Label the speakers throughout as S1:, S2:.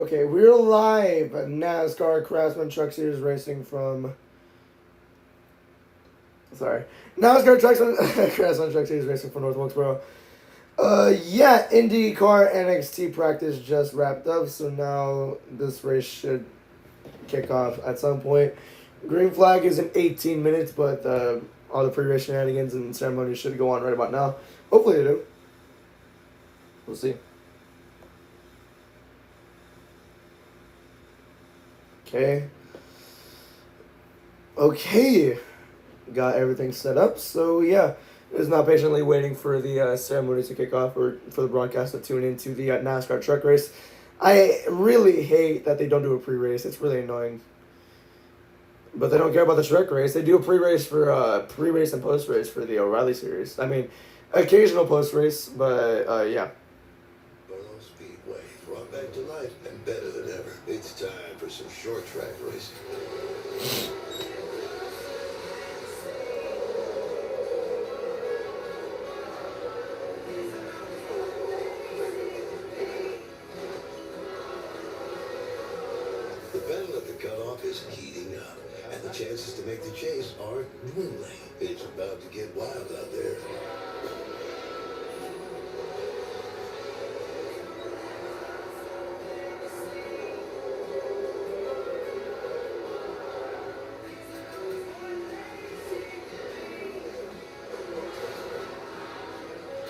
S1: Okay, we're live at NASCAR Craftsman Truck Series Racing from. Sorry. NASCAR Craftsman Truck Series Racing from North Wilkesboro. Yeah, IndyCar NXT practice just wrapped up, so now this race should kick off at some point. Green flag is in 18 minutes, but all the pre-race shenanigans and ceremonies should go on right about now. Hopefully they do. We'll see. Okay. Got everything set up. So yeah, is now patiently waiting for the ceremony to kick off or for the broadcast to tune into the NASCAR truck race. I really hate that they don't do a pre-race. It's really annoying. But they don't care about the truck race. They do a pre-race for pre-race and post-race for the O'Reilly series. I mean, occasional post-race, but yeah.
S2: Speedway brought back to life and better than ever. It's time for some short track racing. The battle at the cutoff is heating up, and the chances to make the chase are dwindling. It's about to get wild out there.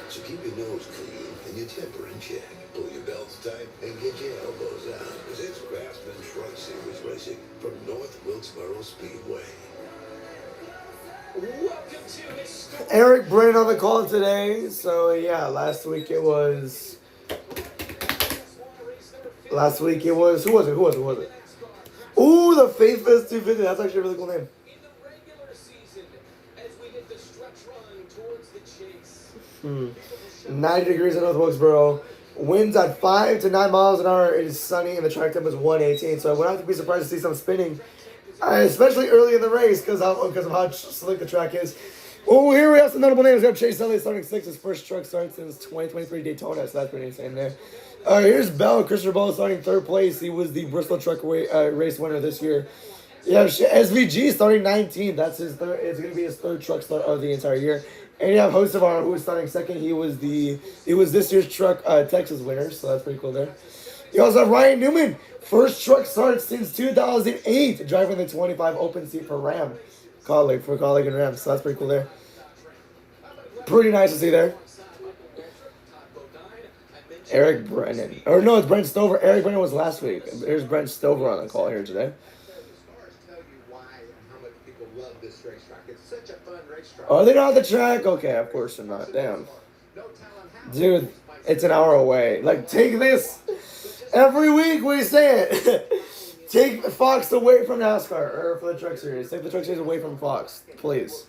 S2: So keep your nose clean and your temper in check. Pull your belts tight and get your elbows out. Because it's Craftsman Truck Series Racing from North Wilkesboro Speedway.
S1: Eric Brain on the call today. So yeah, last week it was. Who was it? Ooh, the Faithless 250. That's actually a really cool name. 90 degrees in North Wilkesboro. Winds at 5 to 9 miles an hour. It is sunny and the track temp is 118. So I would have to be surprised to see some spinning, especially early in the race because of how slick the track is. Oh, here we have some notable names. We have Chase Elliott starting 6th. His first truck start since 2023 Daytona. So that's pretty insane there. Here's Bell. Christopher Bell starting 3rd place. He was the Bristol truck race winner this year. Yeah, SVG starting 19th. That's his third. It's going to be his 3rd truck start of the entire year. And you have Hocevar, who was starting 2nd. He was this year's truck Texas winner, so that's pretty cool there. You also have Ryan Newman, first truck start since 2008, driving the 25 open seat for Ram, colleague and Ram. So that's pretty cool there. Pretty nice to see there. Eric Brennan, or no, it's Brent Stover. Eric Brennan was last week. There's Brent Stover on the call here today. Oh, they're not the track? Okay, of course they're not. Damn. Dude, it's an hour away. Like, take this. Every week we say it. Take Fox away from NASCAR, or for the truck series. Take the truck series away from Fox, please.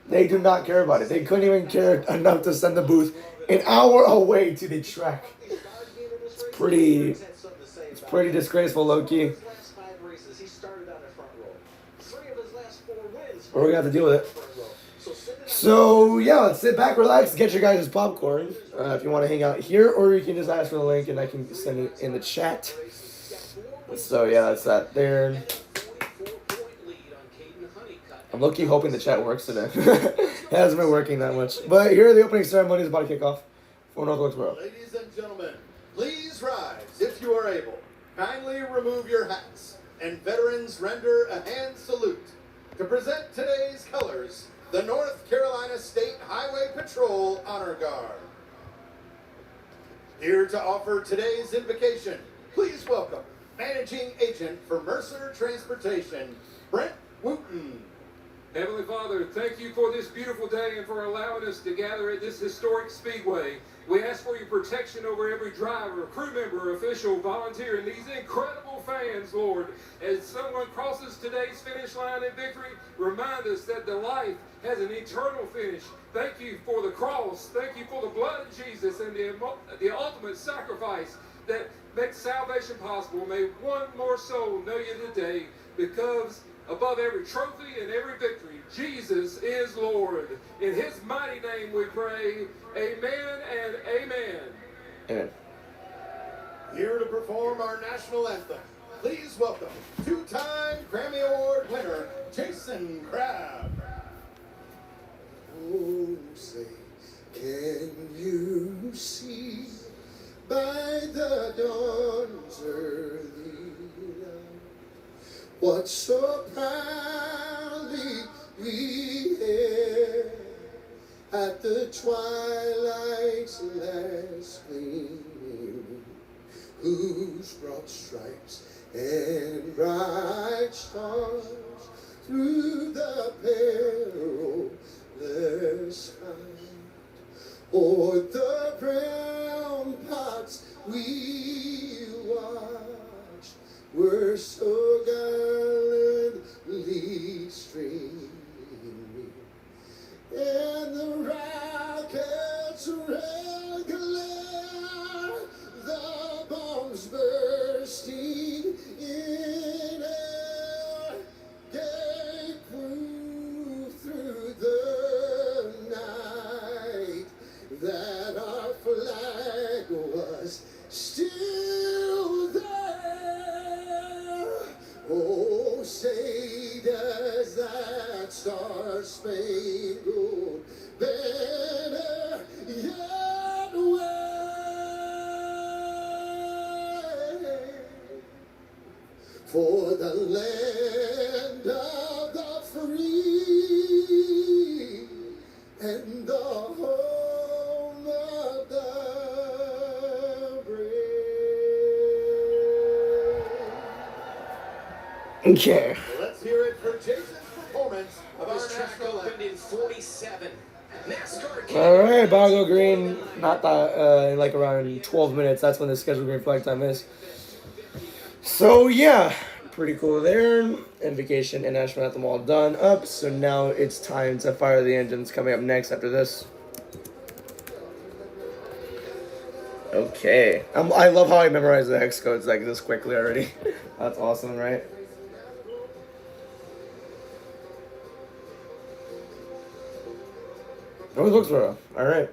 S1: They do not care about it. They couldn't even care enough to send the booth an hour away to the track. It's pretty disgraceful, low-key. We're going to have to deal with it. So, yeah, let's sit back, relax, get your guys' popcorn if you want to hang out here, or you can just ask for the link and I can send it in the chat. So, yeah, that's that there. I'm low-key hoping the chat works today. It hasn't been working that much. But here are the opening ceremonies about to kick off for North Wilkesboro.
S3: Ladies and gentlemen, please rise if you are able. Kindly remove your hats, and veterans render a hand salute to present today's colors. The North Carolina State Highway Patrol Honor Guard. Here to offer today's invocation, please welcome Managing Agent for Mercer Transportation, Brent Wooten.
S4: Heavenly Father, thank you for this beautiful day and for allowing us to gather at this historic speedway. We ask for your protection over every driver, crew member, official, volunteer, and these incredible fans, Lord. As someone crosses today's finish line in victory, remind us that the life has an eternal finish. Thank you for the cross. Thank you for the blood of Jesus and the ultimate sacrifice that makes salvation possible. May one more soul know you today, because above every trophy and every victory, Jesus is Lord. In his mighty name we pray. Amen and amen.
S1: Amen.
S3: Here to perform our national anthem, please welcome two-time Grammy Award winner, Jason Crabb.
S2: Oh, say, can you see by the dawn's early light what so proudly we hailed at the twilight's last gleaming, whose broad stripes and bright stars through the perilous fight o'er the brown pots we watched were so gallantly streaming, and the rockets' red glare, the bombs bursting in air, gave proof through the night that our flag was still there. Oh, say does that star-spangled banner yet wave for the land of the free and the home of the brave.
S1: Okay.
S3: Let's hear it for Jason's performance of our
S5: This track
S3: national
S5: opened
S3: anthem.
S5: in 47. NASCAR
S1: All right, Bottle Green. Not that in like around 12 minutes. That's when the scheduled green flag time is. So yeah, pretty cool there. And vacation and national anthem all done up. So now it's time to fire the engines. Coming up next after this. Okay, I love how I memorized the hex codes like this quickly already. That's awesome, right? North Wilkesboro. All right.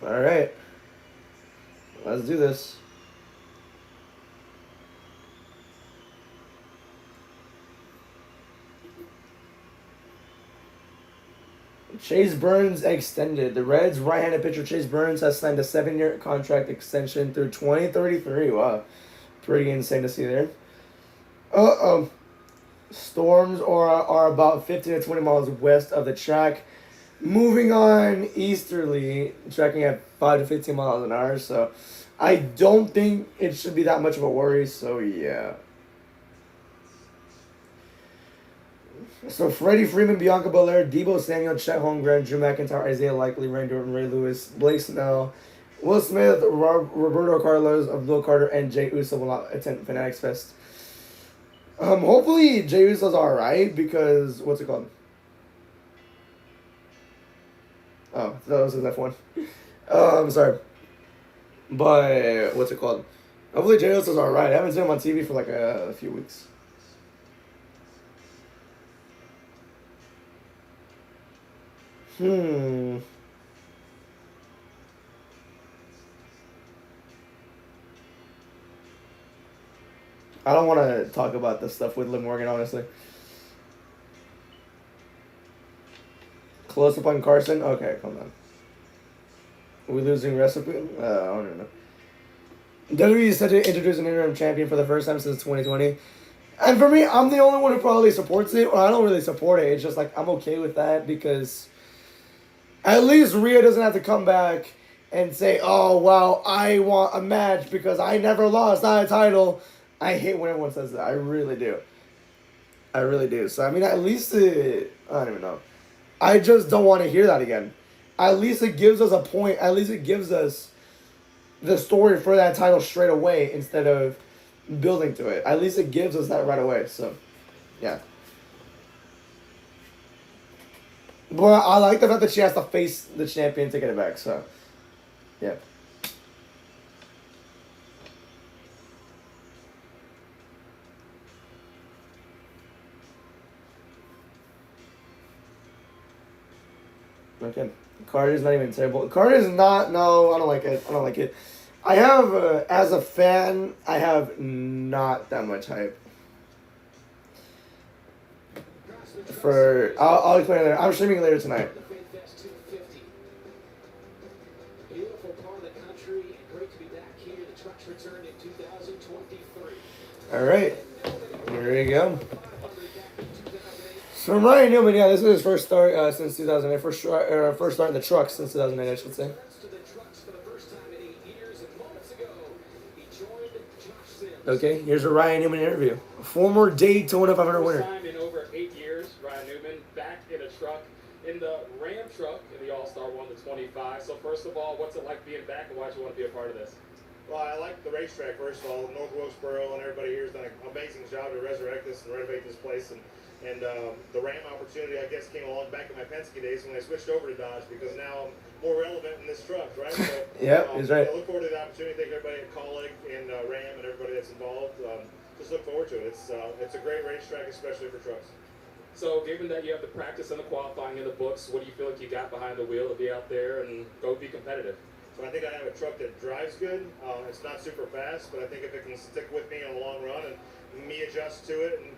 S1: All right. Let's do this. Chase Burns extended. The Reds' right-handed pitcher Chase Burns has signed a 7-year contract extension through 2033. Wow. Pretty insane to see there. Storms are about 15 to 20 miles west of the track. Moving on easterly, tracking at 5 to 15 miles an hour. So I don't think it should be that much of a worry. So yeah. So Freddie Freeman, Bianca Belair, Debo Samuel, Chet Holmgren, Drew McIntyre, Isaiah Likely, Randy Orton, Ray Lewis, Blake Snell, Will Smith, Roberto Carlos, Abdul Carter, and Jay Uso will not attend Fanatics Fest. Hopefully Jay Uso's alright because what's it called? Oh, that was his F1. I'm sorry. But what's it called? Hopefully Jay Uso's alright. I haven't seen him on TV for like a few weeks. I don't want to talk about this stuff with Liv Morgan, honestly. Close up on Carson? Okay, come on. Are we losing recipe? I don't even know. WWE is set to introduce an interim champion for the first time since 2020. And for me, I'm the only one who probably supports it. Well, I don't really support it. It's just like, I'm okay with that because at least Rhea doesn't have to come back and say, oh, well, I want a match because I never lost that title. I hate when everyone says that. I really do. I really do. So, I mean, at least I don't even know. I just don't want to hear that again. At least it gives us a point. At least it gives us the story for that title straight away instead of building to it. At least it gives us that right away. So, yeah. But I like the fact that she has to face the champion to get it back. So, yeah. Okay. Card is not even terrible. Card is not. No, I don't like it. I don't like it. I have, as a fan, I have not that much hype. I'll explain it later. I'm streaming later tonight.
S5: Beautiful part of the country, and great to be back here. The trucks returned in 2023.
S1: All right, there you go. So Ryan Newman, yeah, this is his first start since 2008. First start in the trucks since 2008, I should say. Okay, here's a Ryan Newman interview. Former Daytona 500 winner.
S6: First time in over 8 years, Ryan Newman back in a truck, in the Ram truck in the All-Star 1 to 25. So first of all, what's it like being back, and why do you want to be a part of this?
S3: Well, I like the racetrack, first of all. North Wilkesboro and everybody here has done an amazing job to resurrect this and renovate this place. And the Ram opportunity, I guess, came along back in my Penske days when I switched over to Dodge, because now I'm more relevant in this truck, right? So,
S1: yeah, he's right.
S3: I look forward to the opportunity. Thank everybody at Colleague and Ram and everybody that's involved. Just look forward to it. It's a great racetrack, especially for trucks.
S6: So given that you have the practice and the qualifying in the books, what do you feel like you got behind the wheel to be out there and go be competitive?
S3: So I think I have a truck that drives good. It's not super fast, but I think if it can stick with me in the long run and me adjust to it and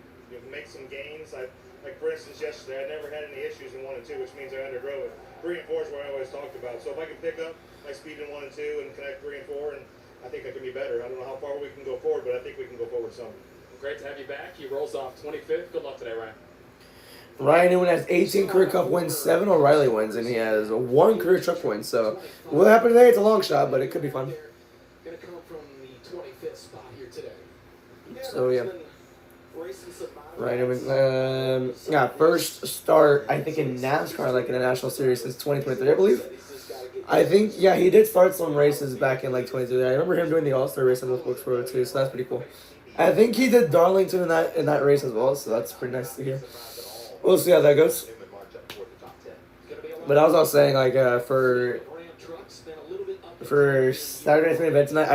S3: make some gains, like for instance yesterday, I never had any issues in 1 and 2, which means I underdrove it. 3 and 4 is what I always talked about. So if I can pick up my speed in 1 and 2 and connect 3 and 4, and I think I can be better. I don't know how far we can go forward, but I think we can go forward some.
S6: Great to have you back. He rolls off 25th. Good luck today, Ryan.
S1: Ryan Newman has 18 career cup wins, 7 O'Reilly wins, and he has 1 career truck win. So what happened today? It's a long shot, but it could be fun.
S5: Gonna come from the 25th spot here today.
S1: So yeah. Ryan Newman, yeah, first start I think in NASCAR, like in the National Series since 2023, I believe. I think, yeah, he did start some races back in like 23. I remember him doing the All-Star race in the Wilkesboro too, so that's pretty cool. I think he did Darlington in that race as well, so that's pretty nice to hear. We'll see how that goes. But I was also saying, like, for Saturday night's main event tonight,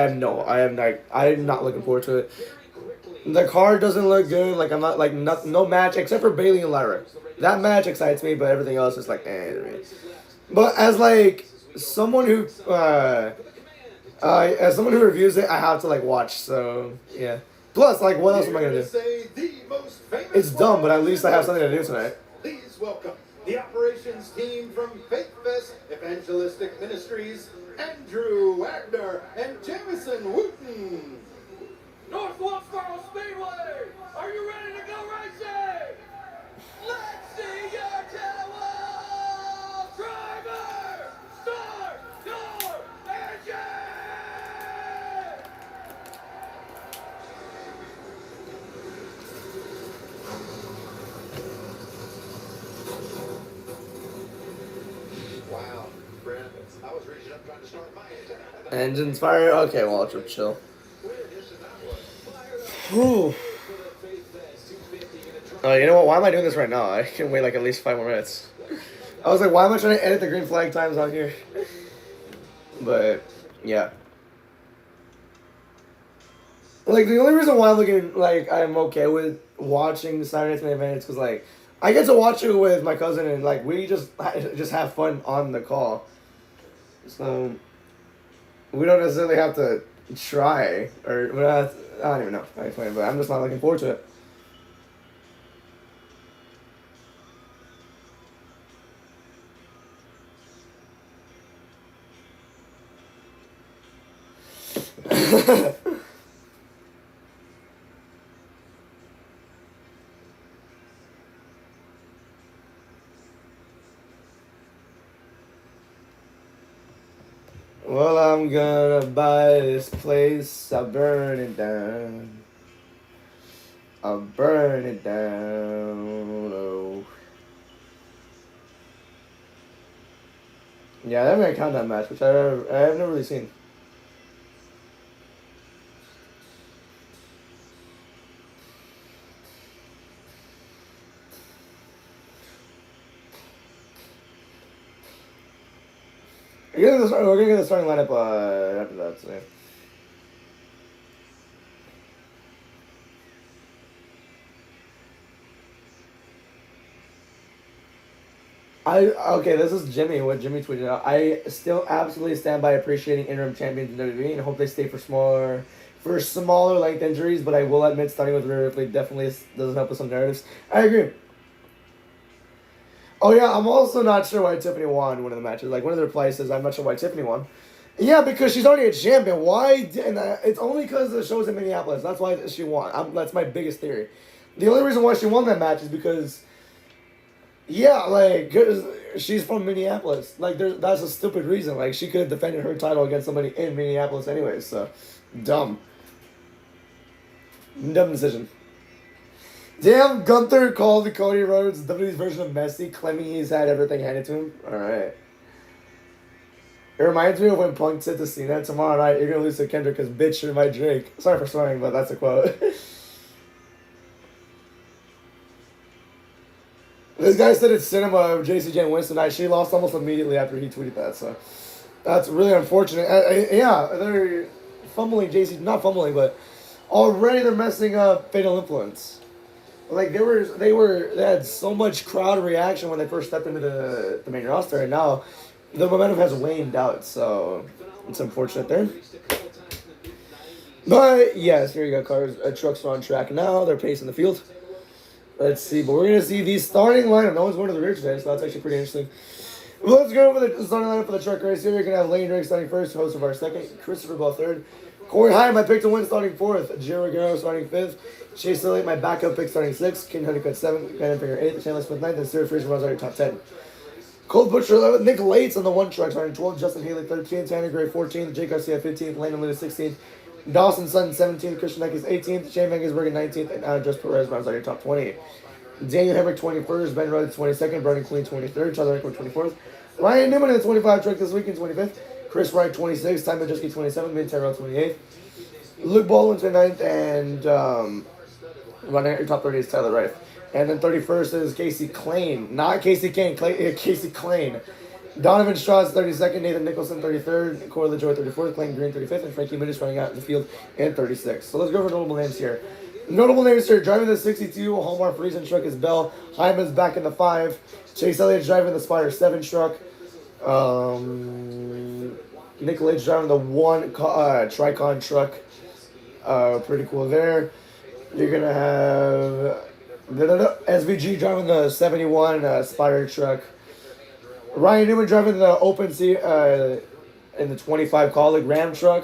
S1: I'm not looking forward to it. The card doesn't look good. Like, I'm not, like, no match except for Bailey and Lyra. That match excites me, but everything else is like, eh. But as like someone who reviews it, I have to like watch. So yeah. Plus, like, what else am I gonna do? It's dumb, but at least I have something to do tonight.
S3: Please welcome the operations team from Faith Fest Evangelistic Ministries, Andrew Wagner and Jamison Wooten.
S4: North Wilkesboro Speedway, are you ready to go racing? Let's see your tail driver, start your engine!
S2: Wow, Brent, I was reaching up trying to start my engine.
S1: Engine's fire. Okay, well, I'll chill. Whew. Oh, you know what? Why am I doing this right now? I can wait like at least 5 more minutes. I was like, why am I trying to edit the green flag times on here? But yeah. Like, the only reason why I'm okay with watching the Saturday night's main event is because like I get to watch it with my cousin and like we just have fun on the call. So we don't necessarily have to try or I don't even know how to explain it, but I'm just not looking forward to it. Well, I'm gonna buy this place, I'll burn it down. I'll burn it down, oh. Yeah, they're gonna count that match, which I've never really seen. We're gonna get the starting lineup after that, so yeah. Okay, this is Jimmy. What Jimmy tweeted out. I still absolutely stand by appreciating interim champions in WWE and hope they stay for smaller length injuries. But I will admit, starting with Rhea Ripley definitely doesn't help with some narratives. I agree. Oh yeah, I'm also not sure why Tiffany won one of the matches. Like one of the replies says, "I'm not sure why Tiffany won." Yeah, because she's already a champion. Why? And it's only because the show's in Minneapolis. That's why she won. That's my biggest theory. The only reason why she won that match is because. Yeah, like, she's from Minneapolis. Like, that's a stupid reason. Like, she could have defended her title against somebody in Minneapolis anyways, so. Dumb. Dumb decision. Damn, Gunther called Cody Rhodes WWE's version of Messi, claiming he's had everything handed to him. Alright. It reminds me of when Punk said to Cena, tomorrow night, you're gonna lose to Kendrick because bitch, you're my drink. Sorry for swearing, but that's a quote. This guy said it's cinema of JC Jane Winston night. She lost almost immediately after he tweeted that, so that's really unfortunate. Yeah, they're fumbling JC, not fumbling, but already they're messing up Fatal Influence. Like they had so much crowd reaction when they first stepped into the main roster, and now the momentum has waned out, so it's unfortunate there. But yes, here you go, cars. Trucks are on track now. They're pacing the field. Let's see, but we're going to see the starting lineup. No one's going to the rear today, so that's actually pretty interesting. Well, let's go over the starting lineup for the truck race here. You're going to have Lane Drake starting first, host of our second, Christopher Bell third, Corey Hyde, my pick to win, starting fourth, Jiro Guerrero starting fifth, Chase Elliott, my backup pick, starting sixth, King Honeycutt seventh, Brandon Finger eighth, Chandler Smith ninth, and Sarah Fraser runs out your top 10. Colt Butcher 11th, Nick Lates on the one truck, starting 12th, Justin Haley 13th, Tanner Gray 14th, Jake Garcia 15th, Landon Lewis 16th, Dawson Sutton 17th, Christian Neckes 18th, Shane Van Gisbergen 19th, and Andres Perez runs out your top 20. Daniel Hemrick 21st, Ben Rhodes 22nd, Brandon Queen 23rd, Tyler Eckler 24th, Ryan Newman in the 25 truck this weekend 25th, Chris Wright 26th, Ty Majeski 27th, Mid Tyrell 28th, Luke Baldwin 29th, and running at your top 30 is Tyler Wright. And then 31st is Casey Clane, not Casey Kane, Casey Clane. Donovan Strauss 32nd, Nathan Nicholson 33rd, Corey LaJoy 34th, Clayton Green 35th, and Frankie Minnis running out in the field in 36th. So let's go over notable names here. Notable names here, driving the 62 Hallmark Friesen truck is Bell. Hyman's back in the 5. Chase Elliott's driving the Spire 7 truck. Nick Late's driving the 1 Tricon truck. Pretty cool there. You're going to have SVG driving the 71 Spire truck. Ryan Newman driving the open seat in the 25 Colleague Ram truck.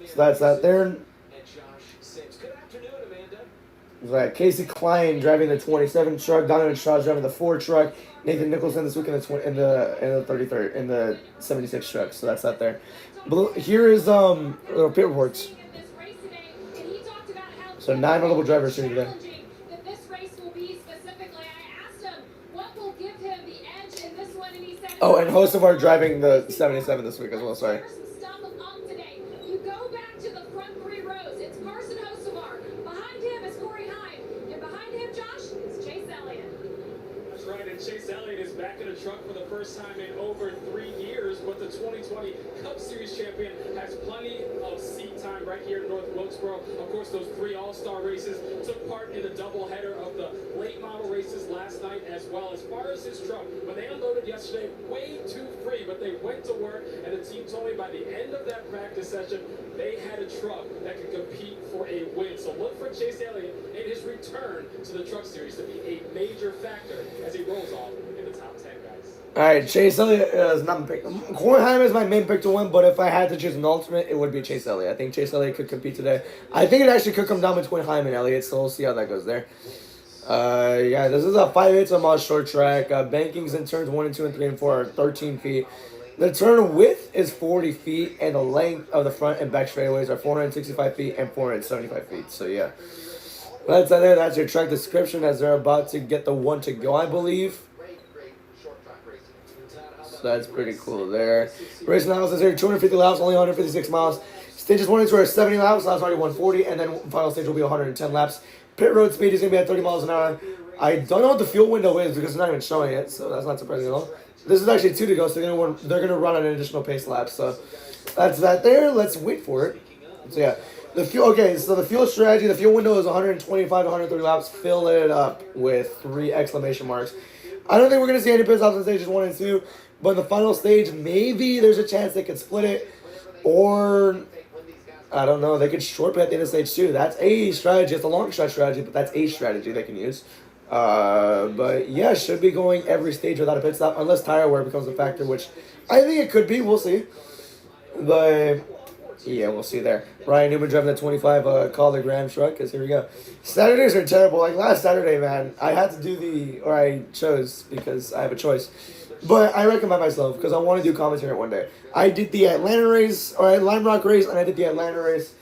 S1: So that's that there. Right, Casey Klein driving the 27 truck, Donovan Strauss driving the 4 truck, Nathan Nicholson this week in the 33rd in the 76 truck. So that's that there. But here is pit reports. So 9 notable drivers here today. Oh, and host of our driving the 77 this week as well. Sorry.
S6: Chase Elliott is back in the truck for the first time in over 3 years, but the 2020 Cup Series champion has plenty of seat time right here in North Wilkesboro. Of course, those 3 All-Star races took part in the doubleheader of the late model races last night as well. As far as his truck, when they unloaded yesterday, way too free, but they went to work, and the team told me by the end of that practice session, they had a truck that could compete for a win. So look for Chase Elliott in his return to the Truck Series to be a major factor as he rolls off in the top 10, guys.
S1: All right, Chase Elliott is not my pick. Corey Hyman is my main pick to win, but if I had to choose an alternate, it would be Chase Elliott. I think Chase Elliott could compete today. I think it actually could come down between Hyman and Elliott, so we'll see how that goes there. Yeah, this is a 5/8 mile short track. Bankings in turns 1 and 2 and 3 and 4 are 13 feet. The turn width is 40 feet, and the length of the front and back straightaways are 465 feet and 475 feet. So, yeah. That's there. That's your track description as they're about to get the 1 to go, I believe. So that's pretty cool there. Race analysis here, 250 laps, only 156 miles. Stages 1 and 2 are 70 laps, last already 140, and then final stage will be 110 laps. Pit road speed is going to be at 30 miles an hour. I don't know what the fuel window is because it's not even showing it, so that's not surprising at all. This is actually 2 to go, so they're gonna run an additional pace lap. So that's that there. Let's wait for it. So yeah, the fuel. Okay, so the fuel strategy. The fuel window is 125 to 130 laps. Fill it up with 3 exclamation marks. I don't think we're going to see any pit stops in stages 1 and 2. But in the final stage, maybe there's a chance they could split it. Or, I don't know, they could short pit at the end of stage 2. That's a strategy. It's a long shot strategy, but that's a strategy they can use. But yeah, should be going every stage without a pit stop, unless tire wear becomes a factor, which I think it could be. We'll see. But yeah, we'll see there. Ryan Newman driving the 25 Calder Graham truck, because here we go. Saturdays are terrible. Like last Saturday, man, I had to do or I chose because I have a choice. But I recommend myself because I want to do commentary one day. I did the Atlanta race, or Lime Rock race, and I did the Atlanta race.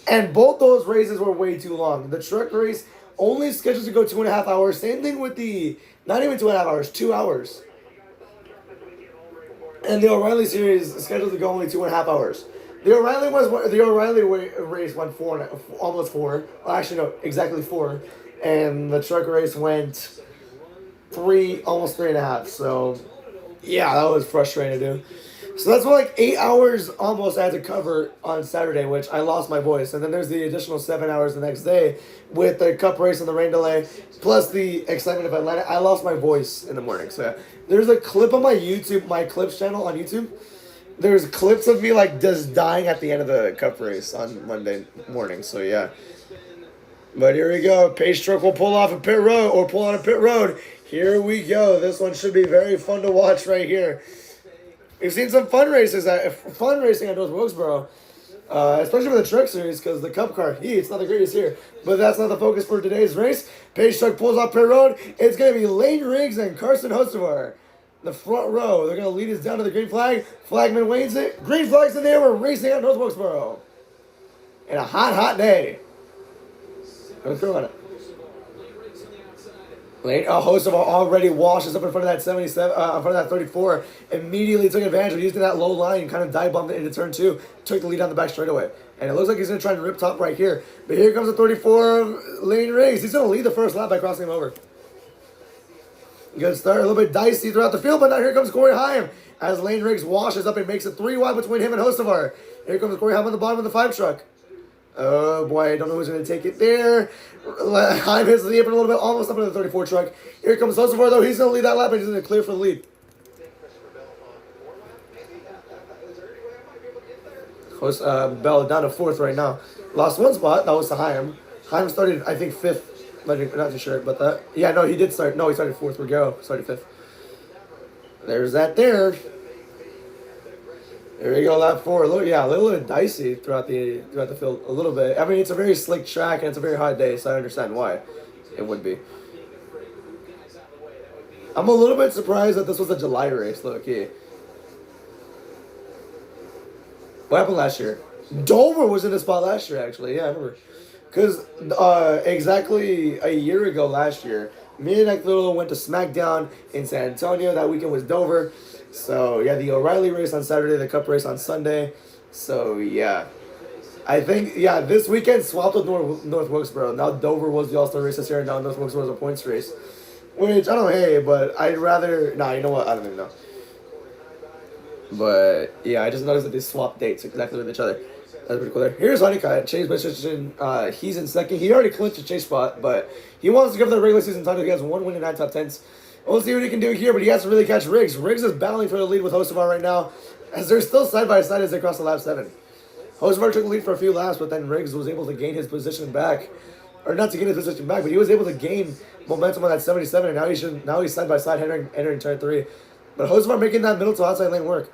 S1: And both those races were way too long. The truck race only scheduled to go 2.5 hours. Same thing with the, not even 2.5 hours, 2 hours. And the O'Reilly series is scheduled to go only 2.5 hours. The O'Reilly race went almost 4. Well, actually, no, exactly 4. And the truck race went 3, almost 3.5. So, yeah, that was frustrating to do. So that's what, like 8 hours almost I had to cover on Saturday, which I lost my voice. And then there's the additional 7 hours the next day with the cup race and the rain delay, plus the excitement of Atlanta. I lost my voice in the morning. So yeah. There's a clip on my YouTube, my clips channel on YouTube. There's clips of me like just dying at the end of the cup race on Monday morning. So yeah. But here we go. Pace truck will pull off a pit road or pull on a pit road. Here we go. This one should be very fun to watch right here. We've seen some fun racing at North Wilkesboro, especially for the truck series, because the Cup car, it's not the greatest here. But that's not the focus for today's race. Pace truck pulls off pit road. It's going to be Lane Riggs and Carson Hocevar. The front row. They're going to lead us down to the green flag. Flagman waves it. Green flag's in there. We're racing at North Wilkesboro. And a hot, hot day. Let's go on it. Lane Hocevar already washes up in front of that 77, in front of that 34. Immediately took advantage of using that low line and kind of dive bombed it into turn 2. Took the lead down the back straightaway. And it looks like he's going to try to rip top right here. But here comes the 34 of Lane Riggs. He's going to lead the first lap by crossing him over. Good start. A little bit dicey throughout the field, but now here comes Corey Heim as Lane Riggs washes up and makes it 3 wide between him and Hocevar. Here comes Corey Heim on the bottom of the 5 truck. Oh boy, I don't know who's going to take it there. Heim hits the apron a little bit, almost up into the 34 truck. Here comes Hocevar, though. He's going to lead that lap and he's going to clear for the lead. Bell down to 4th right now. Lost 1 spot. That was to Heim. Heim started, I think, 5th. Not too sure about that. Yeah, no, he did start. No, he started 4th. Regaro started 5th. There's that there. There we go, lap 4. A little bit dicey throughout the field. A little bit. I mean, it's a very slick track and it's a very hot day, so I understand why it would be. I'm a little bit surprised that this was a July race, low key. What happened last year? Dover was in this spot last year, actually. Yeah, I remember. Because exactly a year ago last year, me and Nick Little went to SmackDown in San Antonio. That weekend was Dover. So, yeah, the O'Reilly race on Saturday, the Cup race on Sunday. So, yeah. I think, yeah, this weekend swapped with North Wilkesboro. Now Dover was the All-Star race this year, and now North Wilkesboro is a points race. Which, I don't hate, but I'd rather... Nah, you know what? I don't even know. But, yeah, I just noticed that they swapped dates exactly with each other. That's pretty cool there. Here's Honeycutt. Chase position. He's in second. He already clinched a chase spot, but he wants to give the regular season title. He has 1 win and 9 top 10s. We'll see what he can do here, but he has to really catch Riggs. Riggs is battling for the lead with Hocevar right now, as they're still side by side as they cross the lap 7. Hocevar took the lead for a few laps, but then Riggs was able to gain his position back. Or not to gain his position back, but he was able to gain momentum on that 77, and now he's side by side entering turn 3. But Hocevar making that middle to outside lane work.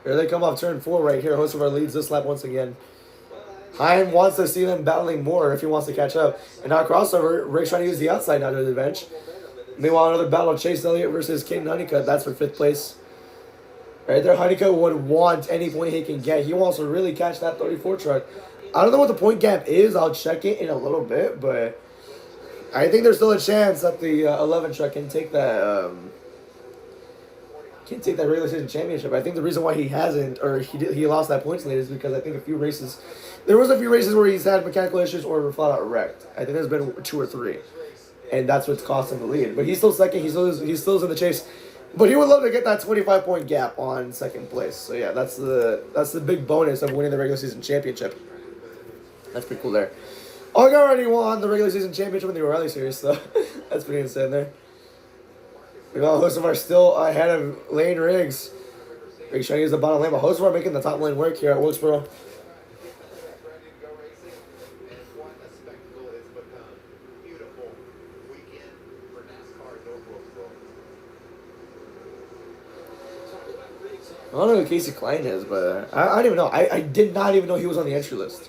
S1: Here they come off turn 4 right here. Hocevar leads this lap once again. Heim wants to see them battling more if he wants to catch up. And now crossover, Riggs trying to use the outside now to the bench. Meanwhile, another battle of Chase Elliott versus Caden Honeycutt. That's for 5th place. Right there, Honeycutt would want any point he can get. He wants to really catch that 34 truck. I don't know what the point gap is. I'll check it in a little bit, but I think there's still a chance that the 11 truck can take that regular season championship. I think the reason why he hasn't, or he lost that points lead, is because I think there was a few races where he's had mechanical issues or flat out wrecked. I think there's been 2 or 3. And that's what's cost him the lead. But he's still second. He still is in the chase. But he would love to get that 25-point gap on 2nd place. So yeah, that's the big bonus of winning the regular season championship. That's pretty cool there. Already won the regular season championship in the O'Reilly series, so that's pretty insane there. Hocevar still ahead of Lane Riggs. Riggs trying to use the bottom lane, but Hocevar making the top lane work here at Wilkesboro.
S3: What a spectacle it's become. Beautiful weekend for NASCAR North Wilkesboro.
S1: I don't know who Casey Klein is, but I don't even know. I did not even know he was on the entry list.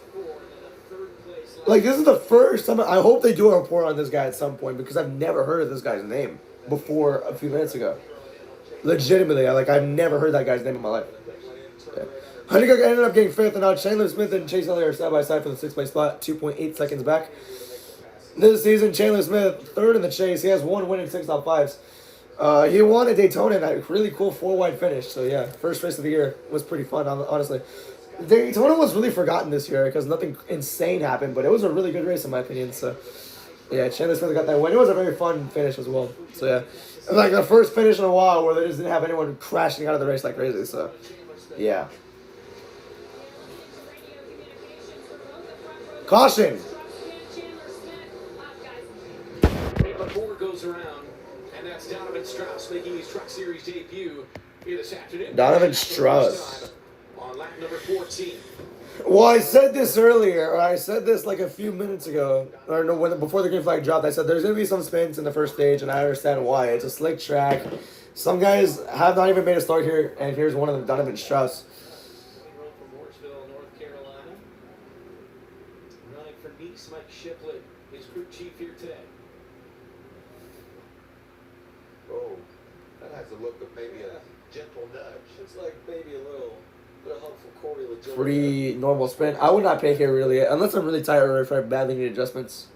S1: Like, this is the first time. I hope they do a report on this guy at some point because I've never heard of this guy's name before a few minutes ago. Legitimately, I've never heard that guy's name in my life. Yeah. Honeycook ended up getting fifth, and now Chandler Smith and Chase Elliott are side by side for the 6th place spot, 2.8 seconds back. This season, Chandler Smith, third in the chase. He has 1 win and 6 top 5s. He won at Daytona in a really cool 4-wide finish. So, yeah, first race of the year was pretty fun, honestly. Daytona was really forgotten this year because nothing insane happened, but it was a really good race in my opinion. So, yeah, Chandler Smith got that win. It was a very fun finish as well. So, yeah, it was like the first finish in a while where they just didn't have anyone crashing out of the race like crazy. So, yeah. Caution!
S5: But 4 goes around, and that's Donovan Strauss making his Truck Series debut here this afternoon.
S1: Donovan Strauss.
S5: On lap number 14.
S1: Well, I said this earlier, or I said this like a few minutes ago, or no, before the green flag dropped. I said there's going to be some spins in the first stage, and I understand why. It's a slick track. Some guys have not even made a start here, and here's one of them, Donovan Strauss.
S5: From Mooresville, North Carolina. Running for Nice, Mike Shipley, his crew chief here today.
S3: Oh, that has a look of maybe a gentle nudge.
S5: It's like maybe a little helpful Corey LaJoy.
S1: Pretty normal spin. I would not pick here really, unless I'm really tired or if I badly need adjustments.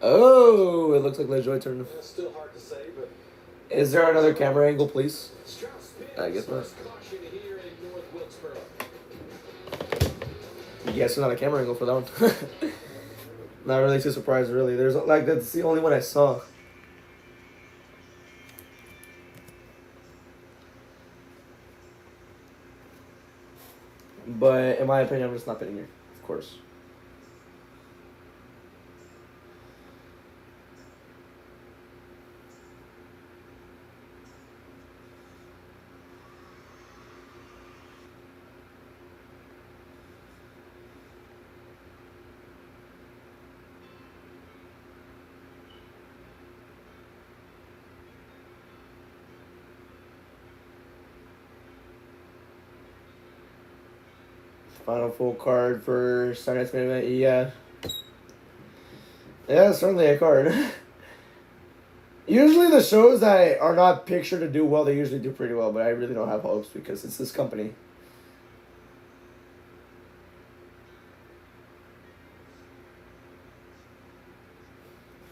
S1: Oh, it looks like LaJoy turned.
S5: It's still hard to say, but
S1: Is there another camera angle, please?
S5: Strauss
S1: I guess not.
S5: caution here in North Wilkesboro.
S1: Yes, not a camera angle for that one. Not really too surprised, really. There's like that's the only one I saw. But in my opinion, I'm just not betting here, of course. Final full card for Saturday's main event. Yeah. Yeah, certainly a card. Usually the shows that are not pictured to do well, they usually do pretty well, but I really don't have hopes because it's this company.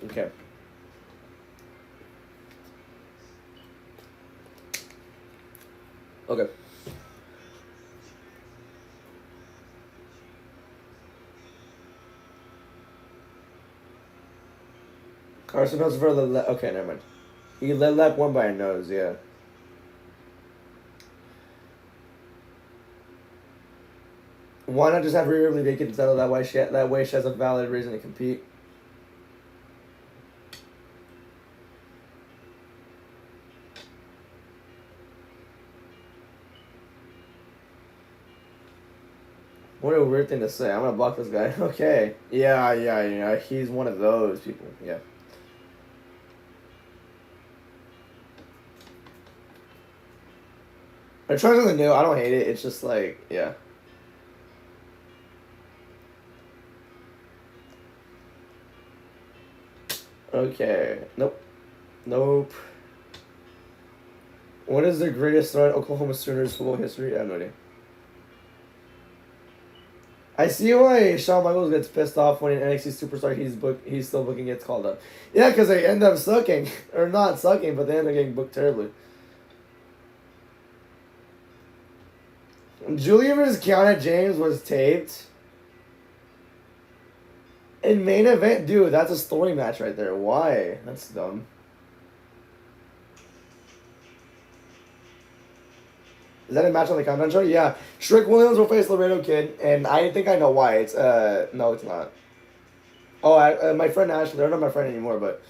S1: Okay. Okay. Carson knows for the okay, never mind. He led lap 1 by a nose, yeah. Why not just have rear really vacant instead of that way? She has a valid reason to compete. What a weird thing to say. I'm gonna block this guy. Okay. Yeah. He's one of those people. Yeah. I'm trying something new. I don't hate it. It's just like, yeah. Okay. Nope. What is the greatest threat Oklahoma Sooners football history? I have no idea. I see why Shawn Michaels gets pissed off when an NXT superstar he's still booking gets called up. Yeah, because they end up sucking. Or not sucking, but they end up getting booked terribly. Julia vs. Kiana James was taped. In main event, dude, that's a story match right there. Why? That's dumb. Is that a match on the Countdown show? Yeah. Strick Williams will face Laredo Kid, and I think I know why. It's no, it's not. Oh, my friend Ashley. They're not my friend anymore, but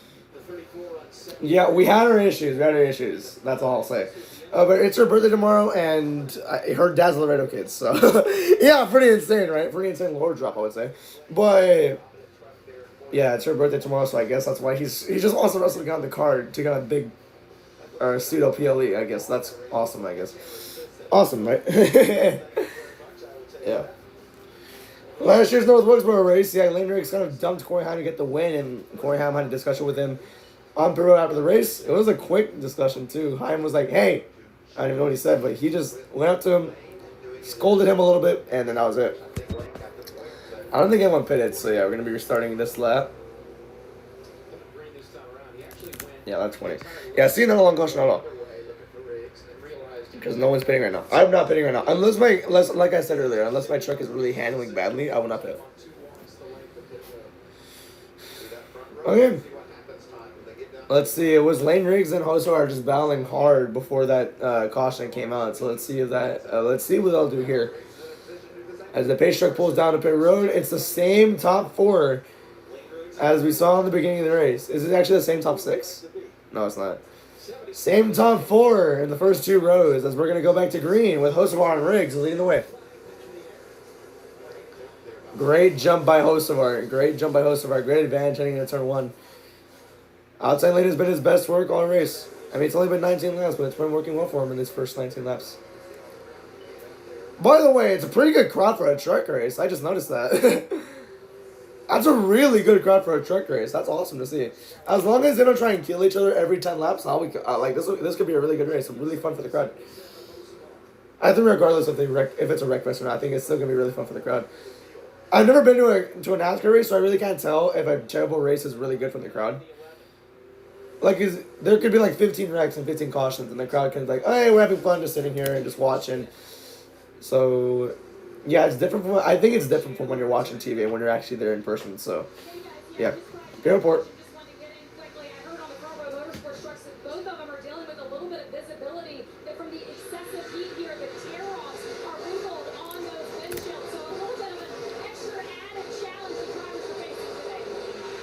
S1: Yeah, we had our issues. That's all I'll say. But it's her birthday tomorrow, and her dad's a Laredo kid, so yeah, pretty insane, right? Pretty insane lore drop, I would say. But yeah, it's her birthday tomorrow, so I guess that's why he just wants to wrestle to get on the card to get a big pseudo PLE. I guess that's awesome. I guess awesome, right? Yeah. Last year's North Wilkesboro race, yeah, Lane Riggs kind of dumped Corey Haim to get the win, and Corey Haim had a discussion with him on pit road after the race. It was a quick discussion, too. Haim was like, hey, I don't even know what he said, but he just went up to him, scolded him a little bit, and then that was it. I don't think anyone pitted, so yeah, we're going to be restarting this lap. Yeah, that's 20. Yeah, see, not a long caution at all. Because no one's pitting right now. I'm not pitting right now. Unless like I said earlier, unless my truck is really handling badly, I will not pit. Okay. Let's see. It was Lane Riggs and Hoso are just battling hard before that caution came out. So let's see if let's see what they'll do here. As the pace truck pulls down to pit road, it's the same top 4 as we saw in the beginning of the race. Is it actually the same top 6? No, it's not. Same top 4 in the first 2 rows as we're going to go back to green with Hosovar and Riggs leading the way. Great jump by Hosovar. Great advantage heading into turn 1. Outside lane has been his best work all race. I mean, it's only been 19 laps, but it's been working well for him in his first 19 laps. By the way, it's a pretty good crowd for a truck race. I just noticed that. That's a really good crowd for a truck race. That's awesome to see. As long as they don't try and kill each other every 10 laps, this could be a really good race. Really fun for the crowd. I think regardless if it's a wreck fest or not, I think it's still gonna be really fun for the crowd. I've never been to a NASCAR race, so I really can't tell if a terrible race is really good for the crowd. Like, there could be like 15 wrecks and 15 cautions, and the crowd can be like, hey, we're having fun just sitting here and just watching. So, yeah, it's different from. I think it's different from when you're watching TV and when you're actually there in person. So, yeah, good report.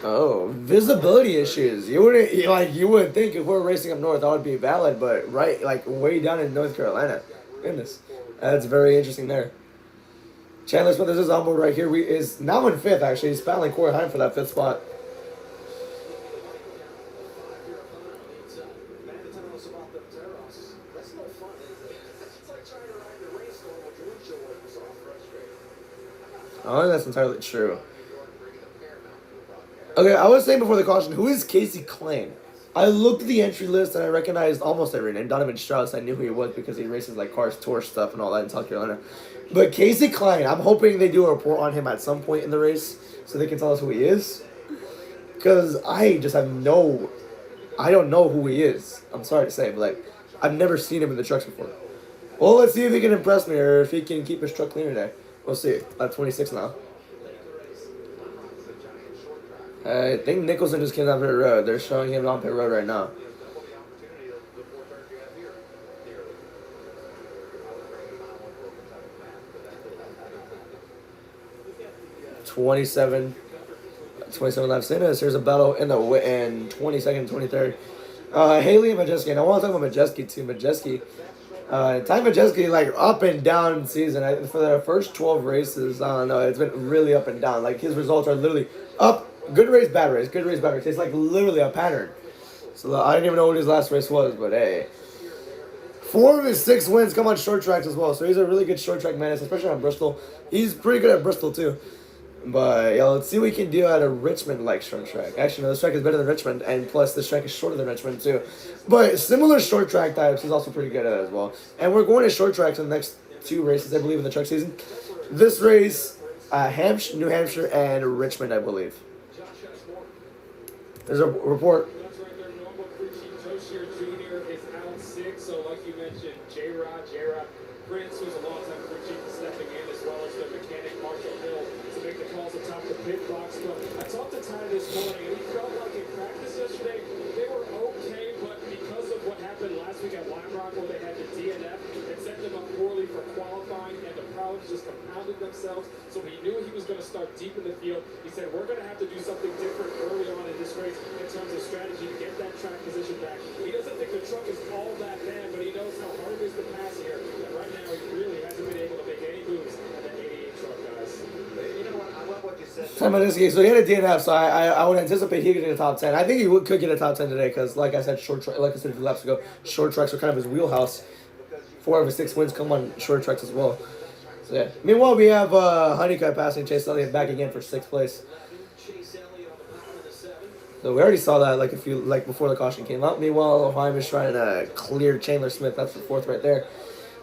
S1: Oh, visibility issues. You wouldn't think if we're racing up north that would be valid, but way down in North Carolina. Goodness, that's very interesting there. Chandler Smith is on board right here. Is now in 5th actually. He's battling Corey Haim for that 5th spot. I don't think that's entirely true. Okay, I was saying before the caution, who is Casey Klein? I looked at the entry list and I recognized almost every name. Donovan Strauss, I knew who he was because he races like Cars Tour stuff and all that in South Carolina. But Casey Klein, I'm hoping they do a report on him at some point in the race so they can tell us who he is. Because I just have I don't know who he is. I'm sorry to say, but I've never seen him in the trucks before. Well, let's see if he can impress me or if he can keep his truck clean today. We'll see. I'm 26 now. I think Nicholson just came down pit road. They're showing him on pit road right now. .27 laps in us. There's a battle in 22nd, 23rd. Haley and Majeski. And I want to talk about Majeski too. Ty Majeski, up and down season. For the first 12 races, I don't know. It's been really up and down. His results are literally up. Good race, bad race. Good race, bad race. It's literally a pattern. So I didn't even know what his last race was, but hey. 4 of his 6 wins come on short tracks as well. So he's a really good short track menace, especially on Bristol. He's pretty good at Bristol too. But yeah, let's see what we can do at a Richmond-like short track. Actually, no, this track is better than Richmond, and plus this track is shorter than Richmond too. But similar short track types he's also pretty good at as well. And we're going to short tracks in the next 2 races, I believe, in the truck season. This race, New Hampshire, and Richmond, I believe. There's a report.
S6: That's right there. Normal crew chief Joe Shear Jr. is out sick. So, like you mentioned, J-Rod Prince, who's a longtime crew chief, is stepping in, as well as the mechanic Marshall Hill to make the calls atop the pit box. But I talked to Ty this morning, and he felt like in practice yesterday, they were okay, but because of what happened last week at Lime Rock, where they had the DNF, it set them up poorly for qualifying, and the problems just compounded. pounding themselves. So he knew he was going to start deep in the field. He said, we're going to have to do something different early on in this race in terms of strategy to get that track position back. He doesn't think the truck is all that bad, but he knows how hard it is to pass here. And right now, he really hasn't been able to make any moves on that 88 truck, guys.
S5: You know what? I love what you said.
S1: So he had a DNF, so I would anticipate he could get a top 10. I think he could get a top 10 today because, like I said, like I said a few laps ago, short tracks are kind of his wheelhouse. 4 of his 6 wins come on short tracks as well. So yeah. Meanwhile, we have Honeycutt passing Chase Elliott back again for 6th place. So we already saw that like before the caution came out. Meanwhile, Ohio is trying to clear Chandler Smith. That's the 4th right there.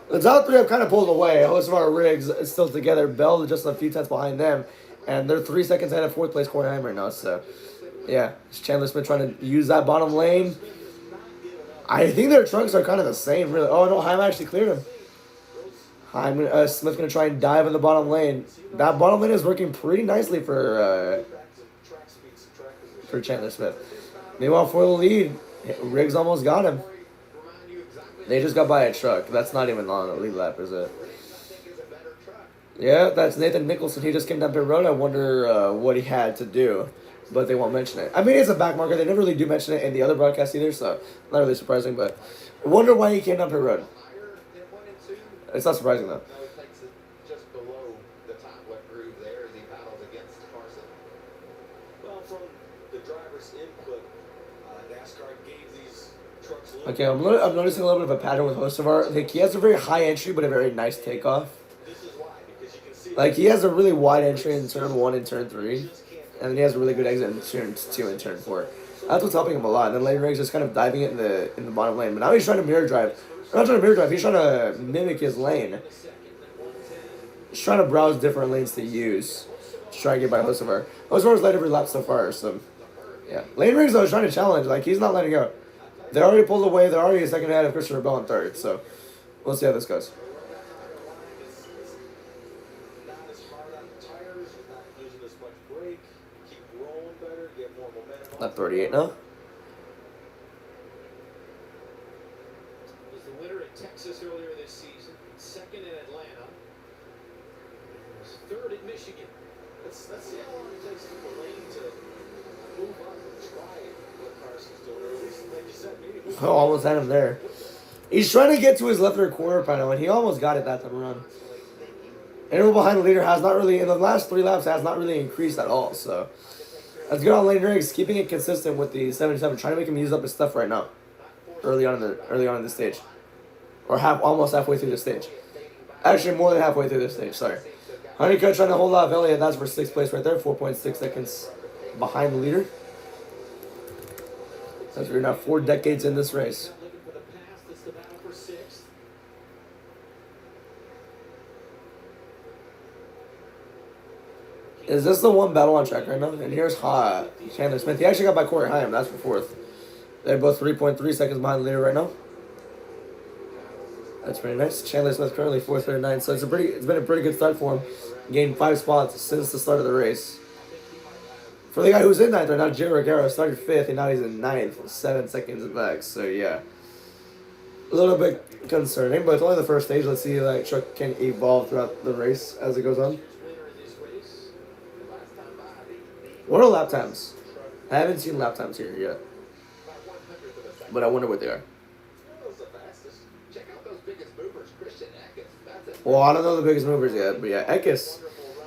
S1: The top 3 have kind of pulled away. Hocevar, Riggs is still together. Bell just a few tenths behind them. And they're 3 seconds ahead of 4th place Corey Heim right now. So, yeah. Chandler Smith trying to use that bottom lane. I think their trucks are kind of the same, really. Oh, no. Heim actually cleared him. Smith going to try and dive in the bottom lane. That bottom lane is working pretty nicely for Chandler Smith. Meanwhile, for the lead, Riggs almost got him. They just got by a truck. That's not even on the lead lap, is it? Yeah, that's Nathan Nicholson. He just came down pit road. I wonder what he had to do, but they won't mention it. I mean, it's a back marker. They never really do mention it in the other broadcast either, so not really surprising, but I wonder why he came down pit road. It's not surprising, though.
S5: No, he takes it just below the top left groove there as he paddles against Carson. Well, from the driver's input, NASCAR gave these trucks a little...
S1: Okay, I'm noticing a little bit of a pattern with Hocevar. Like, he has a very high entry, but a very nice takeoff.
S5: This is why, because you can see...
S1: Like, he has a really wide entry in turn 1 and turn 3, and then he has a really good exit in turn 2 and turn 4. That's what's helping him a lot. And then Lane Riggs just kind of diving it in the bottom lane. But now he's trying to mirror drive. Not trying to mirror drive, he's trying to mimic his lane. He's trying to browse different lanes to use to try and get by Hocevar. Hocevar's led every lap so far, so yeah. Lane Riggs, though, is trying to challenge. Like, he's not letting go. They already pulled away. They're already a second ahead of Christopher Bell in 3rd, so we'll see how this goes.
S5: Not as hard on the tires, not losing as much brake, keep rolling better, get more momentum.
S1: Lap 38 now.
S5: Was the winner at Texas earlier this season, 2nd in Atlanta, was 3rd at Michigan. Let's see how long it takes for the lane to move up and try what Carson's doing. Or at least, like you said, maybe move
S1: Oh, almost had him there. He's trying to get to his left rear quarter panel, and he almost got it that time around. Interval behind the leader has not really, in the last 3 laps, has not really increased at all. So that's good on Lane Riggs, keeping it consistent with the 77, trying to make him use up his stuff right now, early on in the stage, or almost halfway through the stage. Actually, more than halfway through the stage. Sorry. Honeycutt trying to hold off Elliott. That's for 6th place right there, 4.6 seconds behind the leader. As we're now 4 decades in this race.
S5: looking for the pass. That's the battle for 6th.
S1: Is this the one battle on track right now? And here's Chandler Smith. He actually got by Corey Heim. That's for 4th. They're both 3.3 seconds behind the leader right now. That's pretty nice. Chandler Smith currently 4th, 39. So it's been a pretty good start for him. Gained 5 spots since the start of the race. For the guy who's in 9th right now, Jerry Ricciaro started 5th, and now he's in 9th, 7 seconds back. So yeah, a little bit concerning, but it's only the first stage. Let's see if that truck can evolve throughout the race as it goes on. What are lap times? I haven't seen lap times here yet, but I wonder what they are. Well, I don't know the biggest movers yet, but yeah, Eckes.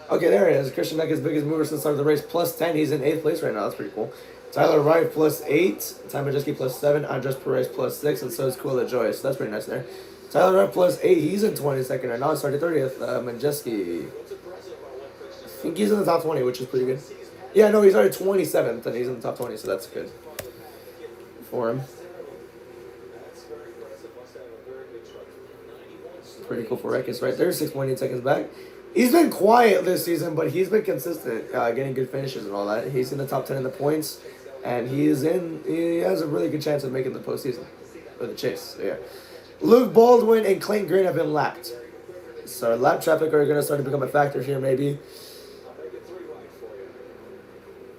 S1: Okay, there it is. Christian Eckes, biggest mover since the start of the race, plus 10. He's in 8th place right now. That's pretty cool. Tyler Wright, plus 8. Ty Majeski, plus 7. Andres Perez, plus 6. And so is Quilla Joyce. So that's pretty nice there. Tyler Wright, plus 8. He's in 22nd right now. He started 30th. Majeski, I think he's in the top 20, which is pretty good. Yeah, no, he started 27th, and he's in the top 20, so that's good for him. Pretty cool for Eckes right there, 6.8 seconds back. He's been quiet this season, but he's been consistent, getting good finishes and all that. He's in the top 10 in the points, and he has a really good chance of making the postseason for the chase. So yeah, Luke Baldwin and Clayton Green have been lapped, so lap traffic are going to start to become a factor here, maybe.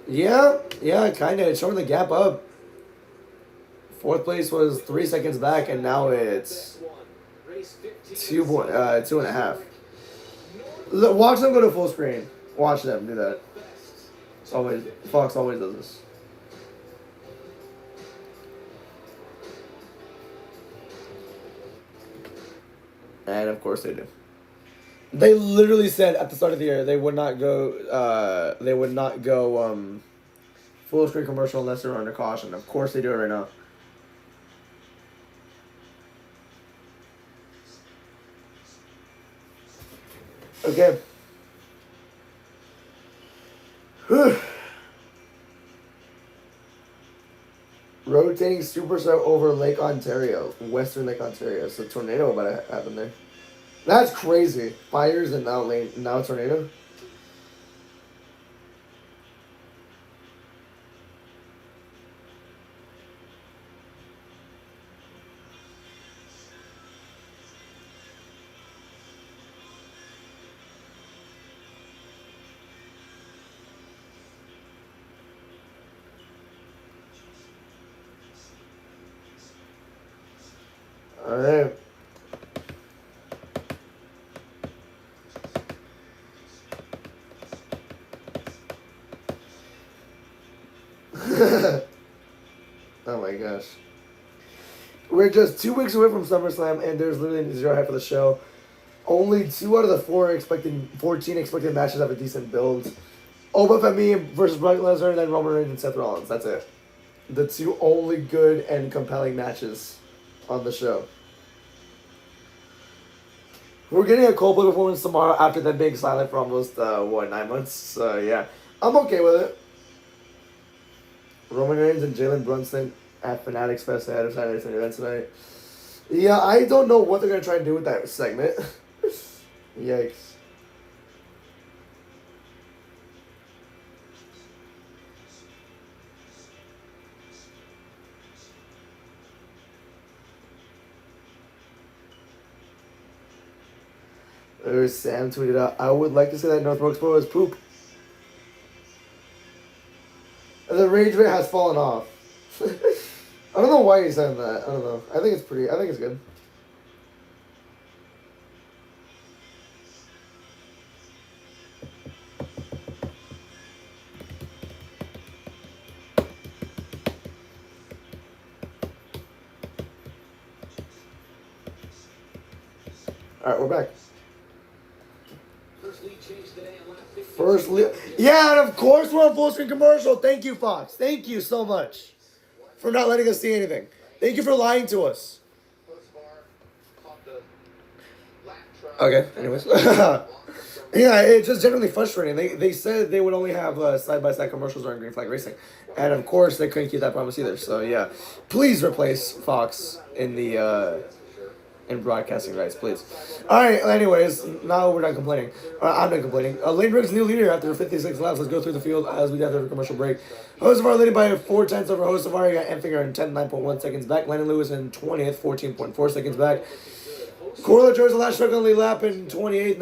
S1: Yeah, kind of. It's showing the gap up. 4th place was 3 seconds back, and now it's 2.5. Watch them go to full screen. Watch them do that. It's always Fox always does this. And of course they do. They literally said at the start of the year they would not go. Full screen commercial unless they're under caution. Of course they do it right now. Okay. Rotating superstar over Lake Ontario, Western Lake Ontario. So tornado about to happen there. That's crazy. Fires and now tornado. All right. Oh my gosh. We're just 2 weeks away from SummerSlam, and there's literally 0 hype for the show. Only 2 out of the 14 expected matches have a decent build. Oba Femi versus Brock Lesnar, and then Roman Reigns and Seth Rollins. That's it. The 2 only good and compelling matches on the show. We're getting a Coldplay performance tomorrow after that being silent for almost, 9 months. So, yeah. I'm okay with it. Roman Reigns and Jalen Brunson at Fanatics Fest ahead of Saturday's event tonight. Yeah, I don't know what they're going to try and do with that segment. Yikes. Sam tweeted out, I would like to say that North Wilkesboro is poop. The rage rate has fallen off. I don't know why he's saying that. I don't know. I think it's good. Alright, we're back. First lead. Yeah, and of course we're on full screen commercial. Thank you, Fox. Thank you so much for not letting us see anything. Thank you for lying to us. Okay, anyways. Yeah, it's just generally frustrating. They said they would only have side-by-side commercials during Green Flag Racing. And of course, they couldn't keep that promise either. So, yeah. Please replace Fox in the in broadcasting rights, please. Alright, anyways, now we're done complaining. I'm done complaining. Lane Briggs, new leader after 56 laps. Let's go through the field as we got the commercial break. Hocevar leading by 4 tenths over Hocevar. You got Enfinger in 10, 9.1 seconds back. Landon Lewis in 20th, 14.4 seconds back. Corla George, the last truck on the lap in 28th,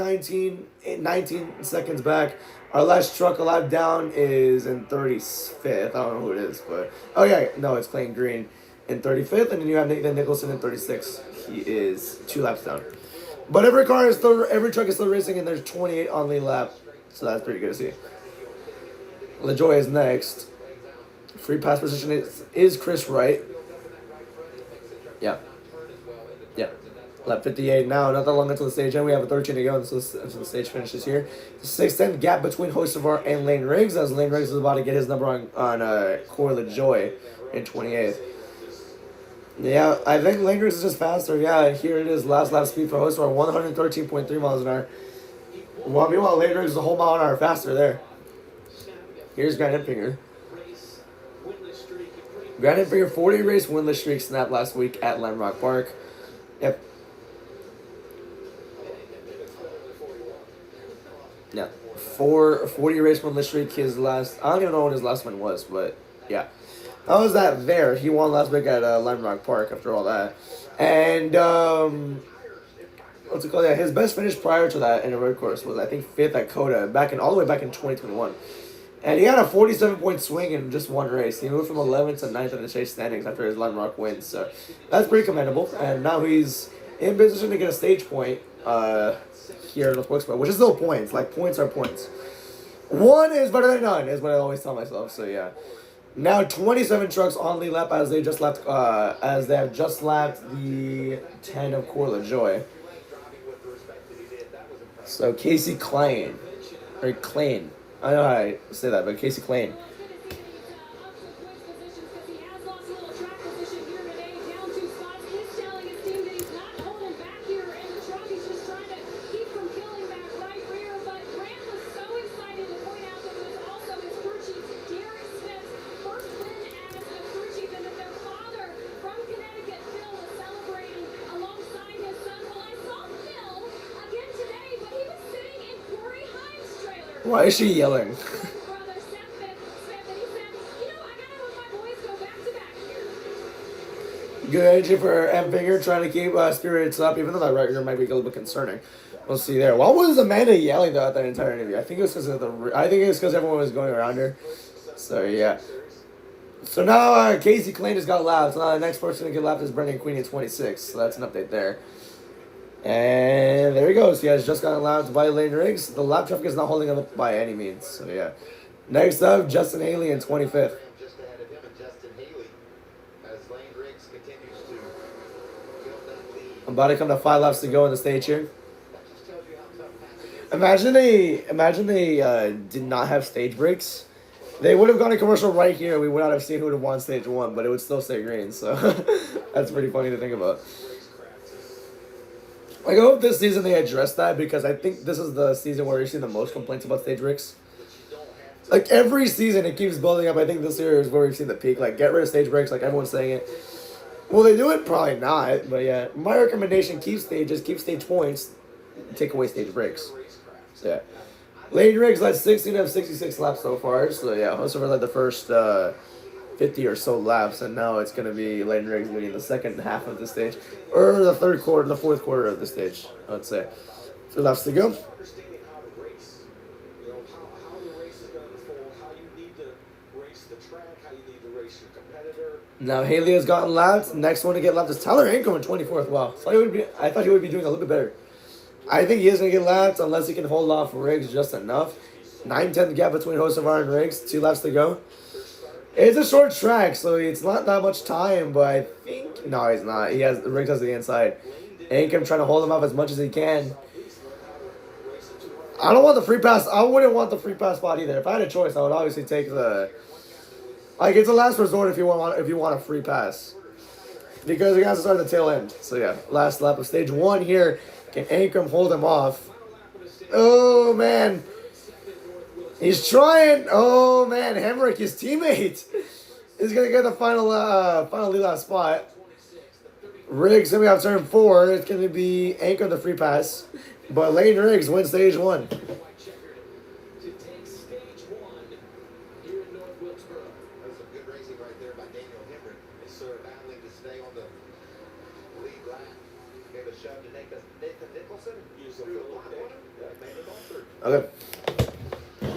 S1: 19 seconds back. Our last truck a lap down is in 35th. I don't know who it is, but... Oh, yeah, no, it's playing green in 35th. And then you have Nathan Nicholson in 36th. He is 2 laps down. But every truck is still racing, and there's 28 on the lap. So that's pretty good to see. LaJoy is next. Free pass position is Chris Wright. Yeah. Yeah. Lap 58 now. Not that long until the stage end. We have a 13 to go until the stage finishes here. The 6th gap between Hocevar and Lane Riggs, as Lane Riggs is about to get his number on Corey LaJoy in 28th. Yeah, I think Lane Riggs is just faster. Yeah, here it is. Last lap speed for Hocevar, 113.3 miles an hour. Well, meanwhile, Lane Riggs is a whole mile an hour faster there. Here's Grant Enfinger. Grant Enfinger, 40-race winless streak snapped last week at Lamrock Park. Yep. Yeah. 40-race winless streak. His last... I don't even know when his last one was, but yeah. How was that there? He won last week at Lamrock Park after all that. And, what's it called? Yeah, his best finish prior to that in a road course was, I think, 5th at COTA, all the way back in 2021. And he had a 47-point swing in just one race. He moved from 11th to 9th in the chase standings after his Lamrock win. So that's pretty commendable. And now he's in position to get a stage point here in Wilkesboro, which is still points. Like, points are points. One is better than none, is what I always tell myself. So yeah. Now 27 trucks on lead lap as they just left, as they have just lapped the 10 of Corla Joy. So Casey Klein, or Klein, I don't know how I say that, but Casey Klein. Why is she yelling? Good energy for M. Finger, trying to keep spirits up, even though that right rear might be a little bit concerning. We'll see there. Why was Amanda yelling throughout that entire interview? I think it was because of everyone was going around her. So yeah. So now Casey Klein just got lapped. So now the next person to get lapped is Brendan Queen at 26. So that's an update there. And there he goes. He has just gotten lapped by Lane Riggs. The lap traffic is not holding him up by any means. So yeah. Next up, Justin Haley in 25th.
S3: Just ahead of him and Justin Haley as Lane Riggs continues to build that lead.
S1: I'm about to come to 5 laps to go in the stage here.
S3: That just tells you how tough passing is.
S1: Imagine they did not have stage breaks. They would have gone to commercial right here. We would not have seen who would have won stage 1, but it would still stay green. So that's pretty funny to think about. Like, I hope this season they address that, because I think this is the season where you're seeing the most complaints about stage breaks. Like, every season it keeps building up. I think this year is where we've seen the peak. Like, get rid of stage breaks, like everyone's saying it. Will they do it? Probably not. But yeah, my recommendation, keep stages, keep stage points, take away stage breaks. So yeah. Lane Riggs led 16 of 66 laps so far. So yeah, Hostover led the first 50 or so laps, and now it's going to be Lane Riggs leading the second half of the stage, or the fourth quarter of the stage, I would say. 3 laps to go.
S5: Understanding how to race, how the race is going to unfold, how you need to race the track, how you need to race your competitor.
S1: Now Haley has gotten lapped. Next one to get lapped is Tyler Ankrum in 24th. Wow, I thought he would be doing a little bit better. I think he is going to get lapped unless he can hold off Riggs just enough. 9-10 gap between Hostovar and Riggs. 2 laps to go. It's a short track, so it's not that much time, but I think... No, he's not. Riggs has the inside. Ankrum trying to hold him off as much as he can. I don't want the free pass. I wouldn't want the free pass spot either. If I had a choice, I would obviously take the... Like, it's a last resort if you want a free pass. Because he has to start at the tail end. So yeah, last lap of stage 1 here. Can Ankrum hold him off? Oh, man. He's trying. Oh, man. Hemrick, his teammate, is going to get the final lead lap spot. Riggs going to be on turn 4. It's going to be Ankrum the free pass. But Lane Riggs wins stage 1.
S5: To take stage 1 here in North Wilkesboro.
S3: That was some good racing right there by Daniel Hemrick. They're battling to stay on the lead lap. Gave a shove to Nathan Nicholson.
S5: Use a little pick. That made it on third.
S1: Okay.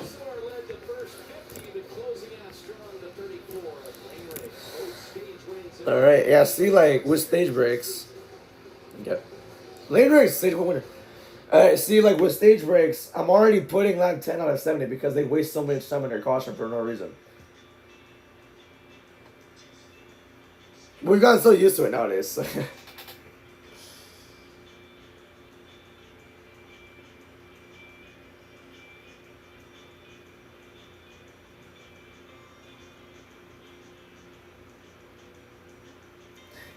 S5: Star led the first 50, but closing out strong to 34. Lane Riggs. Both stage wins.
S1: All right. Yeah, see, like, with stage breaks. Okay. Lane Riggs, stage 1 winner. See, like, with stage breaks, I'm already putting lap 10 out of 70 because they waste so much time in their caution for no reason. We've gotten so used to it nowadays.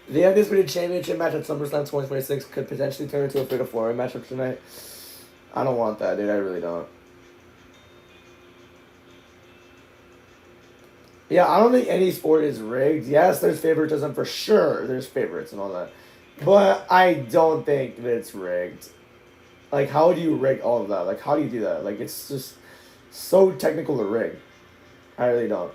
S1: The Undisputed Championship match at SummerSlam 2026 could potentially turn into a Fatal 4-Way matchup tonight. I don't want that, dude. I really don't. Yeah, I don't think any sport is rigged. Yes, there's favoritism for sure. There's favorites and all that. But I don't think that it's rigged. Like, how do you rig all of that? Like, how do you do that? Like, it's just so technical to rig. I really don't.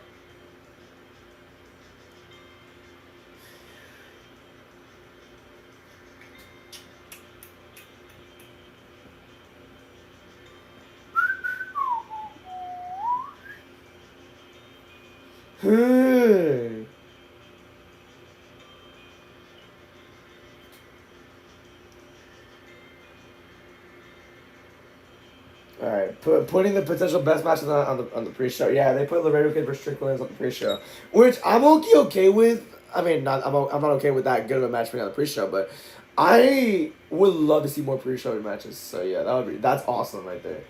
S1: All right, putting the potential best matches on the pre-show. Yeah, they put Laredo Kid versus Strick Williams on the pre-show, which I'm okay with. I mean, I'm not okay with that good of a match being on the pre-show, but I would love to see more pre-show matches. So yeah, that's awesome right there.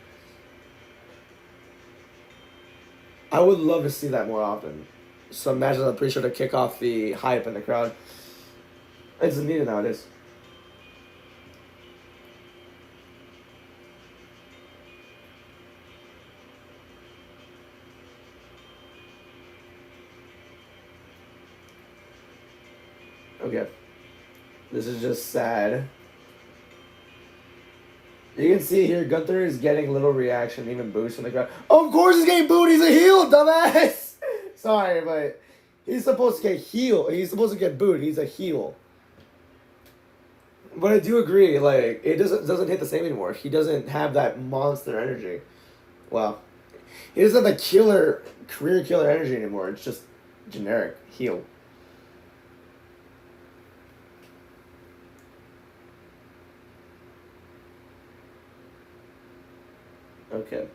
S1: I would love to see that more often. Some matches on the pre-show to kick off the hype in the crowd. It's needed nowadays. Okay. This is just sad. You can see here, Gunther is getting little reaction, even boos from the crowd. Of course he's getting booed. He's a heel, dumbass. Sorry, but he's supposed to get heel. He's supposed to get booed. He's a heel. But I do agree, like, it doesn't hit the same anymore. He doesn't have that monster energy. Well, he doesn't have the career killer energy anymore. It's just generic heel. Okay.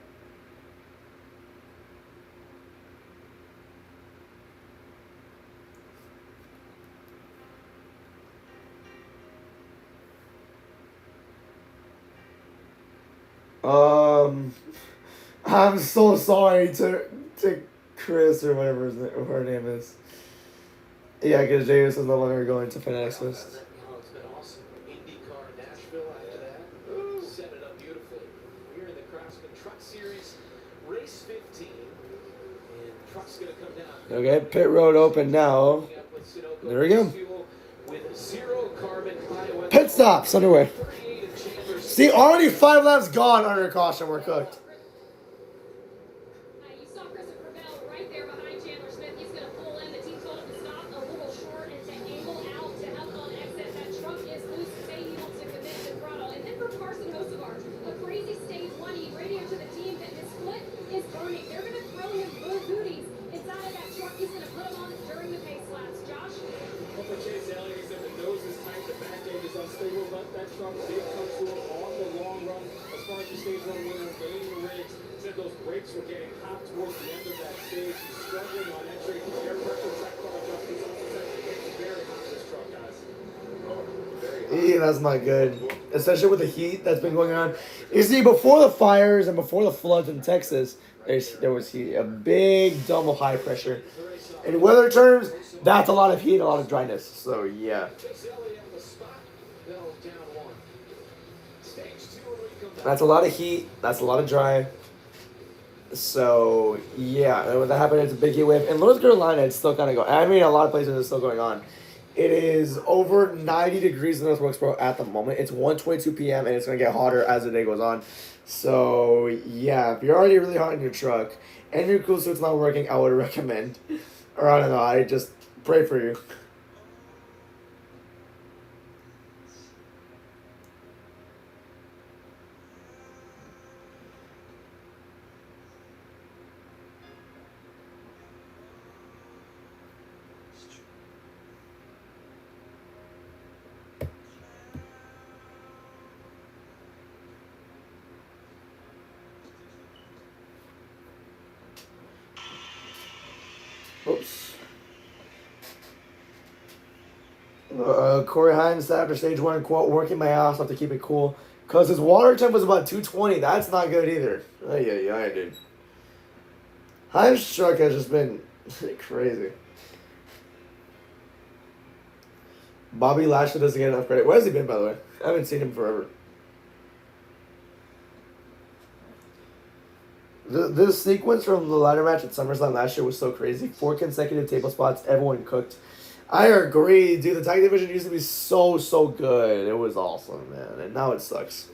S1: I'm so sorry to Chris or whatever her name is. Yeah, because James is no longer going to Fanatics West.
S5: It's been awesome. IndyCar Nashville after that. Set it up beautifully. We're in the Craftsman Truck Series, race 15. And truck's going to come down.
S1: Okay, pit road open now. There we go.
S5: With zero carbon
S1: Pit stops underway. See, already 5 laps gone under caution. We're cooked.
S7: You saw Christopher Bell right there behind Chandler Smith. He's going to pull in. The team told him to stop a little short and to angle out to help on exit. That truck is loose. Say he wants to commit to throttle. And then for Carson Hocevar, a crazy stage 1. He radioed to the team that his foot is burning. They're going to throw him booties inside of that truck. He's going to put them on during the pace laps. Josh?
S6: Well, for Chase Elliott, he said the nose is tight, the back end is unstable. Let that truck did come to him on the long run. As far as the stage 1 winner, gaining rigs, said those brakes were getting hot towards the end of that stage. He's struggling on entry. Air pressure track car adjustments also said it's very hot in this truck, guys.
S1: Yeah, that's not good. Especially with the heat that's been going on. You see, before the fires and before the floods in Texas, there was heat, a big dome of high pressure. In weather terms, that's a lot of heat, a lot of dryness. So, yeah. That's a lot of heat. That's a lot of dry. So, yeah. When that happened, it's a big heat wave. In North Carolina, it's still kind of going. I mean, a lot of places it's still going on. It is over 90 degrees in North Wilkesboro at the moment. It's 1:22 p.m. and it's going to get hotter as the day goes on. So, yeah. If you're already really hot in your truck and your cool suit's not working, I would recommend. Or I don't know. I just pray for you. Oops. Corey Hines said after stage 1, quote, working my ass off to keep it cool. Because his water temp was about 220. That's not good either. Yeah, dude. Hines' truck has just been crazy. Bobby Lashley doesn't get enough credit. Where has he been, by the way? I haven't seen him forever. This sequence from the ladder match at SummerSlam last year was so crazy. 4 consecutive table spots, everyone cooked. I agree, dude. The tag division used to be so good. It was awesome, man. And now it sucks.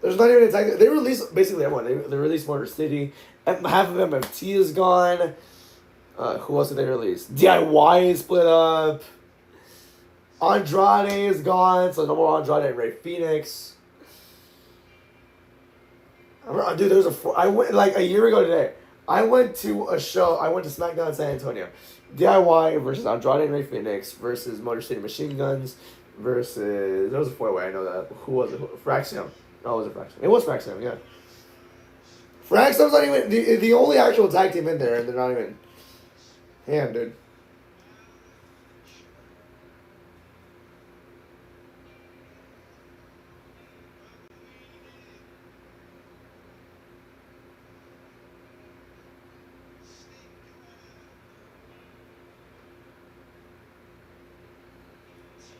S1: There's not even a tag. They released basically everyone. They released Motor City. And half of MFT is gone. Who else did they release? DIY is split up. Andrade is gone, so no more Andrade and Rey Fenix. Dude, I went like a year ago today. I went to a show. I went to SmackDown in San Antonio. DIY versus Andrade and Rey Fenix versus Motor City Machine Guns versus. There was a 4-way. I know that. Who was it? Fraxium. No, it wasn't Fraxton. It was Fraxton, yeah. Fraxton's not even the only actual tag team in there, and they're not even. Damn, dude.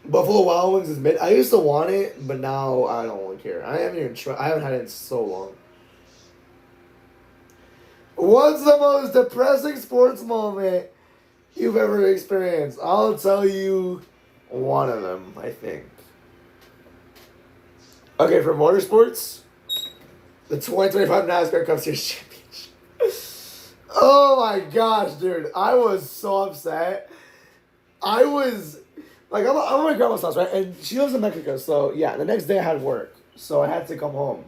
S1: Buffalo Wild Wings is mid. I used to want it, but now I don't care. I haven't even tried. I haven't had it in so long. What's the most depressing sports moment you've ever experienced? I'll tell you one of them, I think. Okay, for motorsports, the 2025 NASCAR Cup Series Championship. Oh my gosh, dude. I was so upset. I was, like, I'm at my grandma's house, right? And she lives in Mexico, so yeah, the next day I had work. So I had to come home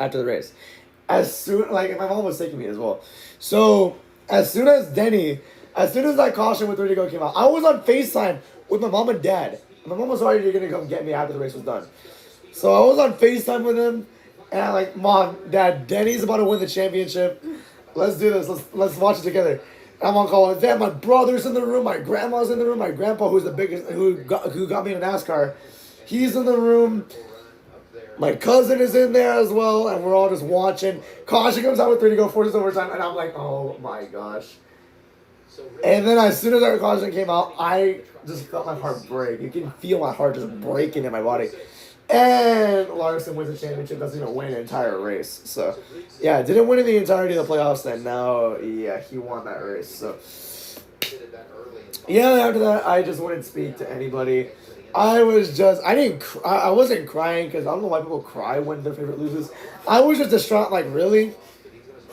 S1: after the race. As soon, like, my mom was taking me as well. So, as soon as that caution with 3 to go came out, I was on FaceTime with my mom and dad. My mom was already going to come get me after the race was done. So, I was on FaceTime with him, and I'm like, Mom, Dad, Denny's about to win the championship. Let's do this. Let's watch it together. I'm on call with Dad. My brother's in the room. My grandma's in the room. My grandpa, who's the biggest, who got me in NASCAR, he's in the room. My cousin is in there as well, and we're all just watching. Caution comes out with 3 to go, forces overtime, and I'm like, oh my gosh. And then as soon as our caution came out, I just felt my heart break. You can feel my heart just breaking in my body. And Larson wins the championship, doesn't even win an entire race. So, yeah, didn't win in the entirety of the playoffs, and now, yeah, he won that race. So, yeah, after that, I just wouldn't speak to anybody. I wasn't crying because I don't know why people cry when their favorite loses. I was just distraught, like, really?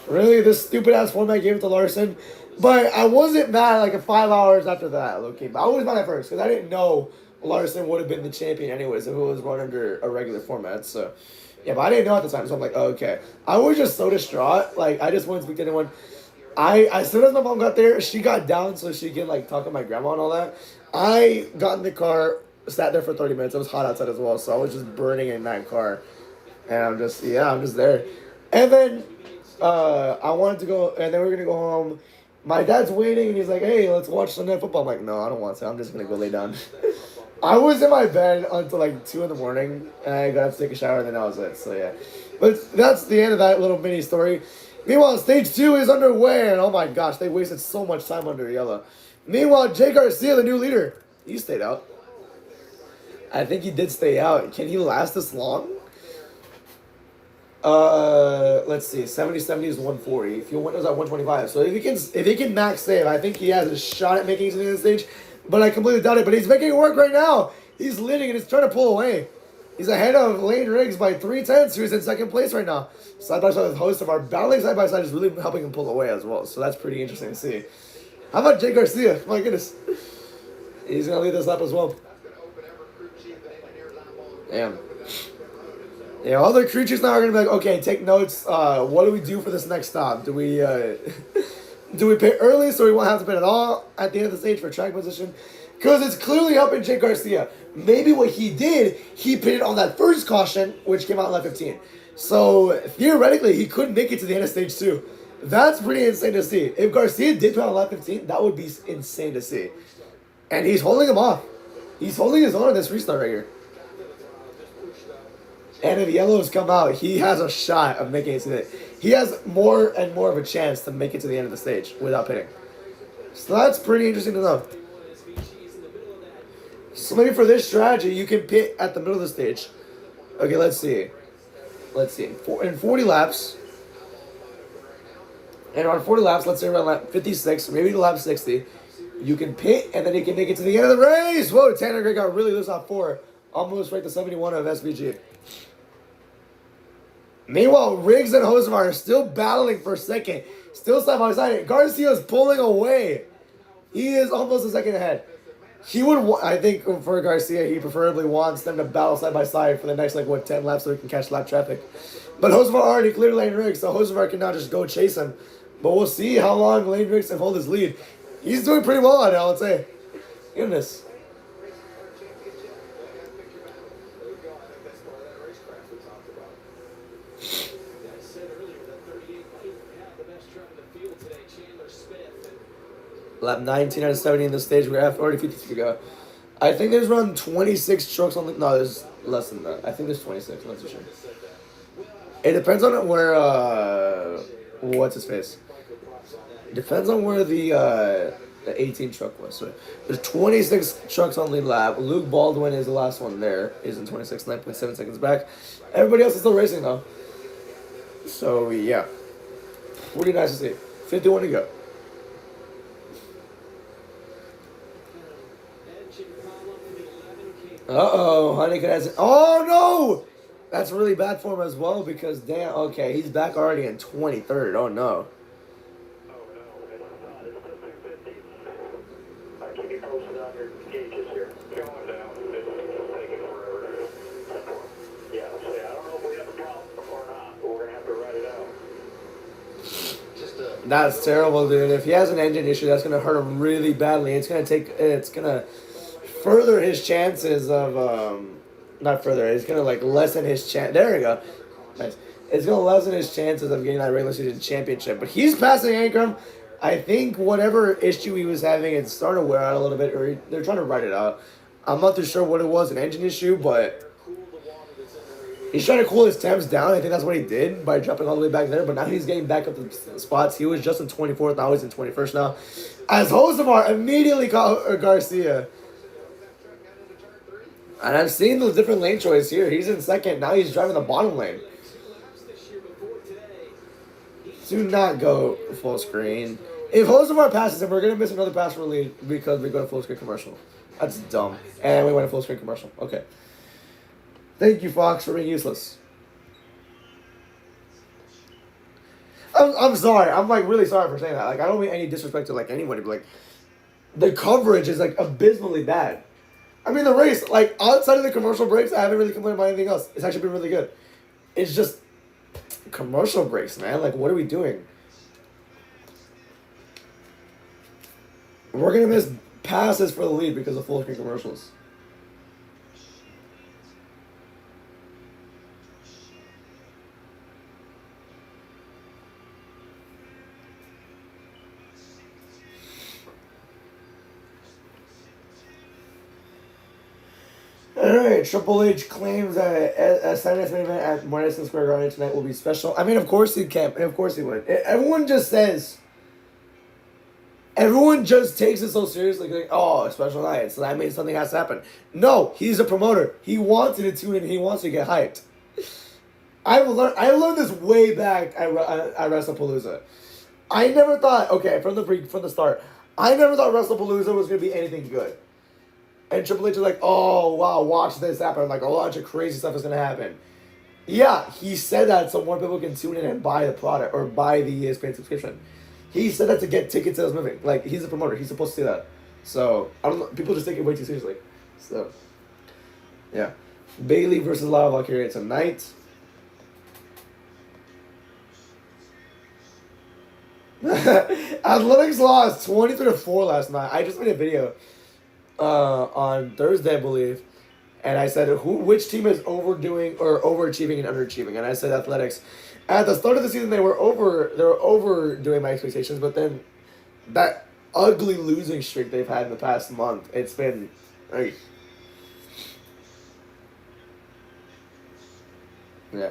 S1: Really? This stupid ass format gave it to Larson? But I wasn't mad like 5 hours after that, okay? But I was mad at first because I didn't know Larson would have been the champion anyways if it was run under a regular format. So, yeah, but I didn't know at the time, so I'm like, oh, okay. I was just so distraught. Like, I just wouldn't speak to anyone. As soon as my mom got there, she got down so she could, like, talk to my grandma and all that. I got in the car, sat there for 30 minutes. It was hot outside as well, so I was just burning in that car. And I'm just there. And then I wanted to go, and then we were going to go home. My dad's waiting, and he's like, hey, let's watch Sunday football. I'm like, no, I don't want to. I'm just going to go lay down. I was in my bed until like 2 in the morning, and I got to take a shower, and then that was it. So, yeah. But that's the end of that little mini story. Meanwhile, stage 2 is underway, and oh my gosh, they wasted so much time under yellow. Meanwhile, Jay Garcia, the new leader, he stayed out. I think he did stay out. Can he last this long? Let's see. 70-70 is 140. Fuel windows at 125. So if he can max save, I think he has a shot at making it to the end of the stage. But I completely doubt it. But he's making it work right now. He's leading and he's trying to pull away. He's ahead of Lane Riggs by 3/10. Who's in second place right now. Side by side with host of our battling side by side is really helping him pull away as well. So that's pretty interesting to see. How about Jay Garcia? My goodness. He's gonna lead this lap as well. Damn. Yeah, all the crew chiefs now are gonna be like, okay, take notes. What do we do for this next stop? Do we pit early so we won't have to pit at all at the end of the stage for track position? Because it's clearly helping Jake Garcia. Maybe what he did, he pitted on that first caution, which came out in lap 15. So theoretically, he could make it to the end of stage 2. That's pretty insane to see. If Garcia did pit on lap 15, that would be insane to see. And he's holding him off. He's holding his own in this restart right here. And if yellows come out, he has a shot of making it to the... He has more and more of a chance to make it to the end of the stage without pitting. So that's pretty interesting to know. So maybe for this strategy, you can pit at the middle of the stage. Okay, let's see. In 40 laps... And around 40 laps, let's say around lap 56, maybe to lap 60, you can pit, and then you can make it to the end of the race. Whoa, Tanner Gray got really loose off 4. Almost right to 71 of SVG. Meanwhile, Riggs and Hosevar are still battling for second. Still side by side. Garcia's pulling away. He is almost a second ahead. He would, I think, for Garcia, he preferably wants them to battle side by side for the next, 10 laps so he can catch lap traffic. But Hosevar already cleared Lane Riggs, so Hosevar can now just go chase him. But we'll see how long Lane Riggs can hold his lead. He's doing pretty well on it, I would say. Goodness. Lap 19 out of 70 in the stage. We're at 40 feet to go. I think there's around 26 trucks on the. No, there's less than that. I think there's 26. I'm not too sure. It depends on where. What's his face? It depends on where the 18 truck was. So there's 26 trucks on lead lap. Luke Baldwin is the last one there. Is in 26, 9.7 seconds back. Everybody else is still racing though. So yeah, pretty nice to see. 51 to go. Uh-oh, Honeycutt has it. Oh, no! That's really bad for him as well because, damn, okay, he's back already in 23rd. Oh, no.
S8: Keep you posted on your gauges here. Going down. It's taking forever. Yeah, say, I don't know if we have a problem or not, but we're going to have to write it out.
S1: That's terrible, dude. If he has an engine issue, that's going to hurt him really badly. It's going to further his chances of, not further, it's going to, like, lessen his chance. There we go. Nice. It's going to lessen his chances of getting that regular season championship. But he's passing Ankrum. I think whatever issue he was having, it's starting to wear out a little bit, or they're trying to write it out. I'm not too sure what it was, an engine issue, but he's trying to cool his temps down. I think that's what he did by jumping all the way back there, but now he's getting back up the spots. He was just in 24th, now he's in 21st now. As Josemar immediately caught Garcia. And I'm seeing the different lane choice here. He's in second, now he's driving the bottom lane. Do not go full screen. If Josemar passes him, we're going to miss another pass for the lead because we go to full screen commercial. That's dumb. And we went to full screen commercial. Okay. Thank you, Fox, for being useless. I'm sorry. I'm, like, really sorry for saying that. Like, I don't mean any disrespect to, like, anybody, but, like, the coverage is, like, abysmally bad. I mean, the race, like, outside of the commercial breaks, I haven't really complained about anything else. It's actually been really good. It's just commercial breaks, man. Like, what are we doing? We're going to miss passes for the lead because of full screen commercials. Alright, Triple H claims that a Saturday's main event at Madison Square Garden tonight will be special. I mean, of course he can. Of course he would. Everyone just says... Everyone just takes it so seriously, like, oh, a special night, so that means something has to happen. No, he's a promoter. He wants you to tune in. He wants you to get hyped. I learned this way back at WrestlePalooza. I never thought, okay, from the start, I never thought WrestlePalooza was going to be anything good. And Triple H is like, oh, wow, watch this happen. Like, a bunch of crazy stuff is going to happen. Yeah, he said that so more people can tune in and buy the product or buy the ESPN subscription. He said that to get ticket sales moving. Like, he's a promoter. He's supposed to do that. So, I don't know. People just take it way too seriously. So, yeah. Bailey versus Lara Valkyria tonight. Athletics lost 23-4 last night. I just made a video on Thursday, I believe. And I said, which team is overdoing or overachieving and underachieving? And I said Athletics. At the start of the season, they were overdoing my expectations, but then that ugly losing streak they've had in the past month, it's been... Yeah.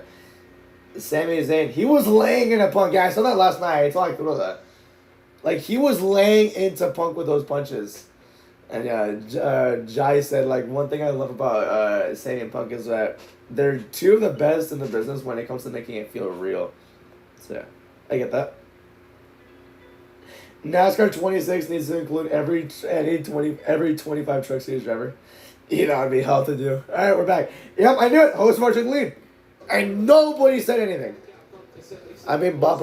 S1: Sami Zayn, he was laying in a Punk. Yeah, I saw that last night. I saw like throw that. Like, he was laying into Punk with those punches. And yeah, Jai said, like, one thing I love about Sami and Punk is that they're two of the best in the business when it comes to making it feel real. So, yeah, I get that. NASCAR 26 needs to include every 25 Truck Series driver. You know, it'd be hell to do. All right, we're back. Yep, I knew it. Host marching lead. And nobody said anything. I mean, Bob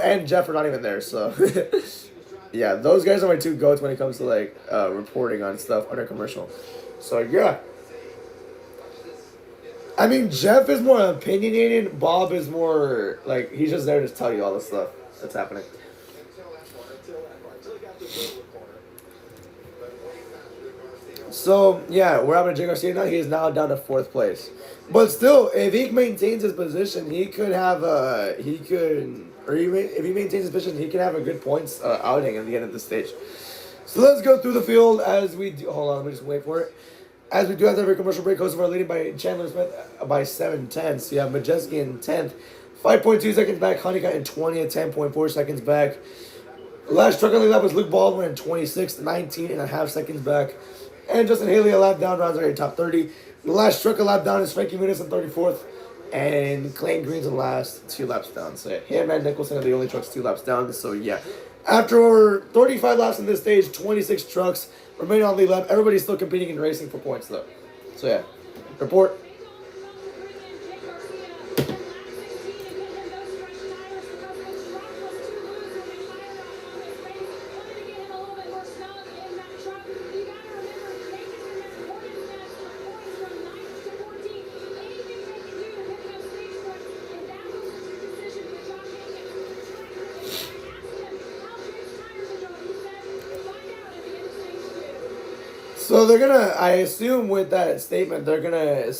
S1: and Jeff are not even there, so... Yeah, those guys are my two goats when it comes to, like, reporting on stuff under commercial. So, yeah. I mean, Jeff is more opinionated. Bob is more, like, he's just there to tell you all the stuff that's happening. So yeah, we're having Jay Garcia now. He is now down to 4th place. But still, if he maintains his position, he could have if he maintains his position, he can have a good points outing at the end of the stage. So let's go through the field as we do. Hold on, let me just wait for it. As we do have every commercial break, Kosovar leading by Chandler Smith by 7/10. So you have Majeski in 10th, 5.2 seconds back. Honeycutt in 20th, 10.4 seconds back. Last truck on the lap was Luke Baldwin in 26th, 19.5 seconds back. And Justin Haley a lap down, rounds out your top 30. The last truck a lap down is Frankie Muniz in 34th. And Clayton Green's in last, 2 laps down. So him and Nicholson are the only trucks 2 laps down. So yeah. After over 35 laps in this stage, 26 trucks remain on the lap. Everybody's still competing and racing for points though. So yeah. Report. So they're gonna, I assume with that statement, they're gonna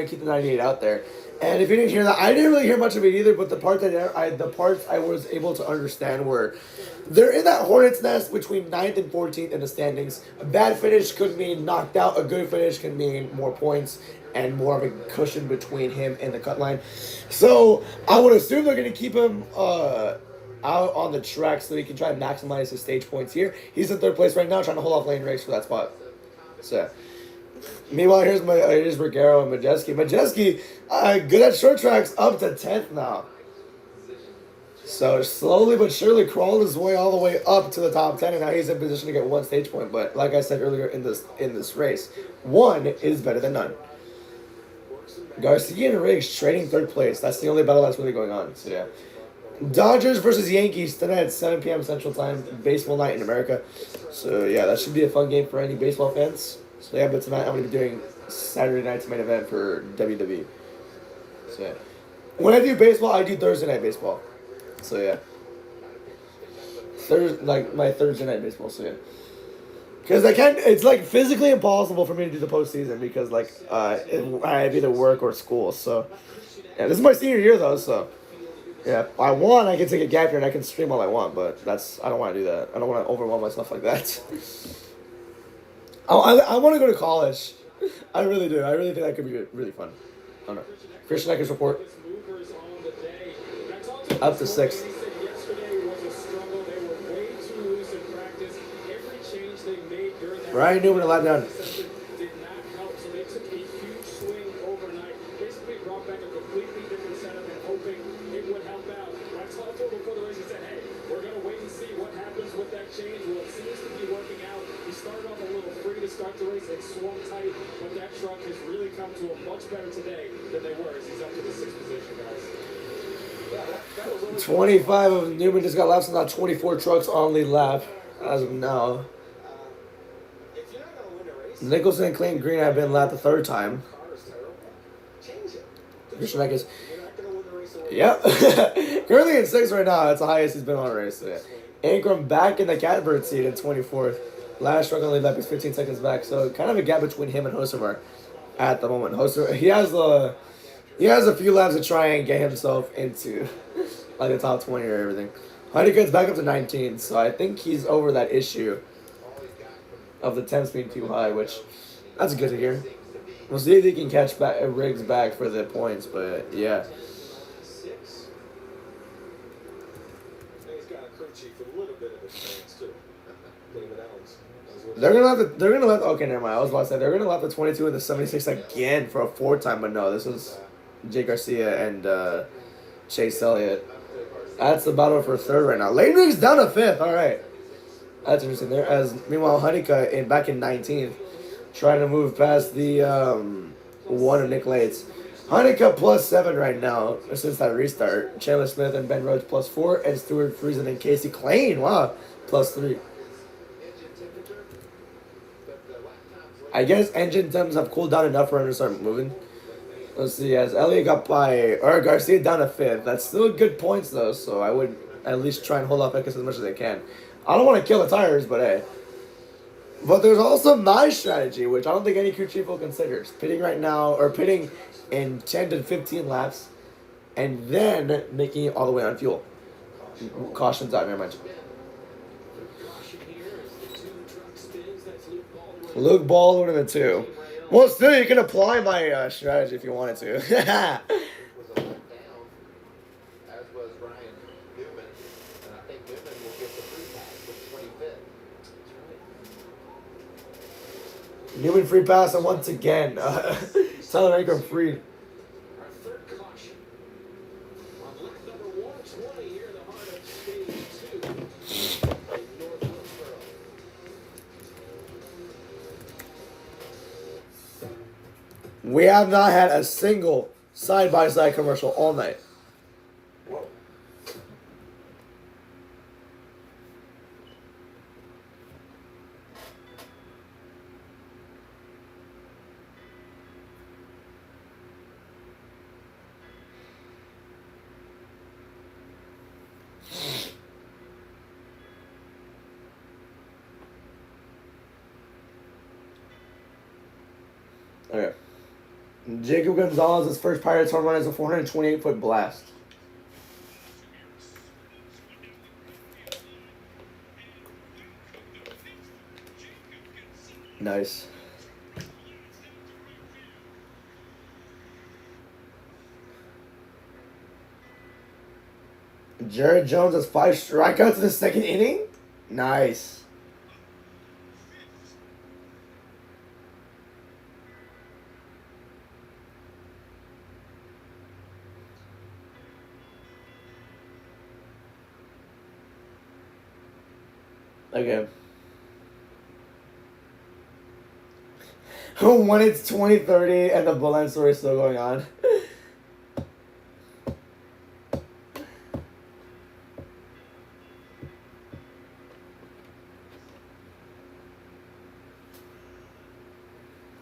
S1: keep the 98 out there. And if you didn't hear that, I didn't really hear much of it either. But the parts I was able to understand were, they're in that hornet's nest between 9th and 14th in the standings. A bad finish could mean knocked out. A good finish can mean more points and more of a cushion between him and the cut line. So I would assume they're gonna keep him out on the track so he can try and maximize his stage points here. He's in 3rd place right now, trying to hold off lane race for that spot. So, meanwhile, here's Ruggiero and Majeski. Majeski, good at short tracks, up to 10th now. So slowly but surely crawled his way all the way up to the top 10, and now he's in position to get 1 stage point. But like I said earlier in this race, 1 is better than none. Garcia and Riggs trading 3rd place. That's the only battle that's really going on. So yeah. Dodgers versus Yankees tonight at 7 p.m. Central Time, baseball night in America. So yeah, that should be a fun game for any baseball fans. So yeah, but tonight I'm going to be doing Saturday night's main event for WWE. So yeah. When I do baseball, I do Thursday night baseball. So yeah. My Thursday night baseball, so yeah. Because it's like physically impossible for me to do the postseason because I have either work or school. So yeah, this is my senior year though, so yeah, if I want, I can take a gap year and I can stream all I want, but I don't want to do that. I don't want to overwhelm myself like that. I want to go to college. I really do. I really think that could be really fun. I don't know. Christian Eckers report. Up to 6th. Ryan Newman a lap down.
S6: Start the race, they swung tight, but that truck has really come to a much better today than they were as he's up to the 6th position, guys.
S1: 25 of Newman just got laps, and now 24 trucks on the lap as of now. Nicholson and Clayton Green have been lapped the 3rd time. Christian Eckers. Yep. Currently in 6th right now. That's the highest he's been on a race. So yeah. Ankrum back in the catbird seat at 24th. Last truck on the lap is 15 seconds back, so kind of a gap between him and Hocevar at the moment. Hocevar, he has a few laps to try and get himself into like the top 20 or everything. Honeycutt's back up to 19, so I think he's over that issue of the 10 speed too high, which that's good to hear. We'll see if he can catch Riggs back for the points, but yeah. They're gonna let. Okay, never mind. I was about to say they're gonna let the 22 and the 76 again for a 4th time, but no, this is Jake Garcia and Chase Elliott. That's the battle for 3rd right now. Lane Riggs down to 5th. All right, that's interesting there. As meanwhile, Honeycutt back in 19th, trying to move past the 1 of Nick Lates. Honeycutt +7 right now since that restart. Chandler Smith and Ben Rhodes +4, and Stuart Friesen and Casey Klein, wow, +3. I guess engine temps have cooled down enough for him to start moving. Let's see, as Elliott got Garcia down to 5th. That's still good points though, so I would at least try and hold off Eckes as much as I can. I don't want to kill the tires, but hey. But there's also my strategy, which I don't think any crew chief will consider. Pitting right now, or pitting in 10 to 15 laps, and then making it all the way on fuel. Caution's out, never mind. Luke Baldwin in the 2. Well, still, you can apply my strategy if you wanted to.
S3: Was a letdown, as was Ryan Newman, and I think Newman will get the free pass with 25th.
S1: Newman free pass, and once again, Tyler Ankrum free.
S5: Our third caution on lap number 120 here in the heart of stage 2 in North Wilkesboro.
S1: We have not had a single side-by-side commercial all night.
S3: Whoa.
S1: Okay. Jacob Gonzalez's first Pirates home run is a 428-foot blast. Nice. Jared Jones has 5 strikeouts in the second inning. Nice. Okay. When it's 2030 and the Bullen story is still going on.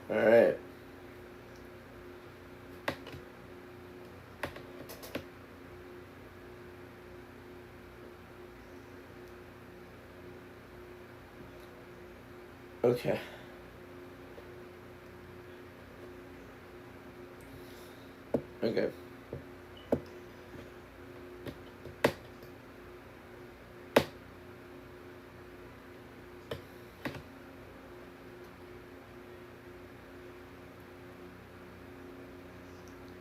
S1: All right. Okay. Okay.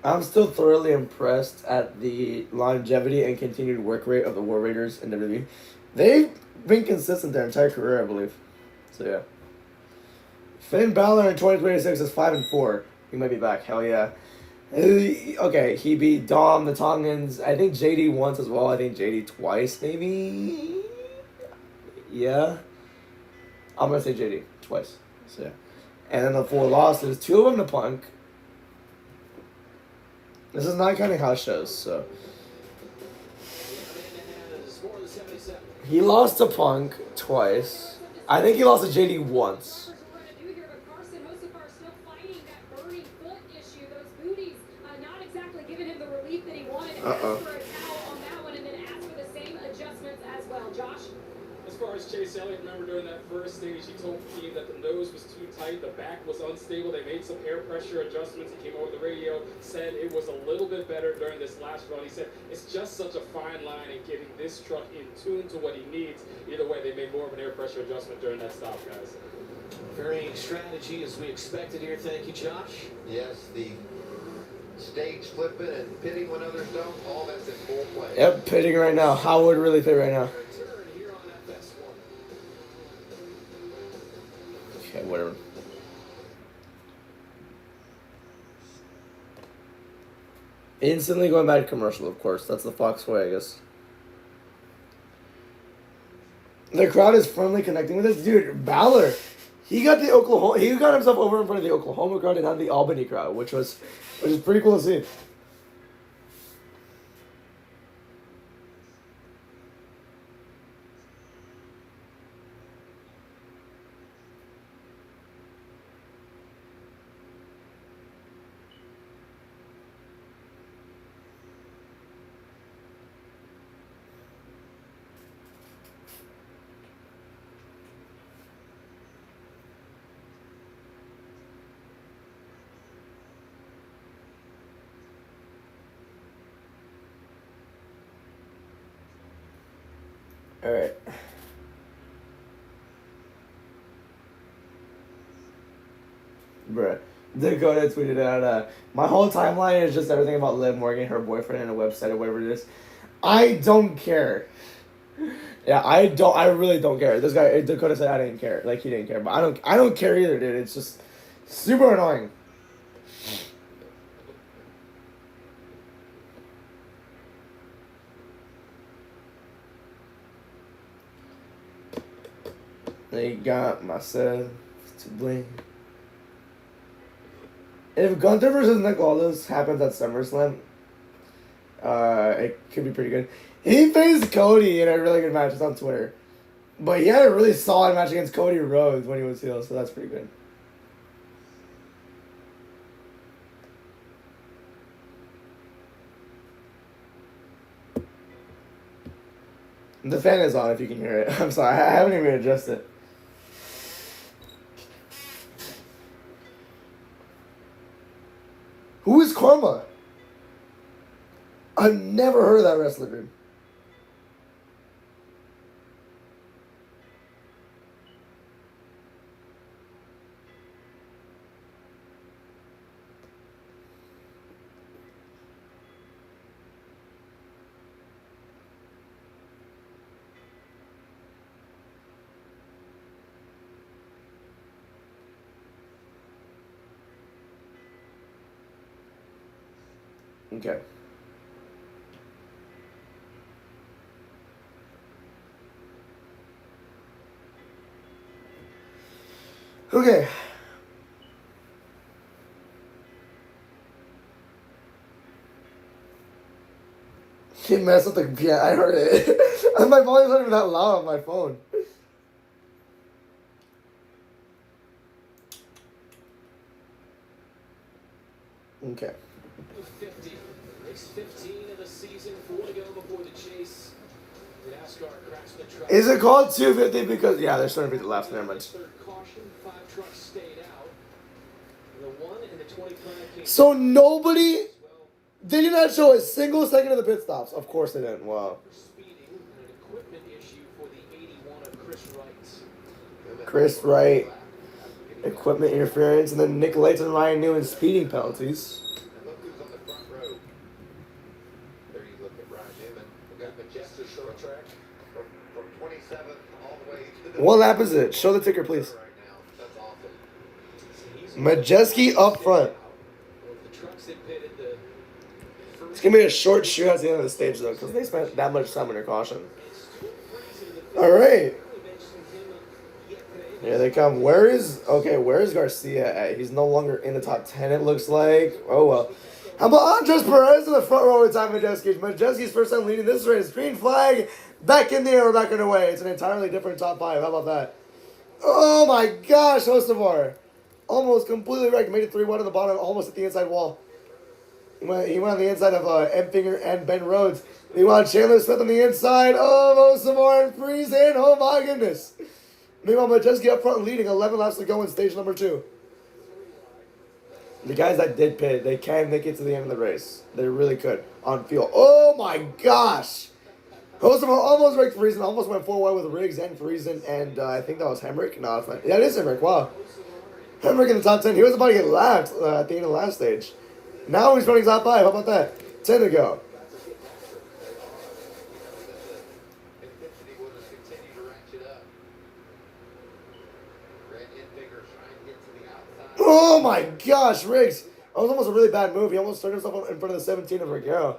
S1: I'm still thoroughly impressed at the longevity and continued work rate of the War Raiders in WWE. They've been consistent their entire career, I believe. So yeah. Finn Balor in 2026 is 5-4. He might be back. Hell yeah. Okay, he beat Dom, the Tongans. I think JD once as well. I think JD twice, maybe. Yeah. I'm gonna say JD twice. So yeah. And then the 4 losses, 2 of them to Punk. This is not counting house shows, so. He lost to Punk twice. I think he lost to JD once. Uh-oh.
S6: As far as Chase Elliott, remember during that first stage, he told the team that the nose was too tight, the back was unstable. They made some air pressure adjustments. He came over the radio, said it was a little bit better during this last run. He said it's just such a fine line in getting this truck in tune to what he needs. Either way, they made more of an air pressure adjustment during that stop, guys.
S5: Varying strategy as we expected here. Thank you, Josh.
S3: Yes, the stage flipping and pitting when others don't, all that's in full play.
S1: Yep, pitting right now. Howard really fit right now. Okay, whatever. Instantly going back to commercial, of course. That's the Fox way, I guess. The crowd is firmly connecting with this dude. Balor, he got himself over in front of the Oklahoma crowd and not the Albany crowd, which is pretty cool to see. All right. Bruh. Dakota tweeted out, my whole timeline is just everything about Liv Morgan, her boyfriend, and a website or whatever it is. I don't care. Yeah, I really don't care. This guy, Dakota said I didn't care. Like, he didn't care. But I don't care either, dude. It's just super annoying. They got myself to blame. If Gunther versus Nick Aldis happens at SummerSlam, it could be pretty good. He faced Cody in a really good match. It's on Twitter. But he had a really solid match against Cody Rhodes when he was heel, so that's pretty good. The fan is on if you can hear it. I'm sorry, I haven't even adjusted it. Who is Karma? I've never heard of that wrestler, dude. Okay. Okay. He messed with the piano. I heard it. And my volume's not even that loud on my phone. Okay.
S5: 50. Race 15 of the season. 4 to go before the chase. The NASCAR Craftsman truck.
S1: Is it called 250 because yeah, they're starting to be the laps. Never mind.
S5: Third caution. 5 trucks stayed out. The 1 and the 25 came.
S1: So nobody. They did not show a single second of the pit stops. Of course they didn't. Wow.
S5: Speeding and an equipment issue for the 81 of Chris Wright.
S1: Chris Wright, equipment interference, and then Nick Layton and Ryan Newman speeding penalties.
S3: And look who's on the front row. There you look at Ryan Newman. We've got Majestic short track from 27th all the way to the...
S1: What lap is it? Show the ticker, please.
S3: Right now. That's awesome.
S1: Majeski up front.
S5: The trucks that pitted the
S1: It's gonna be a short shoot at the end of the stage though, because they spent that much time under caution. All right. Here they come. Where is Garcia at? He's no longer in the top 10, it looks like. Oh well. How about Andres Perez in the front row with Ty Majeski? Majeski's first time leading this race. Green flag, back in the air, back and away. It's an entirely different top 5. How about that? Oh my gosh, Hocevar. Almost completely wrecked. Made it 3-1 at the bottom, almost at the inside wall. He went on the inside of M. Finger and Ben Rhodes. Meanwhile, Chandler Smith on the inside of Hocevar and Friesen. Oh my goodness. Meanwhile, Majeski up front leading, 11 laps to go in stage number 2. The guys that did pit, they can make it to the end of the race. They really could on fuel. Oh my gosh! Hocevar almost wrecked Friesen, almost went 4-1 with Riggs and Friesen, and I think that was Hemrick. No, it's not. Yeah, it is Hemrick. Wow. Hemrick in the top 10. He was about to get lapped at the end of the last stage. Now he's running top 5. How about that? 10 to go. Oh my gosh, Riggs. That was almost a really bad move. He almost started himself in front of the 17 of Regero.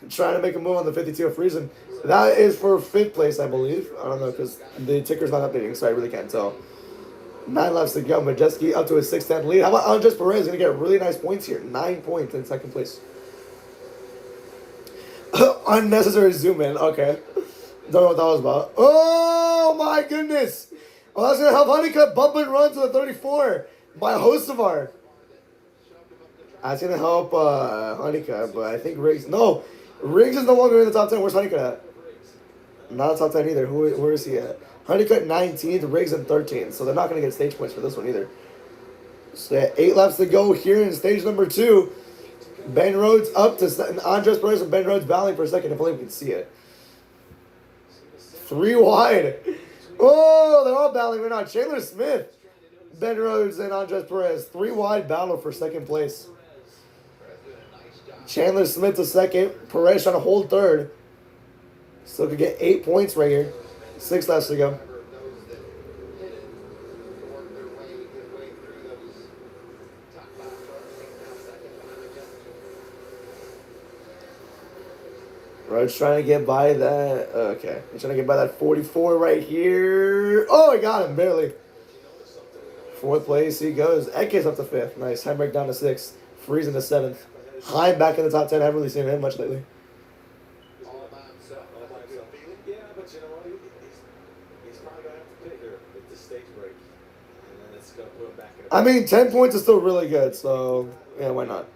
S1: Trying to make a move on the 52 of Friesen. That is for 5th place, I believe. I don't know, because the ticker's not updating, so I really can't tell. 9 laps to go. Majeski up to his 6th lead. How about Andres Perez? Going to get really nice points here. 9 points in 2nd place. Unnecessary zoom in. Okay. Don't know what that was about. Oh my goodness. Oh, that's going to help Honeycutt bump and run to the 34 by Hocevar. That's going to help Honeycutt, but I think Riggs... No, Riggs is no longer in the top 10. Where's Honeycutt at? Not top 10 either. Where is he at? Honeycutt 19th, Riggs in 13th. So they're not going to get stage points for this one either. So 8 laps to go here in stage number 2. Ben Rhodes up to Andres Perez and Ben Rhodes battling for a second. If only we could see it. 3 wide. Oh, they're all battling right now. Chandler Smith, Ben Rhodes, and Andres Perez. 3 wide battle for second place. Chandler Smith to second. Perez trying to hold third. Still could get 8 points right here. 6 laps to go. Rhodes trying to get by that. Okay. He's trying to get by that 44 right here. Oh, he got him. Barely. 4th place. He goes. Eke's up to 5th. Nice. Hemrick down to 6th. Freezing to 7th. Heim back in the top 10. I haven't really seen him much lately.
S5: All by himself. Yeah, but you know what? He's probably going to have to pit here with the stage break. And then it's going to put him back in.
S1: I mean, 10 points is still really good. So, yeah, why not?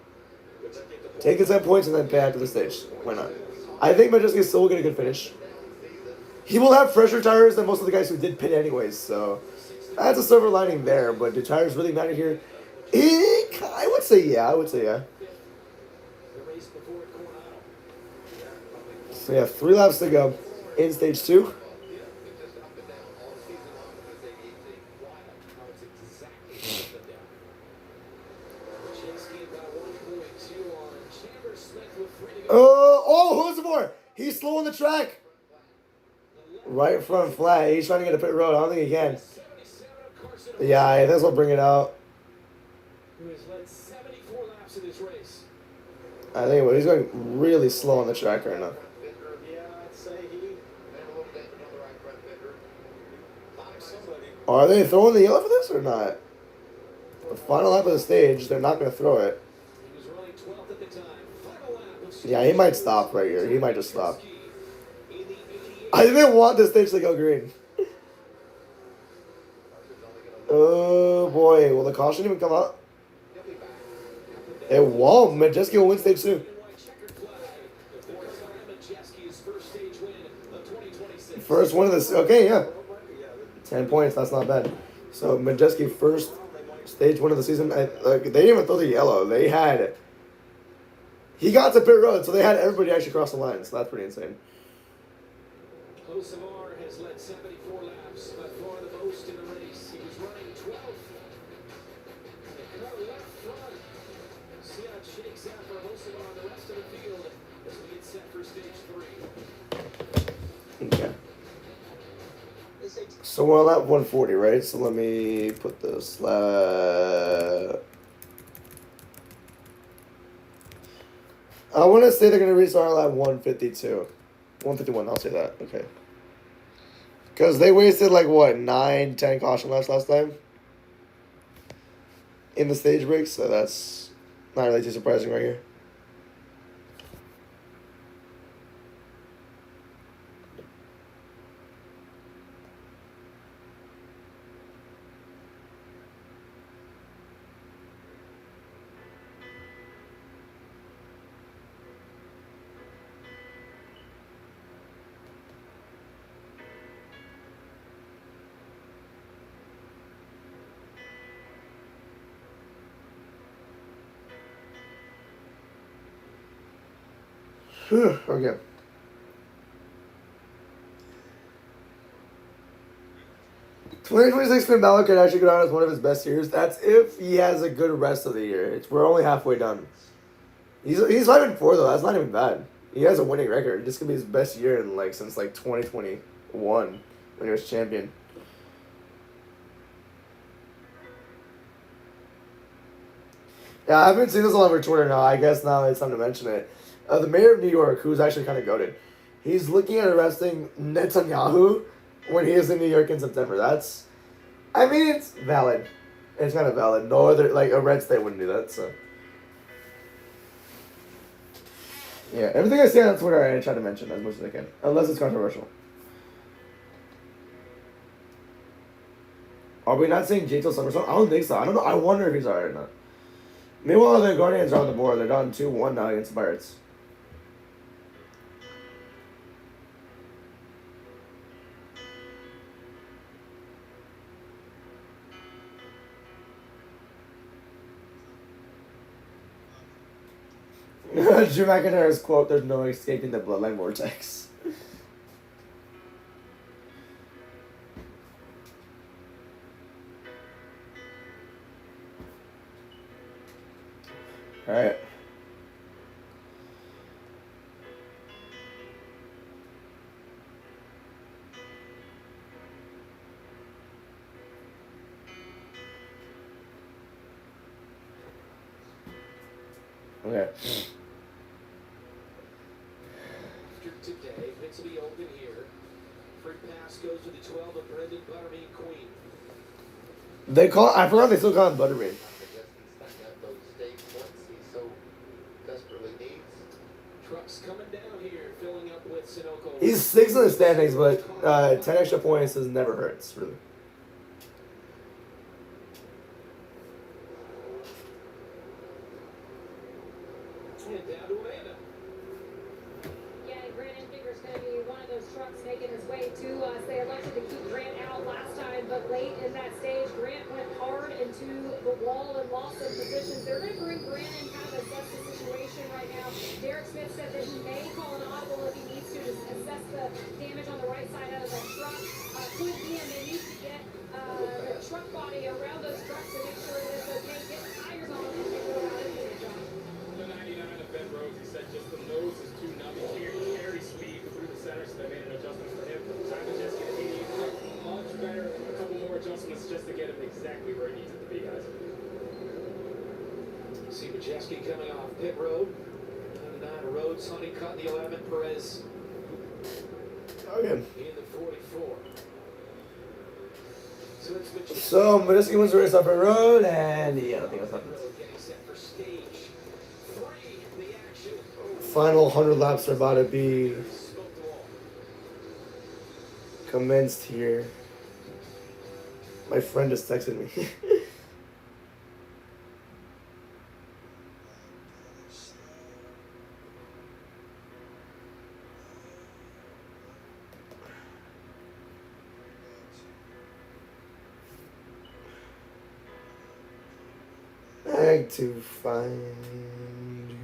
S1: Take his 10 points and then pay after the stage. Why not? I think Majeski still will get a good finish. He will have fresher tires than most of the guys who did pit anyways, so that's a silver lining there. But do tires really matter here? I would say yeah. So yeah, 3 laps to go in stage 2. Who's more? He's slow on the track. Right front flat. He's trying to get a pit road. I don't think he can. Yeah, I think we'll bring it out. I think he's going really slow on the track right now. Are they throwing the yellow for this or not? The final lap of the stage, they're not going to throw it. Yeah, he might stop right here. He might just stop. I didn't want this stage to go green. Oh boy, will the caution even come out? It won't. Majeski will win stage 2. First one of this. Okay, yeah. 10 points. That's not bad. So Majeski first stage 1 of the season. They didn't even throw the yellow. They had. He got to pit road, so they had everybody actually cross the line. So that's pretty insane.
S5: Hocevar has led 74 laps, by far the most in the race. He was running 12th. Cut left front. See how it shakes out for Hocevar on the rest of the field as we get set for stage 3.
S1: Okay. So we're on lap 140, right? So let me put this lap. I want to say they're going to restart lap 152. 151, I'll say that. Okay. Because they wasted like, what, 9, 10 caution laps last time? In the stage break, so that's not really too surprising right here. Okay. $2026 Finn Balor could actually go down as one of his best years. That's if he has a good rest of the year. We're only halfway done. He's 5-4 though. That's not even bad. He has a winning record. This could be his best year in since 2021 when he was champion. Yeah, I haven't seen this all over Twitter now. I guess now it's time to mention it. The mayor of New York, who's actually kind of goated, he's looking at arresting Netanyahu when he is in New York in September. It's valid. It's kind of valid. No other, a red state wouldn't do that, so. Yeah, everything I say on Twitter, I try to mention as much as I can. Unless it's controversial. Are we not saying J till SummerSlam? I don't think so. I don't know. I wonder if he's alright or not. Meanwhile, the Guardians are on the board. They're down 2-1 now against the Pirates. Drew McIntyre's quote, "There's no escaping the bloodline vortex." Okay.
S5: After today, Vince will be open here. Free pass goes to the 12 of Brendan Butterbean Queen.
S1: They call. I forgot they still call him Butterbean.
S9: I guess he's stuck out those state points he so desperately needs.
S5: Trucks coming down here, filling up with Sunoco.
S1: He's 6th in the standings, but 10 extra points does never hurts, really.
S5: And down to Amanda.
S7: Yeah, Grant Enfinger's going to be one of those trucks making his way to us. They elected to keep Grant out last time, but late in that stage, Grant went hard into the wall and lost some positions. They're going to bring Grant in, kind of assess the situation right now. Derek Smith said that he may call an audible if he needs to assess the damage on the right side out of that truck. Could be, and they need to get the truck body around those trucks to make sure that it's okay. Get the tires on them and go out into the job.
S6: The 99 of Ben Rose, he said just the nose is too numb. He carries speed through the center, so they made an adjustment for him. Simon just going to be much better. A couple more adjustments just to get him exactly where he needs it to be, guys.
S5: See Majeski coming off pit road. 9 Rhodes, Honeycutt, the 11, Perez
S1: Okay.
S5: in the 44. So it's Majeski.
S1: So, Medeski wins the race off a road, and yeah, I think that's happened.
S5: Getting set for stage 3, the action.
S1: Final 100 laps are about to be
S5: Smoked the wall.
S1: commenced here. My friend just texted me. Beg to find you.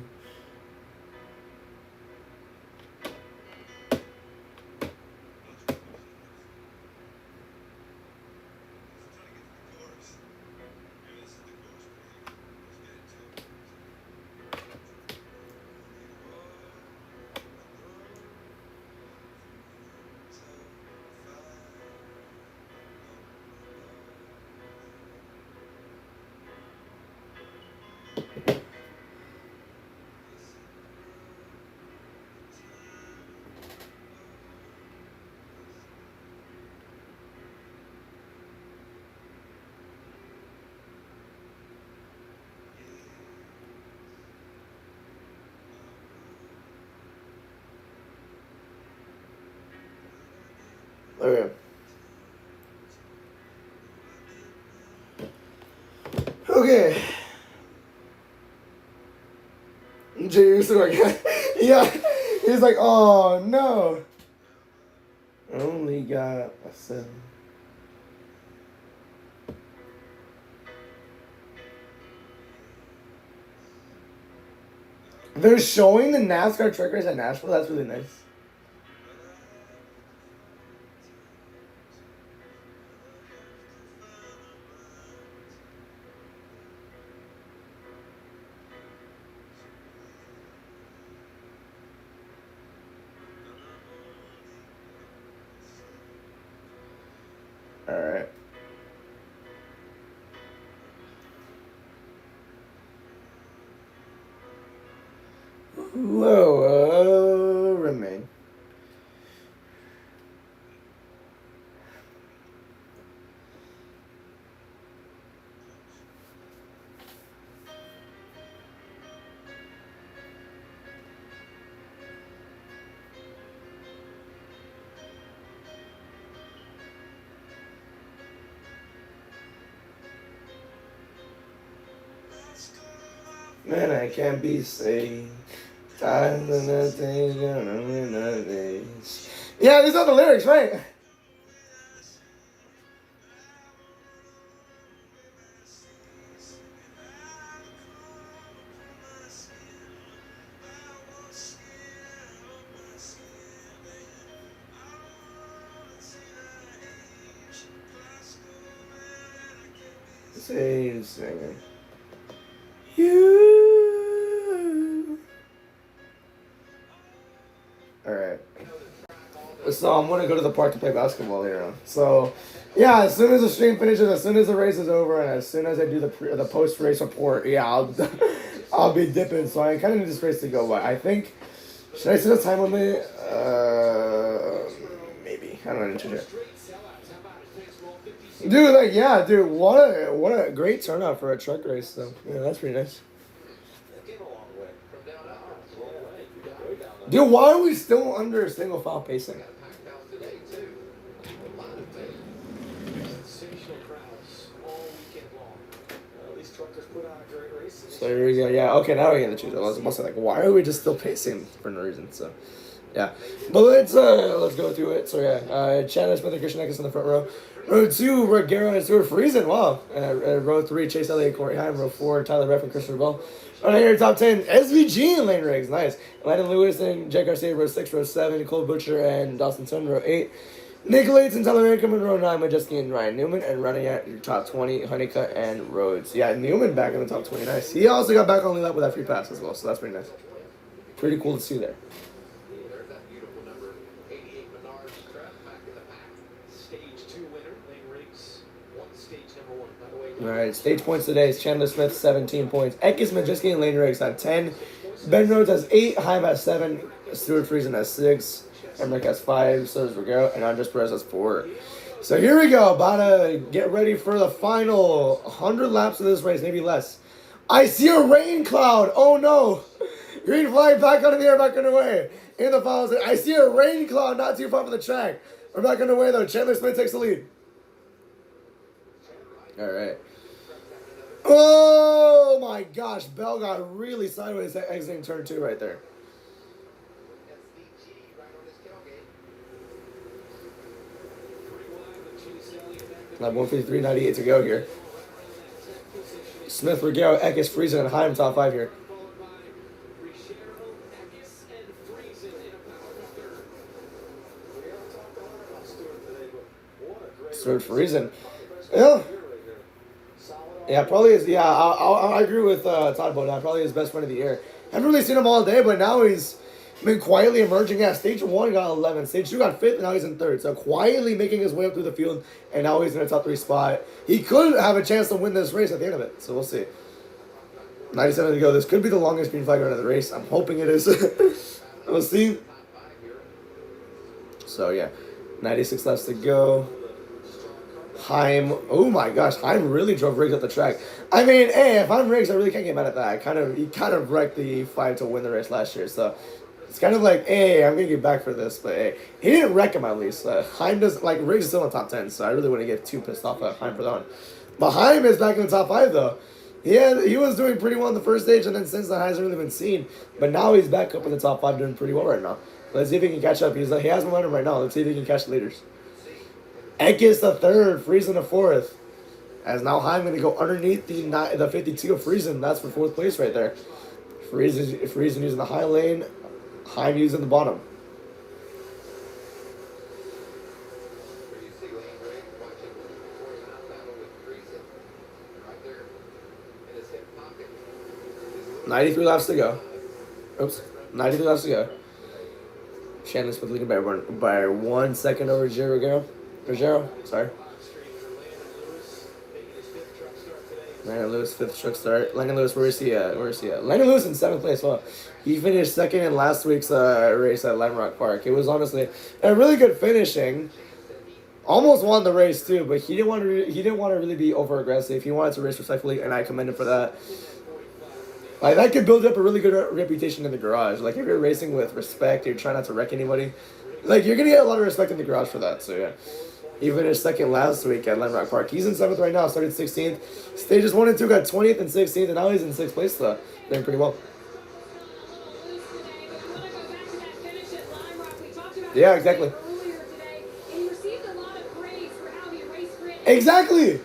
S1: Okay. Okay. Jay used to like, yeah. He's like, oh no. I only got a 7. They're showing the NASCAR truck race at Nashville. That's really nice. All right. Whoa, remain. Man, I can't be saved. Times and nothing, nothing. Yeah, these are the lyrics, right? Same singer. You. Alright. So I'm gonna go to the park to play basketball later on. So yeah, as soon as the stream finishes, as soon as the race is over, and as soon as I do the post race report, yeah, I'll I'll be dipping, so I kind of need this race to go. But I think, should I set a time limit? Maybe. I don't know. Check. Dude, like, yeah, dude, what a great turnout for a truck race. So yeah, that's pretty nice. Dude, why are we still under single file pacing? So here we go. Yeah, okay, now we get the choose. I was almost like, why are we just still pacing for no reason? So, yeah. But let's go through it. So yeah, Chandler Smith and Christian Eckes in the front row. Row 2, Regero and Stuart Friesen. Wow. Row 3, Chase Elliott, Corey Heim. Row 4, Tyler Reddick and Christopher Bell. Right here, top 10, SVG and Lane Riggs. Nice. Landon Lewis and Jack Garcia, row 6. Row 7, Cole Butcher and Dawson Sun, row 8. Nick Lates and Tyler Rankin in row 9, Majeski and Ryan Newman. And running at your top 20, Honeycutt and Rhodes. Yeah, Newman back in the top 20. Nice. He also got back on the lap with that free pass as well, so that's pretty nice. Pretty cool to see there.
S5: There's that beautiful number 88 Menards Crest back in the pack. Stage 2 winner, Lane Riggs, won stage number 1. By the way,
S1: all right, stage points today is Chandler Smith, 17 points. Eckes, Majeski, and Lane Riggs have 10. Ben Rhodes has 8. Heim has 7. Stuart Friesen has 6. Emmerich has 5. So does Regero. And Andres Perez has 4. So here we go. About to get ready for the final 100 laps of this race, maybe less. I see a rain cloud. Oh no. Green flag back on the air, back underway. In the finals, I see a rain cloud not too far from the track. We're back underway though. Chandler Smith takes the lead. All right. Oh my gosh, Bell got really sideways exiting turn 2 right there. Lap 153.98 to go here. Smith, Regero, Eckes, Friesen, and Heim top 5 here. Stuart Friesen. Yeah, probably is. Yeah, I agree with Todd Bodine. Probably his best friend of the year. Haven't really seen him all day, but now he's been quietly emerging. Yeah, stage 1 got 11, stage 2 got 5th, and now he's in 3rd. So quietly making his way up through the field, and now he's in a top 3 spot. He could have a chance to win this race at the end of it. So we'll see. 97 to go. This could be the longest green flag run of the race. I'm hoping it is. We'll see. So yeah, 96 laps to go. Heim, oh my gosh, Heim really drove Riggs up the track. I mean, hey, if I'm Riggs, I really can't get mad at that. He kind of wrecked the fight to win the race last year, so it's kind of like, hey, I'm gonna get back for this, but hey, he didn't wreck him at least. Heim does, like, Riggs is still in the top 10, so I really wouldn't get too pissed off at Heim for that one. But Heim is back in the top 5 though. Yeah, he was doing pretty well in the first stage, and then since that hasn't really been seen. But now he's back up in the top 5, doing pretty well right now. Let's see if he can catch up. He has momentum right now. Let's see if he can catch the leaders. Eckes the 3rd, Friesen the 4th. As now Heim going to go underneath the 52 of Friesen. That's for 4th place right there. Friesen using the high lane. Heim using the bottom. $93 laps to go. Oops, 93 laps to go. Chandler Smith leading by 1 second over Regero, sorry. Landon Lewis, 5th truck start. Landon Lewis, where is he at? Landon Lewis in 7th place. Well, he finished 2nd in last week's race at Lamrock Park. It was honestly a really good finishing. Almost won the race too, but he didn't want to really be over aggressive. He wanted to race respectfully, and I commend him for that. Like, that could build up a really good reputation in the garage. Like, if you're racing with respect, you're trying not to wreck anybody. Like, you're gonna get a lot of respect in the garage for that. So yeah. He finished 2nd last week at Lamrock Park. He's in 7th right now, started 16th. Stages 1 and 2 got 20th and 16th, and now he's in 6th place, though. Doing pretty well. Yeah, exactly. Exactly!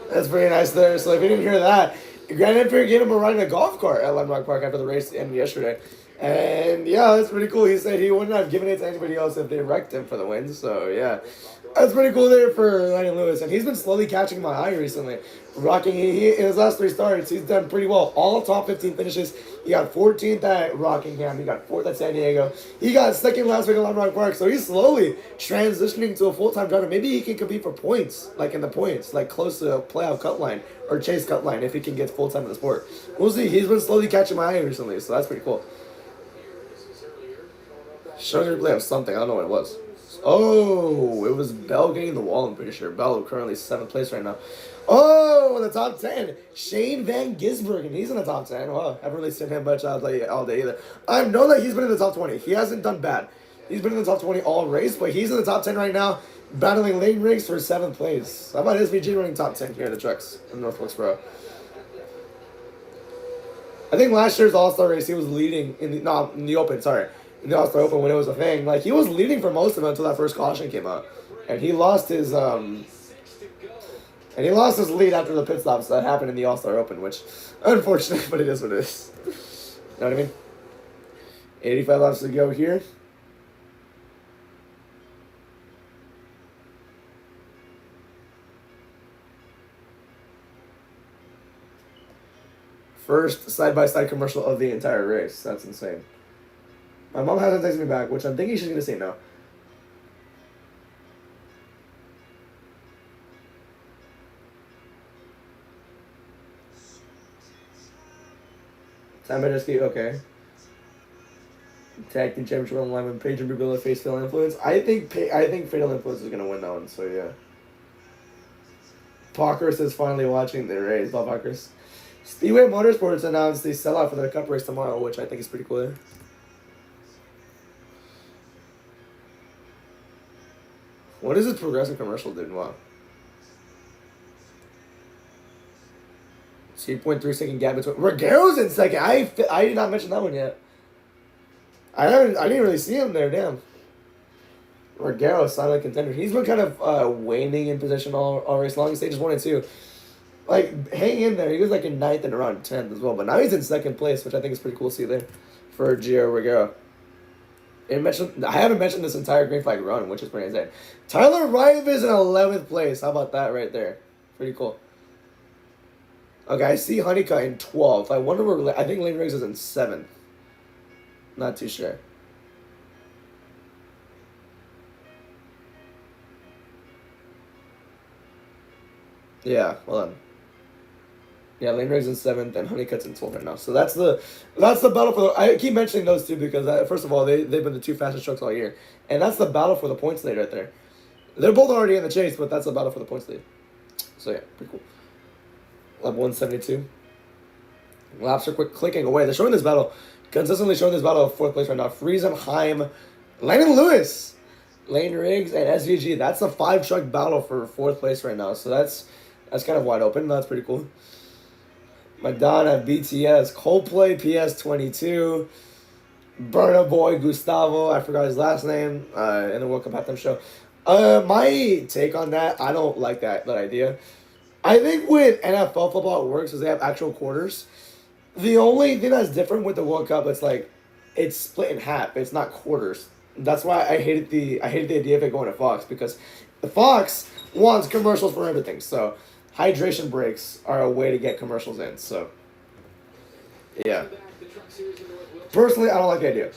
S1: That's pretty nice there. So if you didn't hear that, Grand Empire gave him a ride in a golf cart at Lamrock Park after the race ended yesterday. And yeah, that's pretty cool. He said he wouldn't have given it to anybody else if they wrecked him for the win. So yeah, That's pretty cool there for Lennon Lewis, and he's been slowly catching my eye recently. Rocking, he in his last 3 starts, he's done pretty well. All top 15 finishes. He got 14th at Rockingham. He got 4th at San Diego. He got 2nd last week at Lime Rock Park. So he's slowly transitioning to a full-time driver. Maybe he can compete for points, like in the points, like close to a playoff cut line or chase cut line if he can get full-time in the sport. We'll see. He's been slowly catching my eye recently, so that's pretty cool. Showing replay of something. I don't know what it was. Oh, it was Bell getting the wall, I'm pretty sure. Bell currently 7th place right now. Oh, in the top 10. Shane Van Gisbergen. He's in the top 10. Wow, I haven't really seen him much all day either. I know that he's been in the top 20. He hasn't done bad. He's been in the top 20 all race, but he's in the top 10 right now, battling Lane Riggs for 7th place. How about SVG running top 10 here in the trucks in North Wilkesboro? I think last year's All-Star race, he was leading in the Open, sorry. In the All-Star Open when it was a thing. Like, he was leading for most of it until that first caution came out. And he lost his, lead after the pit stops that happened in the All-Star Open, which, unfortunate, but it is what it is. You know what I mean? 85 laps to go here. First side-by-side commercial of the entire race. That's insane. My mom hasn't texted me back, which I'm thinking she's going to say no. Time by Ski, okay. Tag Team Championship on line with Page and Rubilla face Fatal Influence. I think Fatal Influence is going to win that one, so yeah. Parkhurst is finally watching the race. Bob Parkhurst. Speedway Motorsports announced the sellout for their cup race tomorrow, which I think is pretty cool. What is this progressive commercial, dude? Wow. 2.3 second gap between. Reguero's in second. I did not mention that one yet. I didn't really see him there. Damn. Reguero, silent contender. He's been kind of waning in position all race long. Stages 1 and 2. Like, hang in there. He was like in 9th and around 10th as well. But now he's in 2nd place, which I think is pretty cool to see there for Gio Reguero. I haven't mentioned this entire green flag run, which is pretty insane. Tyler Rive is in 11th place. How about that right there? Pretty cool. Okay, I see Honeycutt in 12th. I wonder where. I think Lane Riggs is in 7th. Not too sure. Yeah, hold on. Yeah, Lane Riggs in 7th and Honeycutt's in 12th right now. So that's the battle for the. I keep mentioning those two because first of all they've been the 2 fastest trucks all year, and that's the battle for the points lead right there. They're both already in the chase, but that's the battle for the points lead. So yeah, pretty cool. Lap 172. Laps are clicking away. They're showing this battle, consistently showing this battle of 4th place right now. Friesenheim, Landon Lewis, Lane Riggs, and SVG. That's a 5-truck battle for 4th place right now. So that's kind of wide open. That's pretty cool. Madonna, BTS, Coldplay, PS22, Burna Boy, Gustavo, I forgot his last name, in the World Cup halftime show. My take on that, I don't like that idea. I think with NFL football it works is they have actual quarters. The only thing that's different with the World Cup, it's split in half. It's not quarters. That's why I hated the idea of it going to Fox, because the Fox wants commercials for everything. So hydration breaks are a way to get commercials in. So yeah. Personally, I don't like the idea.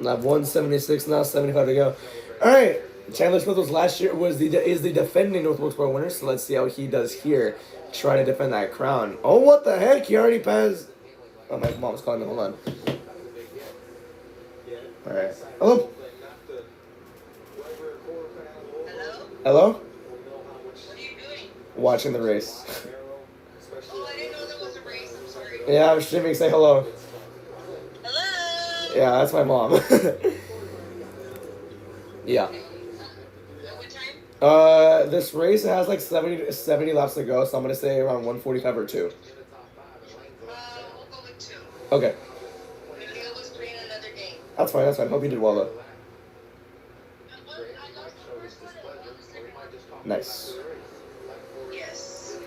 S1: Lap 176 now, 75 to go. All right, Chandler Smith was last year is the defending North Wilkesboro winner. So let's see how he does here, trying to defend that crown. Oh, what the heck? He already passed. Oh, my mom's calling me. Hold on. All right. Hello. Hello.
S10: What are you doing?
S1: Watching the race.
S10: Oh, I didn't know there was a race. I'm sorry.
S1: Yeah, I'm streaming. Say hello.
S10: Hello.
S1: Yeah, that's my mom. Yeah.
S10: What time?
S1: This race has like 70 laps to go, so I'm gonna say around 145 or 2.
S10: We'll go with 2.
S1: Okay,
S10: Maybe it was 3 in another game.
S1: that's fine. That's fine. Hope you did well though.
S10: I lost the first one and won the second one.
S1: Nice.
S10: Yes.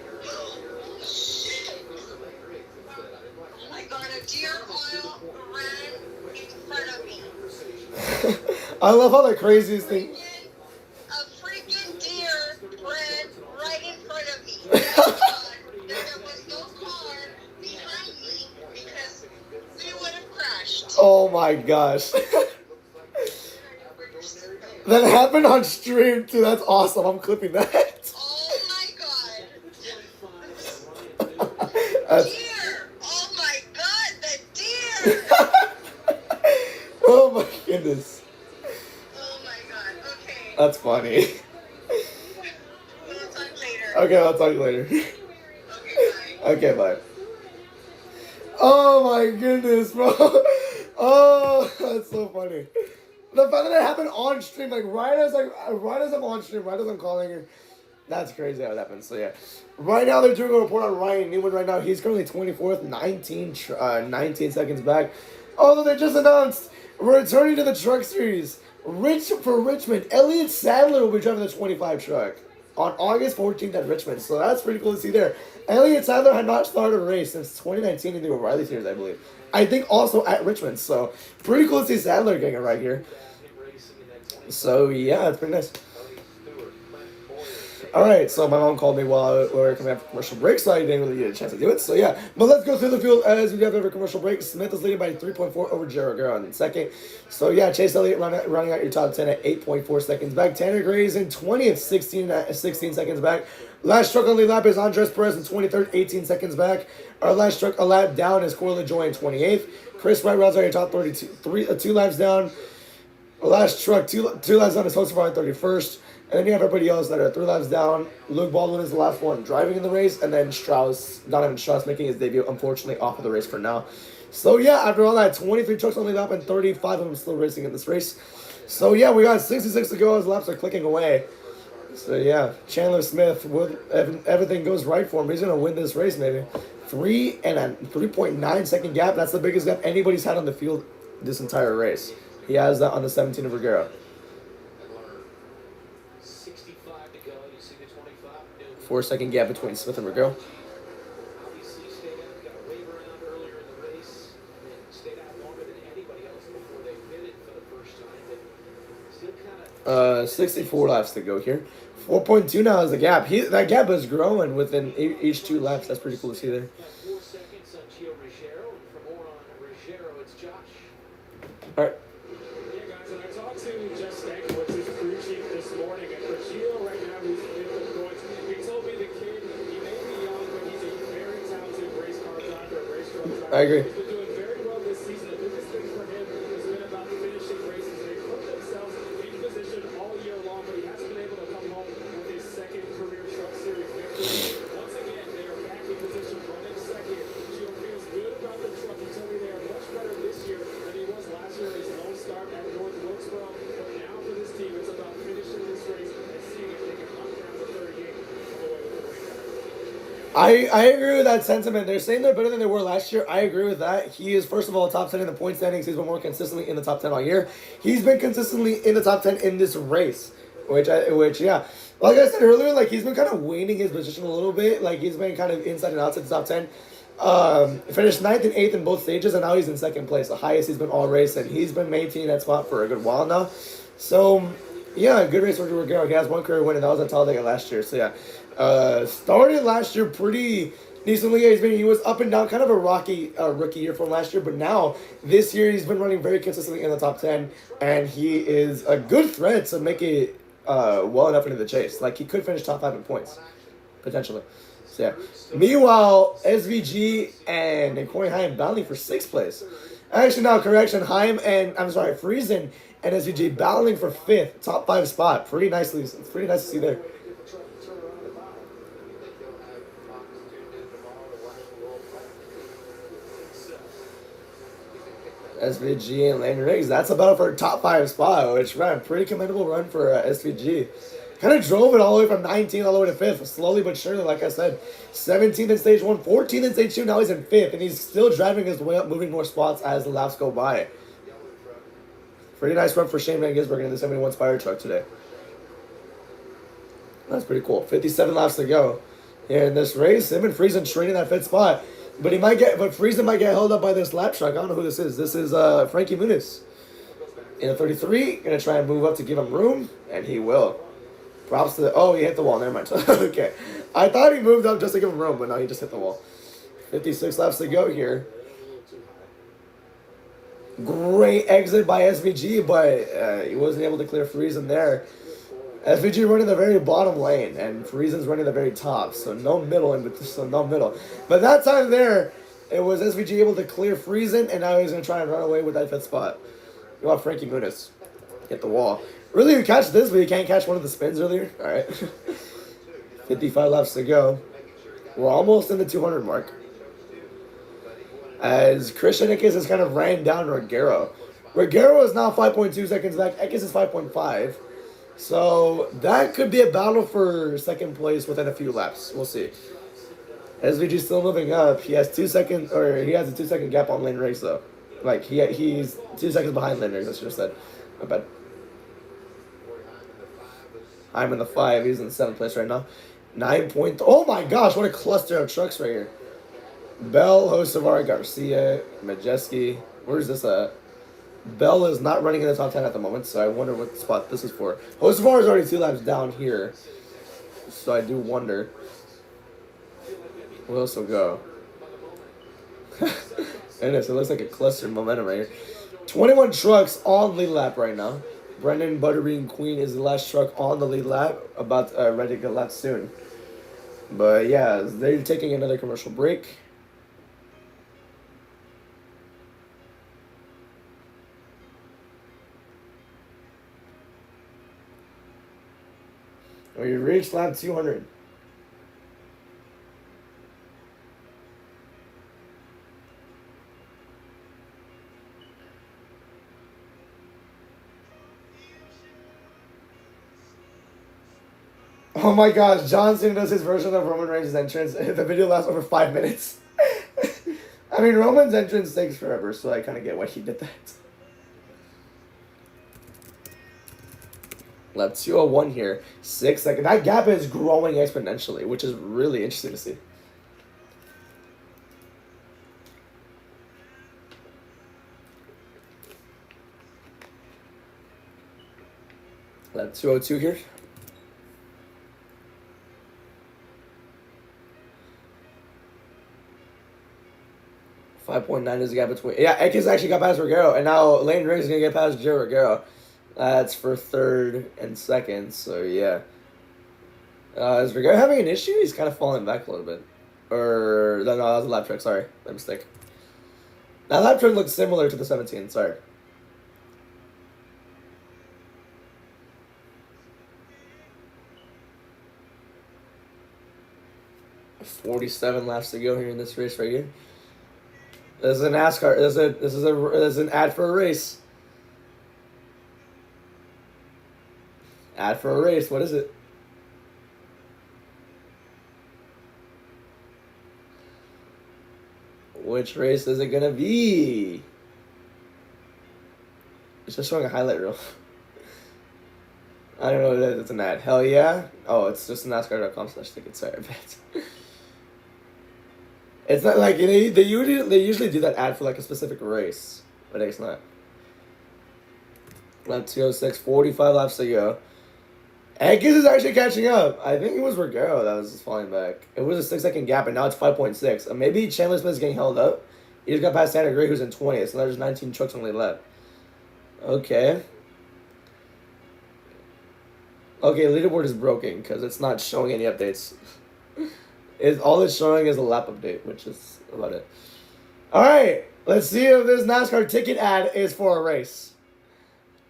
S10: I got a deer oil ran in front of me.
S1: I love how the craziest thing.
S10: A freaking deer ran right in front of me. Thank God that there was no car behind me because we would have crashed.
S1: Oh my gosh. That happened on stream too. That's awesome. I'm clipping that.
S10: Oh my God.
S1: That's-
S10: Deer! Oh my God, the deer!
S1: Oh my goodness.
S10: Oh my God, okay.
S1: That's funny.
S10: We'll talk later.
S1: Okay, I'll talk to you later.
S10: Okay, bye.
S1: Okay, bye. Oh my goodness, bro. Oh, that's so funny. The fact that it happened on stream, like right as I'm on stream, right as I'm calling her, that's crazy how it happened. So yeah, right now they're doing a report on Ryan Newman. Right now he's currently 24th, 19 seconds back. Although they just announced returning to the Truck Series, for Richmond, Elliott Sadler will be driving the 25 truck on August 14th at Richmond. So that's pretty cool to see there. Elliott Sadler had not started a race since 2019 in the O'Reilly Series, I believe. I think also at Richmond. So pretty cool to see Sadler getting it right here. So yeah, it's pretty nice. Alright, so my mom called me while we were coming after commercial break, so I didn't really get a chance to do it. So yeah, but let's go through the field as we have every commercial break. Smith is leading by 3.4 over Jared Guerrero in second. So yeah, Chase Elliott running out your top 10 at 8.4 seconds back. Tanner Gray is in 20th, 16 seconds back. Last truck on the lap is Andres Perez in 23rd, 18 seconds back. Our last truck a lap down is Corey LaJoy in 28th. Chris Wright rounds out your top 32, 2 laps down. Our last truck, two laps down is Joseph in 31st. And then you have everybody else that are 3 laps down. Luke Baldwin is the last one driving in the race. And then Donovan Strauss making his debut, unfortunately, off of the race for now. So, yeah, after all that, 23 trucks on the lap and 35 of them still racing in this race. So, yeah, we got 66 to go as laps are clicking away. So, yeah, Chandler Smith, everything goes right for him. He's going to win this race, maybe. 3.9 second gap. That's the biggest gap anybody's had on the field this entire race. He has that on the 17 of Vergara.
S5: 65 to go. You see the 25.
S1: 4-second gap between Smith and Vergara.
S5: Obviously, stayed out, got a wave around earlier in the race, and then stayed out longer than anybody else before they pitted for the first time. But still kind of
S1: 64 laps to go here. 4.2 now is the gap. That gap is growing within each 2 laps. That's pretty cool to see there.
S5: 4 seconds on Gio Ruggiero, and for more on Ruggiero, it's Josh.
S1: All right.
S6: Yeah, guys, and I talked to Jeff Stankiewicz, his crew chief, this morning, and for Gio right now, who's fifth in points, he told me the kid, he may be young, but he's a very talented race car driver, race truck driver.
S1: I agree.
S6: He's been doing very well this season. The biggest thing for him has been about finishing races. They put themselves in position all year long, but he hasn't been able to come home with his second career Truck Series victory. Once again, they are back in position, running second. Gio feels good about the truck. He told me they are much better this year than he was last year. His lone start at North Wilkesboro. But now for this team, it's about finishing this race and seeing if they can knock down the 38 away with the win.
S1: I agree with that sentiment. They're saying they're better than they were last year. I agree with that. He is, first of all, top 10 in the point standings. He's been more consistently in the top 10 all year. He's been consistently in the top 10 in this race, which yeah. Like I said earlier, like he's been kind of waning his position a little bit. Like he's been kind of inside and outside the top 10. Finished 9th and 8th in both stages, and now he's in second place, the highest he's been all race, and he's been maintaining that spot for a good while now. So, yeah, good race for Ruggiero. He has 1 career win, and that was at Talladega last year. So, yeah, started last year pretty decently. He was up and down, kind of a rocky rookie year from last year, but now, this year, he's been running very consistently in the top 10, and he is a good threat to make it well enough into the chase. Like, he could finish top 5 in points, potentially. So, yeah. Meanwhile, SVG and Corey Haim battling for 6th place. Actually, now, correction, Friesen and SVG battling for 5th, top 5 spot. Pretty nicely. It's pretty nice to see there. SVG and Landon Riggs. That's a battle for a top 5 spot, which ran pretty commendable run for SVG. Kind of drove it all the way from 19th all the way to 5th, slowly but surely, like I said. 17th in stage 1, 14th in stage 2, now he's in 5th, and he's still driving his way up, moving more spots as the laps go by. Pretty nice run for Shane Van Gisbergen in the 71 Spire truck today. That's pretty cool. 57 laps to go here in this race. Him and Friesen trading that 5th spot. But Friesen might get held up by this lap truck. I don't know who this is. This is Frankie Muniz. In a 33, gonna try and move up to give him room, and he will. Props to oh, he hit the wall. Never mind. Okay, I thought he moved up just to give him room, but no, he just hit the wall. 56 laps to go here. Great exit by SVG, but he wasn't able to clear Friesen there. SVG running the very bottom lane, and Friesen's running the very top, so no middle, But that time there, it was SVG able to clear Friesen, and now he's going to try and run away with that 5th spot. You want Frankie Muniz. Hit the wall. Really, you catch this, but you can't catch one of the spins earlier? Alright. 55 laps to go. We're almost in the 200 mark. As Christian Eckes has kind of ran down Rogero. Rogero is now 5.2 seconds back. Eckes is 5.5. So that could be a battle for second place within a few laps. We'll see. SVG still moving up. He has 2 seconds, or he has a 2-second gap on lane race though. Like he's 2 seconds behind lane race. I should have said. My bad. I'm in the 5. He's in 7th place right now. 9 point. Oh my gosh! What a cluster of trucks right here. Bell, Hocevar, Garcia, Majeski. Where's this at? Bell is not running in the top 10 at the moment, so I wonder what spot this is for. Hocevar is already 2 laps down here, so I do wonder. Who else will go? Goodness, it looks like a cluster of momentum right here. 21 trucks on lead lap right now. Brendan Butterbean Queen is the last truck on the lead lap, about ready to get lapped soon. But yeah, they're taking another commercial break. We reached lap 200. Oh my gosh, John Cena does his version of Roman Reigns' entrance. The video lasts over 5 minutes. I mean, Roman's entrance takes forever, so I kind of get why he did that. Lap 201 here. 6 seconds. That gap is growing exponentially, which is really interesting to see. Lap 202 here. 5.9 is the gap between. Yeah, Eckes actually got past Rogero, and now Lane Riggs is going to get past Joe Rogero. That's for 3rd and 2nd, so yeah. Is Rogero having an issue? He's kind of falling back a little bit. Or, no, that was a lap track, sorry. My mistake. That lap track looks similar to the 17, sorry. $47 laps to go here in this race right here. This is a NASCAR. This is an ad for a race. Ad for a race. What is it? Which race is it gonna be? It's just showing a highlight reel. I don't know what it is. It's an ad. Hell yeah. Oh, it's just NASCAR.com/tickets. Sorry, I bet. It's not like they usually do that ad for like a specific race, but it's not. Lap 206, 45 laps to go. Eckes is actually catching up. I think it was Rogero that was falling back. It was a 6-second gap, and now it's 5.6. Maybe Chandler Smith is getting held up. He just got past Santa Gray, who's in 20th, so there's 19 trucks only left. Okay. Okay, leaderboard is broken because it's not showing any updates. All it's showing is a lap update, which is about it. All right, let's see if this NASCAR ticket ad is for a race,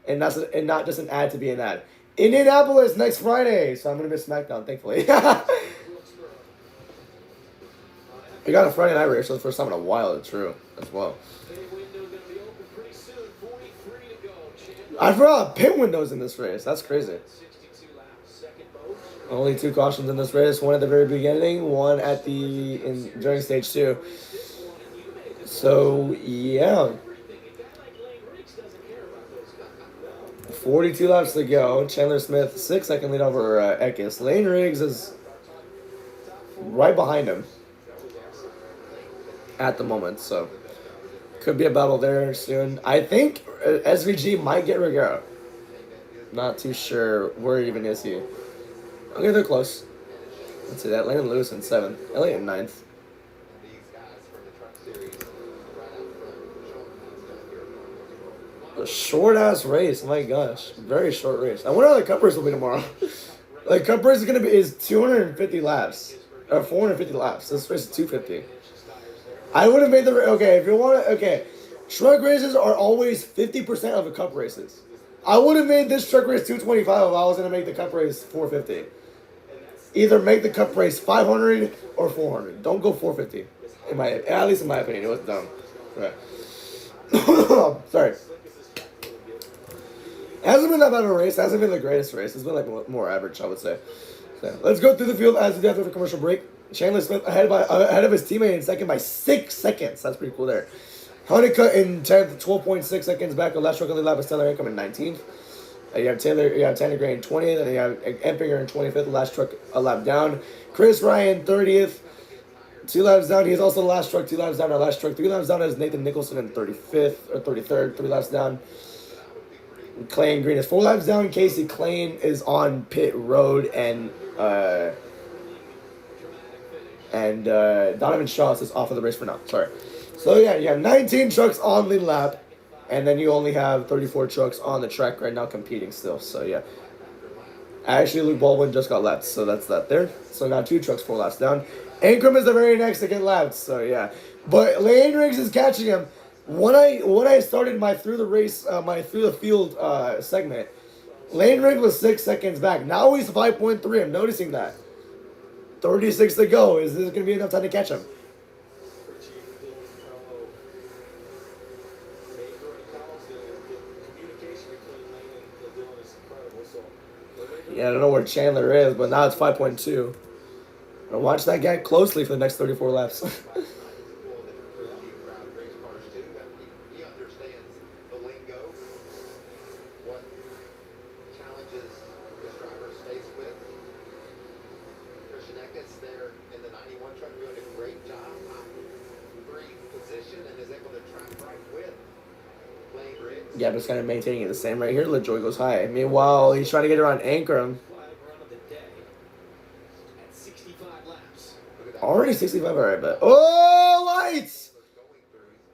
S1: and not just an ad to be an ad. Indianapolis next Friday, so I'm gonna miss SmackDown, thankfully. We got a Friday night race for the first time in a while. It's true as well. I forgot pit windows in this race. That's crazy. Only 2 cautions in this race. One at the very beginning, one at during stage 2. So yeah, 42 laps to go. Chandler Smith 6-second lead over Eckes. Lane Riggs is right behind him at the moment, so could be a battle there soon. I think SVG might get Regaro. Not too sure where even is he. Okay, they're close. Let's see that. Landon Lewis in 7th. Elliott in 9th. A short-ass race. My gosh. Very short race. I wonder how the Cup race will be tomorrow. The Cup race is 250 laps. Or 450 laps. This race is 250. I would have made the... Okay, if you want to... Okay. Truck races are always 50% of the Cup races. I would have made this truck race 225 if I was going to make the Cup race 450. Either make the Cup race 500 or 400. Don't go 450. At least in my opinion, it was dumb. Right. Sorry. It hasn't been that bad of a race. It hasn't been the greatest race. It's been like more average, I would say. So, let's go through the field as we do after the commercial break. Chandler Smith ahead of his teammate in second by 6 seconds. That's pretty cool there. Honeycutt in 10th, 12.6 seconds back. The last truck on the lap is Taylor Ancrum in 19th. You have Tanner Gray in 20th, and you have Empinger in 25th. The last truck a lap down. Chris Ryan 30th, 2 laps down. He's also the last truck 2 laps down. Our last truck 3 laps down is Nathan Nicholson in 35th or 33rd, 3 laps down. Clayton Green is 4 laps down. Casey Clayton is on pit road, and Donovan Strauss is off of the race for now. Sorry. So yeah, you have 19 trucks on the lap, and then you only have 34 trucks on the track right now competing still. So yeah. Actually, Luke Baldwin just got lapped, so that's that there. So now 2 trucks 4 laps down. Ancrum is the very next to get lapped, so yeah. But Lane Riggs is catching him. When I started my through the field segment, Lane Riggs was 6 seconds back. Now he's 5.3. I'm noticing that. 36 to go. Is this going to be enough time to catch him? Yeah, I don't know where Chandler is, but now it's 5.2. I'll watch that guy closely for the next 34 laps. Yeah, but it's kind of maintaining it the same right here. LaJoy goes high. Meanwhile, he's trying to get around Ancrum. Already 65, alright, but... Oh, lights!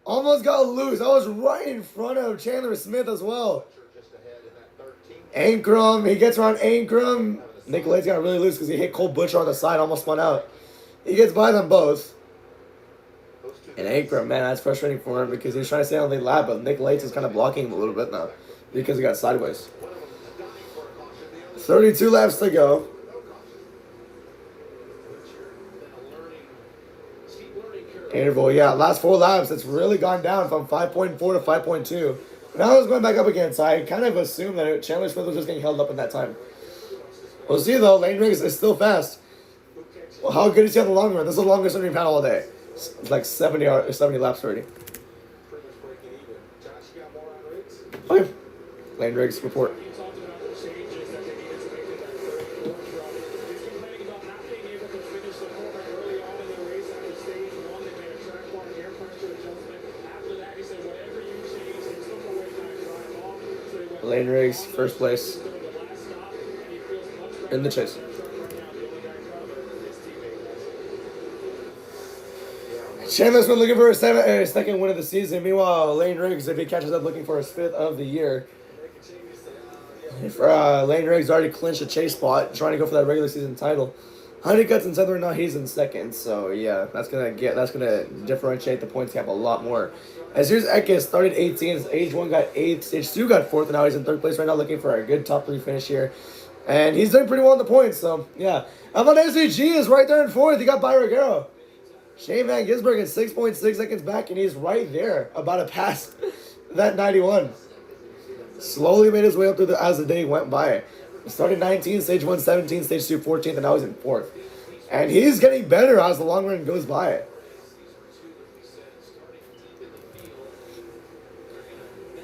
S1: Almost got loose. I was right in front of Chandler Smith as well. Ancrum, he gets around Ancrum. Nicolet's got really loose because he hit Cole Butcher on the side, almost spun out. He gets by them both. And Ancrum, man, that's frustrating for him because he's trying to stay on the lap, but Nick Lates is kind of blocking him a little bit now because he got sideways. 32 laps to go. Interval, yeah, last 4 laps, it's really gone down from 5.4 to 5.2. Now it's going back up again, so I kind of assumed that Chandler Smith was just getting held up in that time. We'll see, though. Lane Riggs is still fast. Well, how good is he on the long run? This is the longest run we've had all day. It's like 70 laps already. Okay. Lane Riggs report. Lane Riggs, first place in the chase. Chandler's been looking for a second win of the season. Meanwhile, Lane Riggs, if he catches up, looking for his 5th of the year. Lane Riggs already clinched a chase spot, trying to go for that regular season title. Honeycutt's in 7th right now, he's in 2nd. So yeah, that's gonna differentiate the points gap a lot more. As here's Eckes, started 18th, stage 1 got 8th, stage 2 got 4th, and now he's in 3rd place right now, looking for a good top 3 finish here. And he's doing pretty well on the points, so yeah. How about SVG is right there in 4th? He got by Regaro. Shane Van Gisbergen is 6.6 seconds back, and he's right there, about to pass that 91. Slowly made his way up as the day went by. Started 19, stage 1 17, stage 2 14th, and now he's in 4th. And he's getting better as the long run goes by.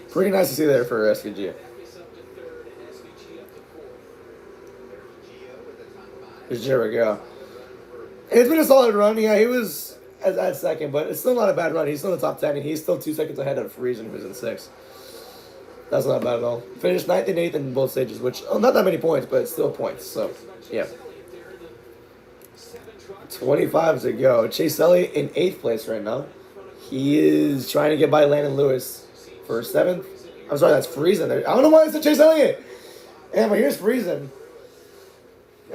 S1: Pretty nice to see there for SVG. There we go. It's been a solid run. Yeah, he was at second, but it's still not a bad run. He's still in the top 10, and he's still 2 seconds ahead of Friesen, who's in 6th. That's not bad at all. Finished 9th and 8th in both stages, which, not that many points, but it's still points. So, yeah. 25 to go. Chase Elliott in 8th place right now. He is trying to get by Landon Lewis for 7th. I'm sorry, that's Friesen there. I don't know why I said Chase Elliott. Yeah, but here's Friesen.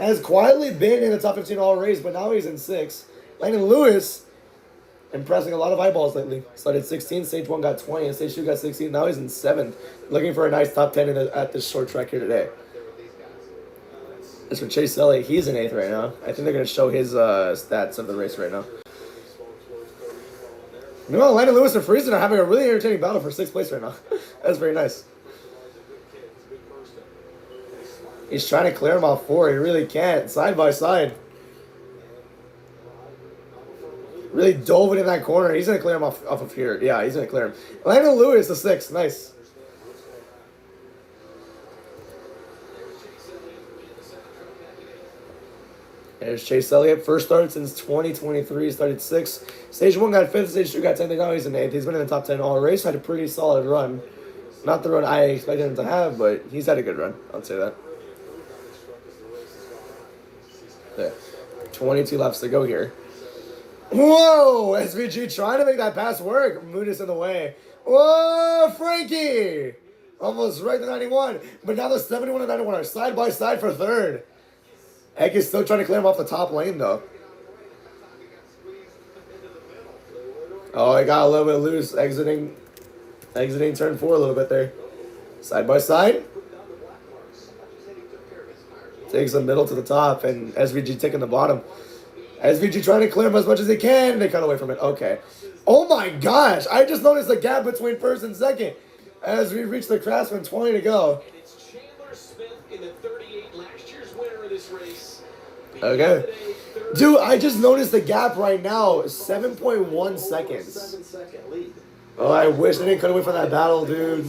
S1: Has quietly been in the top 15 all race, but now he's in 6th. Landon Lewis impressing a lot of eyeballs lately. Started 16, stage 1 got 20, and stage 2 got 16. Now he's in 7th, looking for a nice top 10 at this short track here today. As for Chase Elliott, he's in 8th right now. I think they're going to show his stats of the race right now. Meanwhile, Landon Lewis and Friesen are having a really entertaining battle for 6th place right now. That's very nice. He's trying to clear him off 4. He really can't. Side by side. Really dove it in that corner. He's going to clear him off of here. Yeah, he's going to clear him. Landon Lewis, the 6th. Nice. There's Chase Elliott. First start since 2023. Started 6th. Stage 1 got 5th. Stage 2 got 10th. Now he's in 8th. He's been in the top 10 all race. Had a pretty solid run. Not the run I expected him to have, but he's had a good run. I'll say that. There. 22 laps to go here. Whoa! SVG trying to make that pass work. Muniz in the way. Whoa, Frankie! Almost right to 91. But now the 71 and 91 are side by side for 3rd. Heck is still trying to clear him off the top lane, though. Oh, I got a little bit loose. Exiting turn 4 a little bit there. Side by side. Takes the middle to the top, and SVG taking the bottom. SVG trying to clear him as much as he can. They cut away from it. Okay. Oh my gosh. I just noticed the gap between 1st and 2nd as we reach the CRAFTSMAN. 20 to go. Okay. Dude, I just noticed the gap right now. 7.1 seconds. Oh, I wish they didn't cut away from that battle, dude.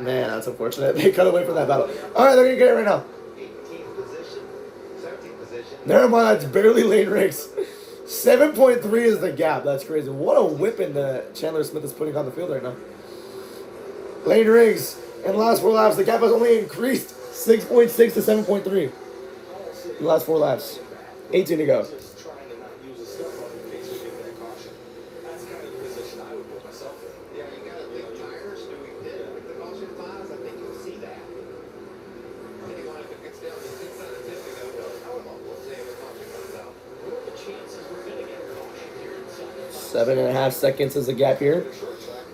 S1: Man, that's unfortunate. They cut away from that battle. Alright, they're going to get it right now. Never mind, that's barely lane race. 7.3 is the gap. That's crazy. What a whipping that Chandler Smith is putting on the field right now. Lane rings. In the last 4 laps, the gap has only increased 6.6 to 7.3. The last 4 laps. 18 to go. Seven and a half seconds is the gap here.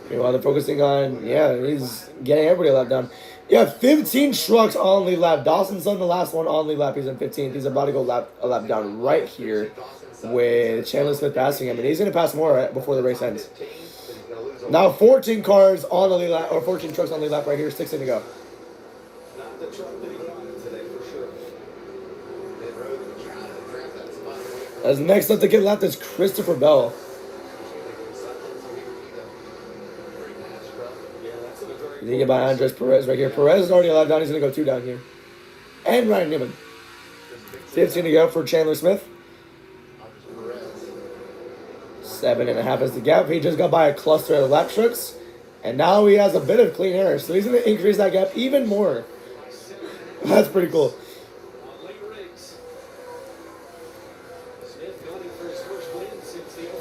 S1: Meanwhile, they're focusing on, he's getting everybody a lap down. Yeah, 15 trucks on lead lap. Dawson's on the last one on lead lap. He's in 15th. He's about to go a lap down right here with Chandler Smith passing him. And he's going to pass more before the race ends. Now 14 cars on the lead lap, or 14 trucks on lead lap right here. 16 to go. As next up to get lapped is Christopher Bell. He's going to get by Andres Perez right here. Perez is already allowed down. He's going to go 2 down here. And Ryan Newman. 15 to go for Chandler Smith. 7.5 is the gap. He just got by a cluster of lap trucks. And now he has a bit of clean air. So he's going to increase that gap even more. That's pretty cool.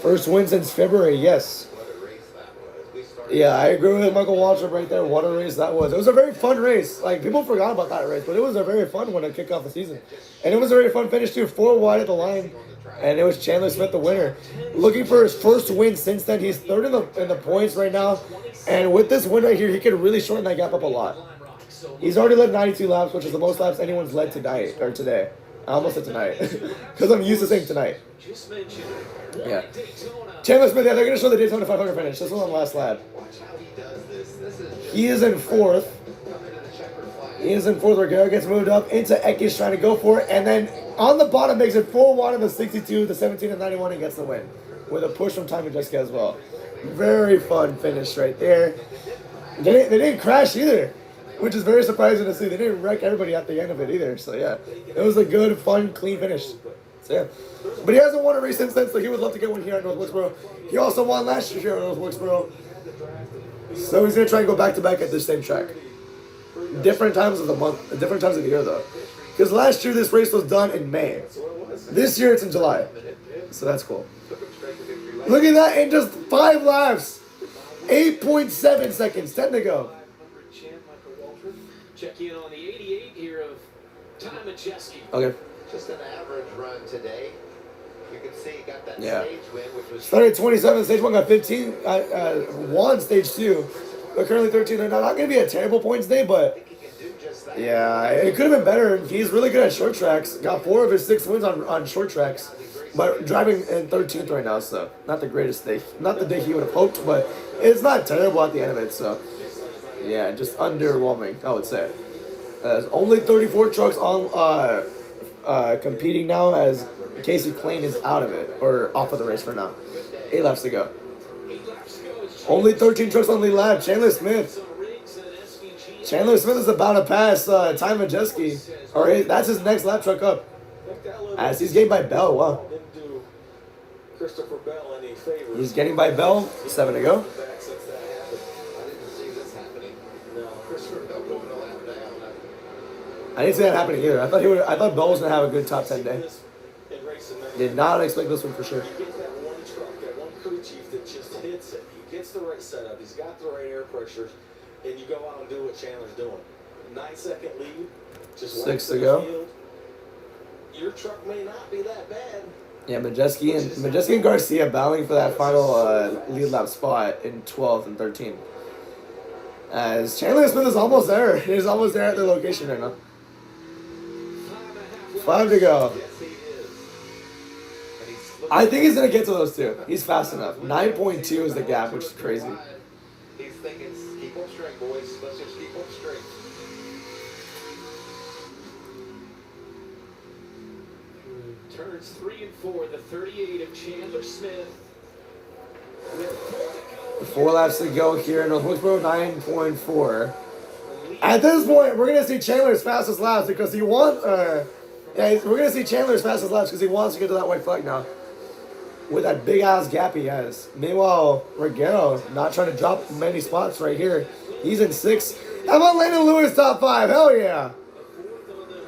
S1: First win since February, yes. Yeah, I agree with Michael Waltrip right there. What a race that was. It was a very fun race. Like, people forgot about that race, but it was a very fun one to kick off the season. And it was a very fun finish, too. 4 wide at the line, and it was Chandler Smith, the winner. Looking for his first win since then. He's 3rd in the points right now. And with this win right here, he could really shorten that gap up a lot. He's already led 92 laps, which is the most laps anyone's led tonight, or today. I almost said tonight, because I'm used to saying tonight. Yeah. Chandler Smith, they're going to show the Daytona 500 finish. This was on the last lap. He is in 4th. He is in fourth. Regaro gets moved up into Ekish trying to go for it. And then on the bottom makes it 4-1 in the 62, the 17 and 91 and gets the win. With a push from Time Jessica as well. Very fun finish right there. They didn't crash either, which is very surprising to see. They didn't wreck everybody at the end of it either. So yeah, it was a good, fun, clean finish. So yeah. But he hasn't won a race since then, so he would love to get one here at North Wilkesboro. He also won last year here at North Wilkesboro. So he's going to try and go back-to-back at the same track. Different times of the month, different times of the year though. Because last year this race was done in May. This year it's in July. So that's cool. Look at that, in just 5 laps. 8.7 seconds, 10 to go.
S5: Check in on the 88 here of Time Majeski.
S1: Okay.
S9: Just an average run today. You can see he got that
S1: Yeah.
S9: stage win, which was
S1: Started 27, stage 1 got 15, won stage 2. But currently 13. They're not going to be a terrible points day, but
S9: he can do just that.
S1: yeah, it could have been better. He's really good at short tracks. Got 4 of his 6 wins on short tracks. But driving in 13th right now, so not the greatest day. Not the day he would have hoped, but it's not terrible at the end of it, so yeah, just underwhelming, I would say. There's only 34 trucks on competing now, as Casey Klein is out of it, or off of the race for now. 8 laps to go. Only 13 trucks on the lap. Chandler Smith. Chandler Smith is about to pass Time Majeski. Or that's his next lap truck up. As he's getting by Bell. Wow.
S5: Christopher Bell any favor.
S1: He's getting by Bell. 7 to go.
S9: I didn't see this happening.
S5: No, Christopher Bell
S9: Going a lap down.
S1: I didn't see that happening either. I thought Bell was gonna have a good top 10 day. Did not expect this one for sure.
S5: You get that one truck, that one crew chief that just hits it. He gets the right setup. He's got the right air pressures, and you go out and do what Chandler's doing. 9-second lead. Just
S1: 6 to go.
S5: field. Your truck may not be that bad.
S1: Yeah, Majeski and Garcia battling for that final lead lap spot in 12th and 13th. As Chandler Smith is almost there. He's almost there at the location right now. 5 to go. I think he's going to get to those two. He's fast enough. 9.2 is the gap, which is crazy.
S9: He's thinking, keep on straight, boys. Let's just keep on straight.
S5: Turns 3 and 4, the 38 of Chandler Smith.
S1: 4 laps to go here in North Wilkesboro, 9.4. At this point, we're going to see Chandler's fastest laps because he wants, we're going to see Chandler's fastest laps because he wants to get to that white flag now. With that big ass gap he has. Meanwhile, Regaro not trying to drop many spots right here. He's in 6. How about Landon Lewis top 5? Hell yeah.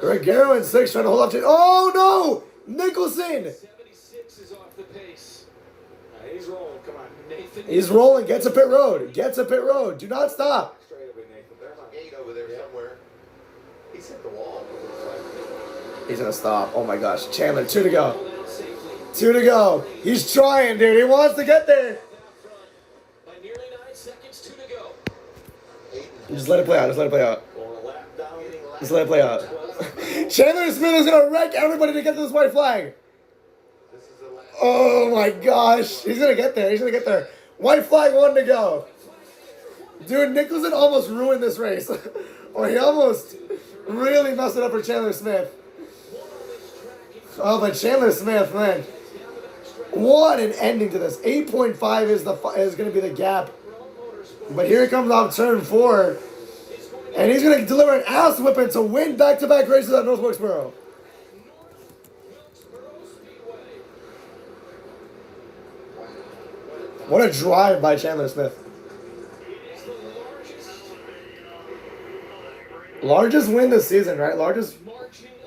S1: Regaro in 6 trying to hold up to. Oh no! Nicholson!
S5: 76 is off the pace. He's rolling. Come on, Nathan.
S1: He's rolling. Gets a pit road. Gets a pit road. Do not stop.
S5: Straight over, Nathan.
S9: There's a gate over there somewhere. He's hit the wall.
S1: He's gonna stop. Oh my gosh. Chandler, 2 to go. 2 to go. He's trying, dude. He wants to get there.
S5: By nearly 9 seconds, 2 to go.
S1: Just let it play out. Just let it play out.
S5: Going a lap down.
S1: Just let it play out. Chandler Smith is gonna wreck everybody to get to this white flag.
S9: This is the last.
S1: Oh my gosh. He's gonna get there. He's gonna get there. White flag, 1 to go. Dude, Nicholson almost ruined this race. Or he almost really messed it up for Chandler Smith. Oh, but Chandler Smith, man. What an ending to this. 8.5 is going to be the gap. But here it comes off turn 4. And he's going to deliver an ass whipping to win back-to-back races at North Wilkesboro. What a drive by Chandler Smith. Largest win this season, right? Largest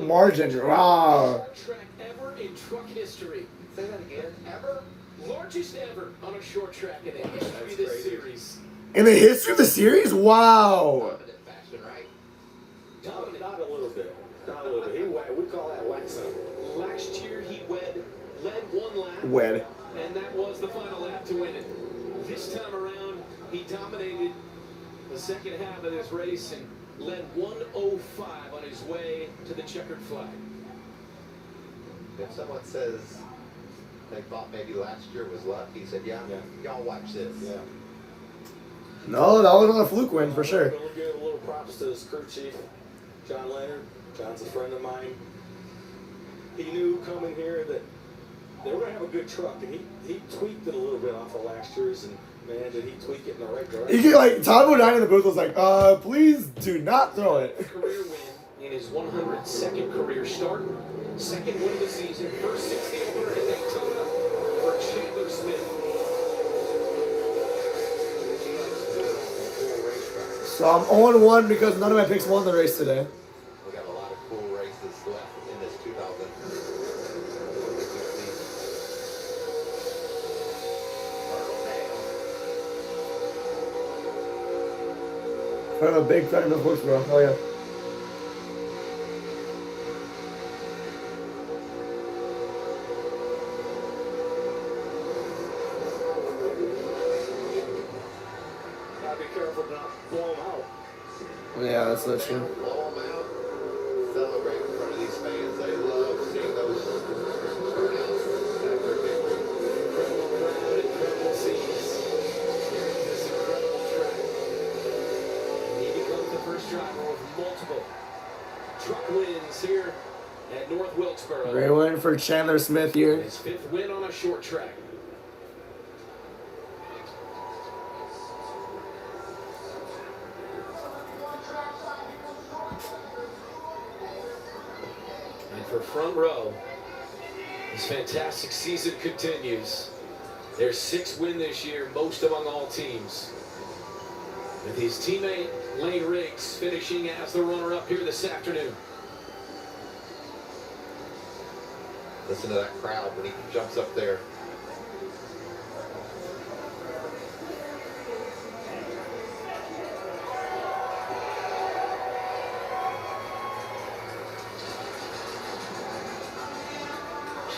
S1: margin. Wow.
S5: Track ever in truck history.
S9: Say that again. Ever?
S5: Largest ever on a short track in the history of this series.
S1: In the history of the series? Wow.
S9: Fashion, right?
S5: Not a little bit. Not a little bit. We call that waxing. Last year he led 1 lap.
S1: Wed.
S5: And that was the final lap to win it. This time around, he dominated the second half of this race and led 105 on his way to the checkered flag.
S9: If someone says they thought maybe last year was luck, he said, yeah. Y'all watch this.
S5: Yeah.
S1: No, that wasn't a fluke win for sure.
S5: We'll give a little props to his crew chief. John Leonard. John's a friend of mine. He knew coming here that they were going to have a good truck, and he tweaked it a little bit off of last year's, and man, did he tweak it in the right direction.
S1: You get like Todd Bodine in the booth was like, please do not throw it.
S5: Career win in his 102nd career start. Second win of the season. First 60 over at Daytona for Chandler Smith.
S1: So I'm 0-1 because none of my picks won the race today.
S9: We got a lot of cool races left in this 2016.
S1: I have a big fan of the Wilkesboro. Oh yeah.
S5: Gotta be careful not to blow him out.
S1: Yeah, that's not true.
S9: Blow them out. Celebrate in front of these fans. They love seeing those burnouts after victory.
S5: Incredible crowd, incredible scenes. This incredible track. And he becomes the first driver with multiple truck wins here at North Wilkesboro.
S1: Great win for Chandler Smith here.
S5: His 5th win on a short track. And for Front Row, this fantastic season continues. Their 6th win this year, most among all teams. With his teammate Lane Riggs finishing as the runner-up here this afternoon.
S9: Listen to that crowd when he jumps up there.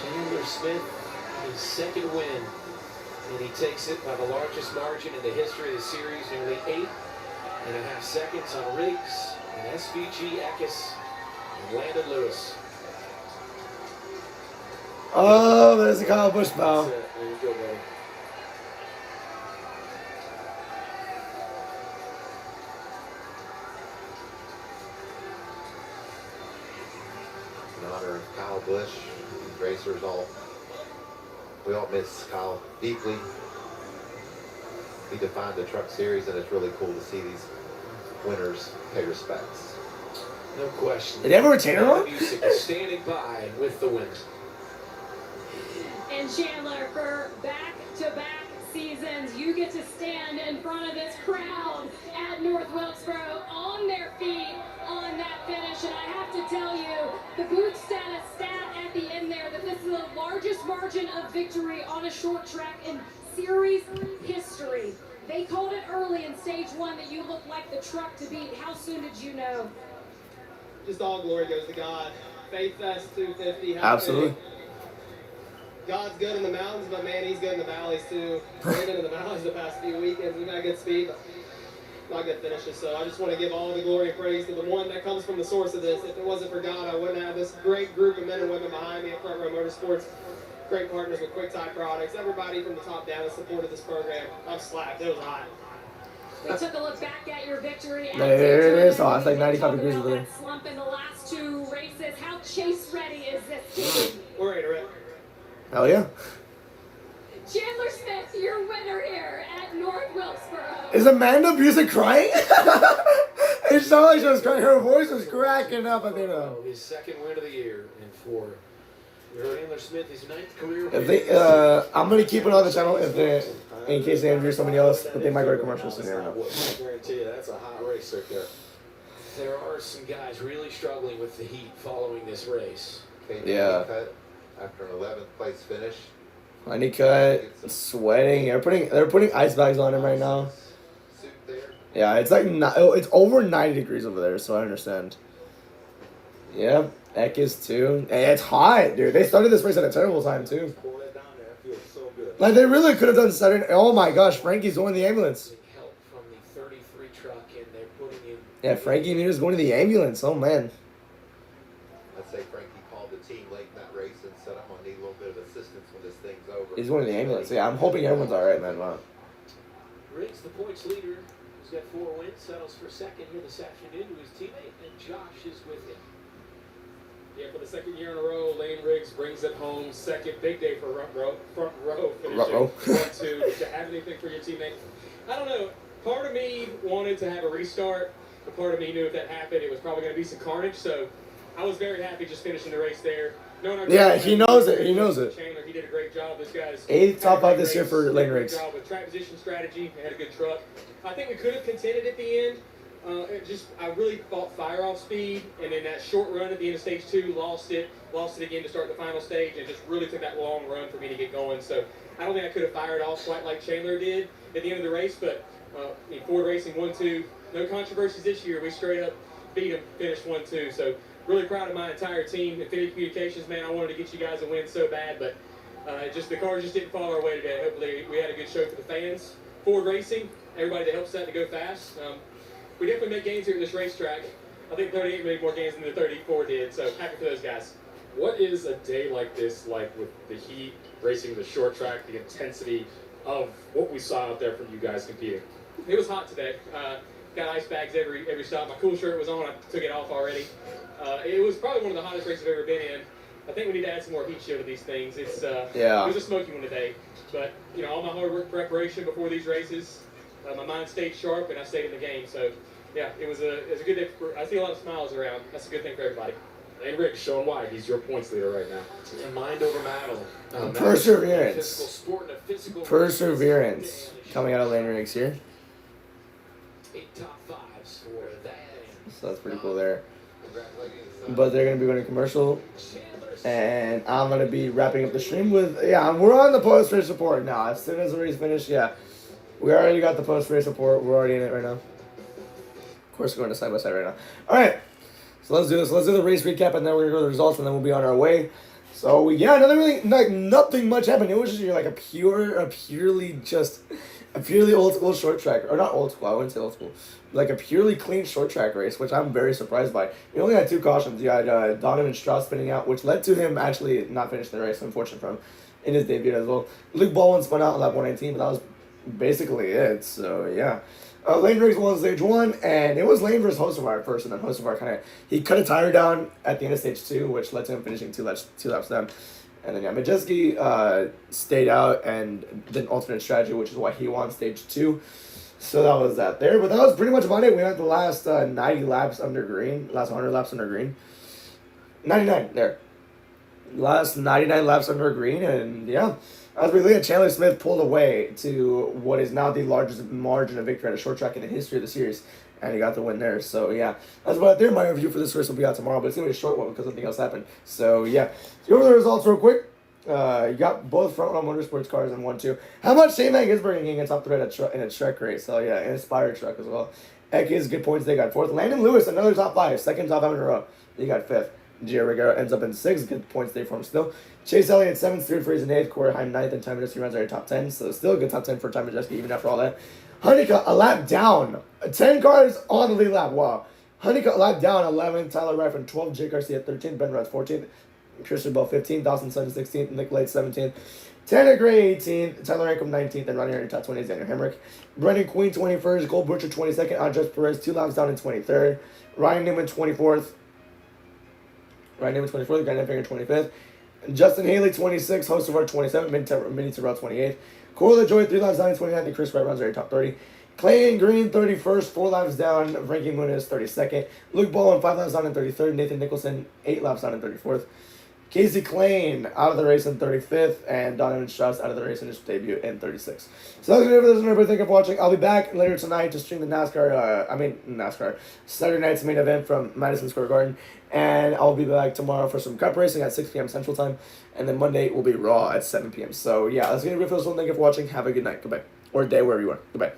S5: Chandler Smith, his 2nd win, and he takes it by the largest margin in the history of the series, nearly 8.5 seconds on Riggs and SVG Eckes and Landon Lewis.
S1: Oh, there's a Kyle Busch bow.
S5: That's it. There you go, buddy.
S9: In honor of Kyle Busch, racers we all miss Kyle deeply. He defined the truck series, and it's really cool to see these winners pay respects.
S5: No question.
S1: Did they have a retainer on?
S5: Music is standing by with the win.
S7: And Chandler, for back-to-back seasons, you get to stand in front of this crowd at North Wilkesboro on their feet on that finish. And I have to tell you, the booth stat at the end there that this is the largest margin of victory on a short track in series history. They called it early in stage 1 that you looked like the truck to beat. How soon did you know?
S11: Just all glory goes to God. Faith Fest 250.
S1: Absolutely.
S11: God's good in the mountains, but man, he's good in the valleys too. We've been in the valleys the past few weekends. We've had good speed, but not good finishes. So I just want to give all the glory and praise to the one that comes from the source of this. If it wasn't for God, I wouldn't have this great group of men and women behind me at Front Row Motorsports. Great partners with Quick Tire Products. Everybody from the top down has supported this program. I'm slapped. It was hot.
S7: We took a look back at your victory.
S1: There it is. Oh, it's like 95 degrees over there.
S7: That slump in the last 2 races. How chase ready is this team?
S11: We're ready to rip.
S1: Hell yeah.
S7: Chandler Smith, your winner here at North Wilkesboro.
S1: Is Amanda Busick crying? It sounded like she was crying. Her voice was cracking up. I think.
S5: His 2nd win of the year, and for Chandler Smith, his 9th career
S1: If
S5: win.
S1: they, I'm gonna keep it on the channel if they, in case they interview somebody else, but they might go to commercials soon. I don't know.
S5: I guarantee you, that's a hot race right there. There are some guys really struggling with the heat following this race.
S1: Yeah.
S9: Cut after an 11th place finish.
S1: Honeycutt, sweating. They're putting ice bags on him right now.
S9: Suit there.
S1: Yeah, it's like it's over 90 degrees over there, so I understand. Yep, Eckes too. Hey, it's hot, dude. They started this race at a terrible time too.
S5: Pull that down there. I feel so good.
S1: Like they really could have done Saturday. Oh my gosh, Frankie's going to the ambulance.
S5: Help from the 33 truck, and they're putting in.
S1: Yeah, Frankie Muniz going to the ambulance. Oh man.
S9: Let's say Frankie called the team late in that race and said, I'm going to need a little bit of assistance when this thing's over.
S1: He's going to the ambulance. Yeah, I'm hoping everyone's all right, man. Wow.
S5: Riggs, the points leader, He's got 4 wins, settles for second here this afternoon to his teammate, and Josh is with him.
S6: Yeah, for the second year in a row, Lane Riggs brings it home. Second big day for front row finishing
S1: Ruh-roh.
S6: 1-2. Did you have anything for your teammate? I don't know. Part of me wanted to have a restart, but part of me knew if that happened, it was probably going to be some carnage. So I was very happy just finishing the race there.
S1: Yeah, he knows it. He knows it.
S6: Chandler, he did a great job. This guy's
S1: 8th top 5 this year for Lane
S6: Great
S1: Riggs.
S6: job with track position strategy. They had a good truck. I think we could have contended at the end. I really fought fire off speed, and then that short run at the end of stage 2, lost it again to start the final stage, and just really took that long run for me to get going. So I don't think I could have fired off quite like Chandler did at the end of the race, but Ford Racing 1-2, no controversies this year. We straight up beat them, finished 1-2. So really proud of my entire team. Infinity Communications, man, I wanted to get you guys a win so bad, but the cars just didn't fall our way today. Hopefully we had a good show for the fans. Ford Racing, everybody that helps that to go fast. We definitely make gains here at this racetrack. I think 38 made more gains than the 34 did, so happy for those guys.
S12: What is a day like this like with the heat, racing the short track, the intensity of what we saw out there from you guys competing?
S6: It was hot today. Got ice bags every stop. My cool shirt was on. I took it off already. It was probably one of the hottest races I've ever been in. I think we need to add some more heat shield to these things. It was a smoky one today. But, all my hard work preparation before these races, my mind stayed sharp and I stayed in the game. So, yeah, it was a good day. I see a lot of smiles around. That's a good thing for everybody.
S12: And Rick, showing why he's your points leader right now.
S5: And mind over matter.
S1: Perseverance.
S5: Perseverance
S1: Coming out of Lane Riggs here.
S5: 8 top 5s for that.
S1: So that's pretty cool there. But they're going to be going to commercial. And I'm going to be wrapping up the stream with, we're on the post-race report now. As soon as the race finished, we already got the post-race report. We're already in it right now. Of course, we're going to side-by-side right now. All right. So let's do this. Let's do the race recap, and then we're going to go to the results, and then we'll be on our way. So, nothing much happened. It was just like a purely old school short track. Or not old school, I wouldn't say old school. Like a purely clean short track race, which I'm very surprised by. We only had 2 cautions. You had Donovan Strauss spinning out, which led to him actually not finishing the race, unfortunate for him, in his debut as well. Luke Baldwin spun out on lap 119, but that was basically it. So, yeah. Lane Riggs won stage 1, and it was Lane versus Hocevar at first, and then Hocevar he cut a tire down at the end of stage 2, which led to him finishing two laps down. And then, Majeski stayed out and did an alternate strategy, which is why he won stage 2. So that was that there. But that was pretty much about it. We had the last 90 laps under green, last 100 laps under green. 99, there. Last 99 laps under green, and as we look at Chandler Smith pulled away to what is now the largest margin of victory at a short track in the history of the series, and he got the win there. So that's about it there. My review for this race will be out tomorrow, but it's gonna be a short one because nothing else happened. So let's go over the results real quick. You got both front row motorsports cars in 1-2. How much Shane Van Gisbergen getting a top 3 in a truck race? So inspired truck as well. Ekis, good points. They got 4th. Landon Lewis, another top 5, second top 5 in a row. He got 5th. Gio Riguero ends up in 6th. Good points there for him still. Chase Elliott 7th, Stuart Freeze in 8th, Corey Heim 9th, and Ty Majeski runs our top 10. So still a good top 10 for Ty Majeski even after all that. Honeycutt a lap down. 10 cars on the lead lap. Wow. Honeycutt a lap down 11th. Tyler Raffin 12th. Jake Garcia 13th. Ben Rhodes 14th. Christian Bell 15th. Dawson Sutton 16th. Nick Lade 17th. Tanner Gray 18th. Tyler Ancrum 19th. And running in top 20 is Daniel Hemrick. Brendan Queen 21st. Gold Butcher 22nd. Andres Perez 2 laps down in 23rd. Ryan Newman 24th. Guy named 25th. Justin Haley 26th. Hocevar 27th. Minnie Terrell 28th. Corey LaJoy 3 laps down in 29th. And Chris Wright runs our top 30. Clayton Green 31st. 4 laps down. Frankie Muniz 32nd. Luke Baldwin 5 laps down in 33rd. Nathan Nicholson 8 laps down in 34th. Casey Klein out of the race in 35th, and Donovan Strauss out of the race in his debut in 36th. So that's going to do it for this one, everybody. Thank you for watching. I'll be back later tonight to stream the NASCAR, Saturday night's main event from Madison Square Garden, and I'll be back tomorrow for some cup racing at 6 p.m. Central Time, and then Monday will be Raw at 7 p.m. So, that's going to be it for this one. Thank you for watching. Have a good night. Goodbye. Or day, wherever you are. Goodbye.